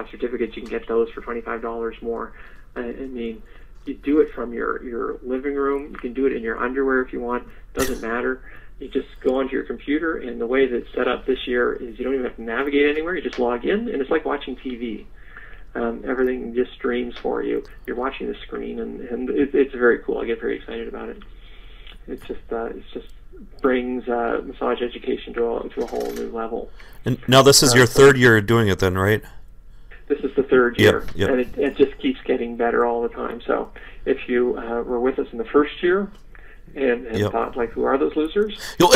certificates, you can get those for $25 more. I mean, you do it from your living room. You can do it in your underwear if you want. Doesn't matter. You just go onto your computer, and the way that it's set up this year is you don't even have to navigate anywhere. You just log in, and it's like watching TV. Everything just streams for you. You're watching the screen, and it's very cool. I get very excited about it. It just brings massage education to a whole new level. And now this is your third year doing it then, right? This is the third year, Yep. And it just keeps getting better all the time. So if you were with us in the first year and Yep. thought, like, who are those losers? Owe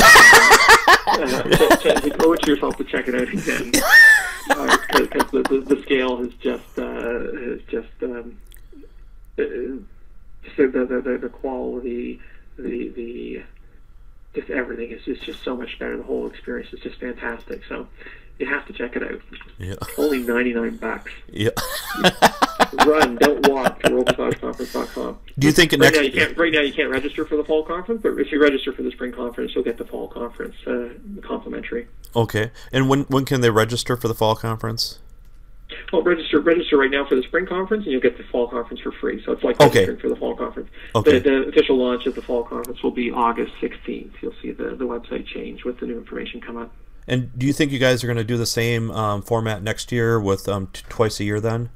it to yourself to check it out again. Because the scale is just the quality, just everything is just so much better. The whole experience is just fantastic. So you have to check it out. Yeah. Only $99. Yeah. Run, don't walk to worldmassageconference.com. Do you think Right now you can't register for the fall conference, but if you register for the spring conference, you'll get the fall conference complimentary. Okay. And when can they register for the fall conference? Well, register right now for the spring conference, and you'll get the fall conference for free. So it's like Okay. registering for the fall conference. Okay. The official launch of the fall conference will be August 16th. You'll see the website change with the new information come up. And do you think you guys are going to do the same format next year with twice a year then?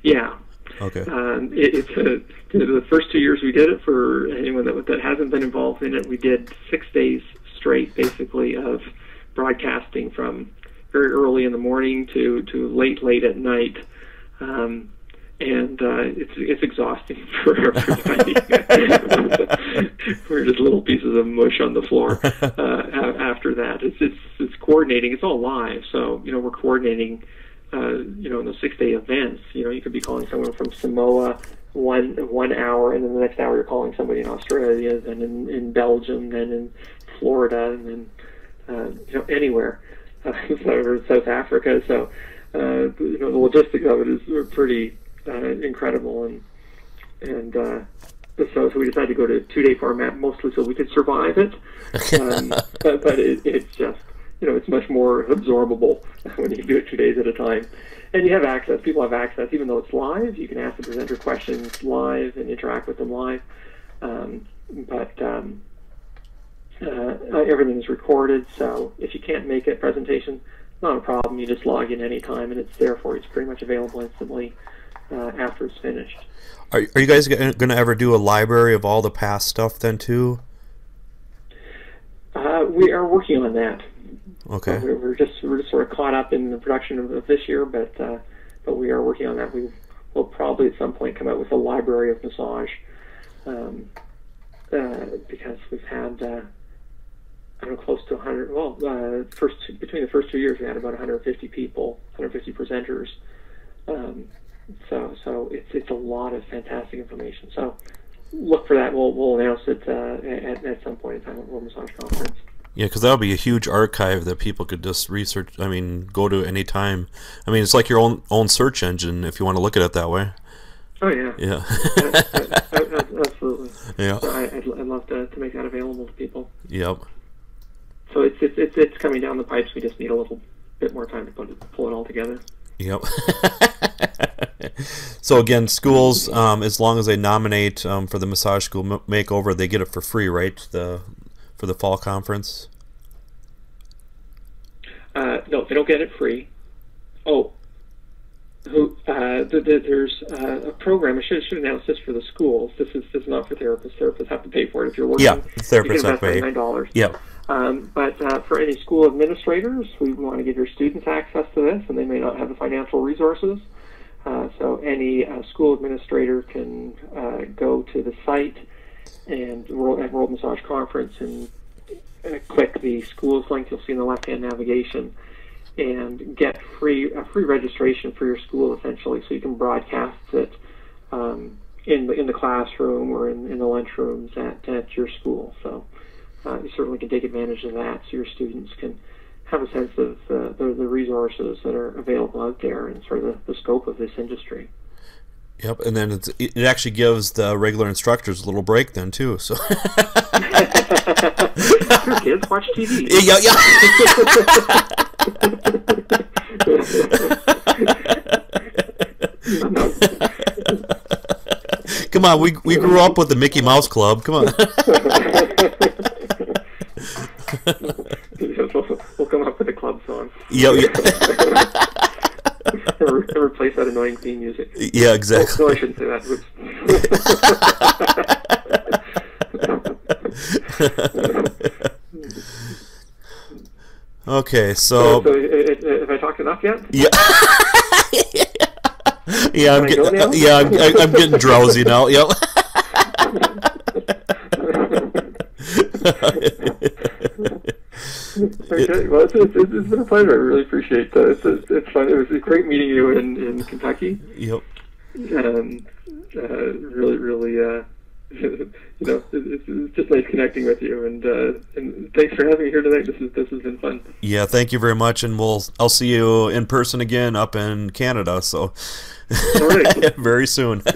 Yeah. Okay. The first 2 years we did it, for anyone that hasn't been involved in it, we did 6 days straight, basically, of broadcasting from very early in the morning to late at night. And it's exhausting for everybody. We're just little pieces of mush on the floor after that. It's coordinating. It's all live, so we're coordinating. In those 6-day events, you could be calling someone from Samoa one hour, and then the next hour you're calling somebody in Australia, then in Belgium, then in Florida, and then anywhere, or South Africa. So the logistics of it is pretty incredible, and so we decided to go to a 2-day format, mostly so we could survive it. But it's just, it's much more absorbable when you do it 2 days at a time. And you have access. People have access. Even though it's live, you can ask the presenter questions live and interact with them live. Everything is recorded, so if you can't make a presentation, not a problem. You just log in anytime, and it's there for you. It's pretty much available instantly after it's finished. Are you guys going to ever do a library of all the past stuff then too? We are working on that. Okay. We're just sort of caught up in the production of this year, but we are working on that. We will probably at some point come out with a library of massage, because we've had close to 100. Well, between the first 2 years, we had about 150 people, 150 presenters. So it's a lot of fantastic information. So look for that. We'll announce it at some point in time at World Massage Conference. Yeah, because that would be a huge archive that people could just research. I mean, go to any time. I mean, it's like your own search engine if you want to look at it that way. Oh yeah. Yeah. Absolutely. Yeah. So I'd love to make that available to people. Yep. So it's coming down the pipes. We just need a little bit more time to pull it all together. Yep. So again, schools, as long as they nominate for the massage school makeover, they get it for free, right? For the fall conference. No, they don't get it free. Oh, There's a program. I should announce this for the schools. This is not for therapists. Therapists have to pay for it. If you're working, yeah, therapists have to pay. $9. Yeah. But for any school administrators, we want to give your students access to this, and they may not have the financial resources. So any school administrator can go to the site and World Massage Conference and click the schools link you'll see in the left-hand navigation and get free registration for your school, essentially, so you can broadcast it in the classroom or in the lunchrooms at your school. So you certainly can take advantage of that, so your students can have a sense of the resources that are available out there and sort of the scope of this industry. Yep, and then it actually gives the regular instructors a little break then too. So Sure, kids, watch TV. Yeah, yeah. Come on, we grew up with the Mickey Mouse Club. Come on. We'll come up with a club song. Yeah, yeah. And replace that annoying theme music. Yeah, exactly. No, I shouldn't say that. Okay, so have I talked enough yet? Yeah. Yeah, I'm getting drowsy now. Yep. Okay, well, it's been a pleasure. I really appreciate that. It's fun. It was great meeting you in Kentucky. Yep. Really, it's just nice connecting with you, and thanks for having me here tonight. This has been fun. Yeah, thank you very much, and I'll see you in person again up in Canada. So, all right. Very soon. Well,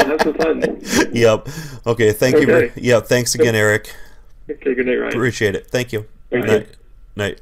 have some fun. Yep. Okay. Thank you. Yeah. Thanks again, Eric. Okay. Good night, Ryan. Appreciate it. Thank you. Thank Night. you. Night.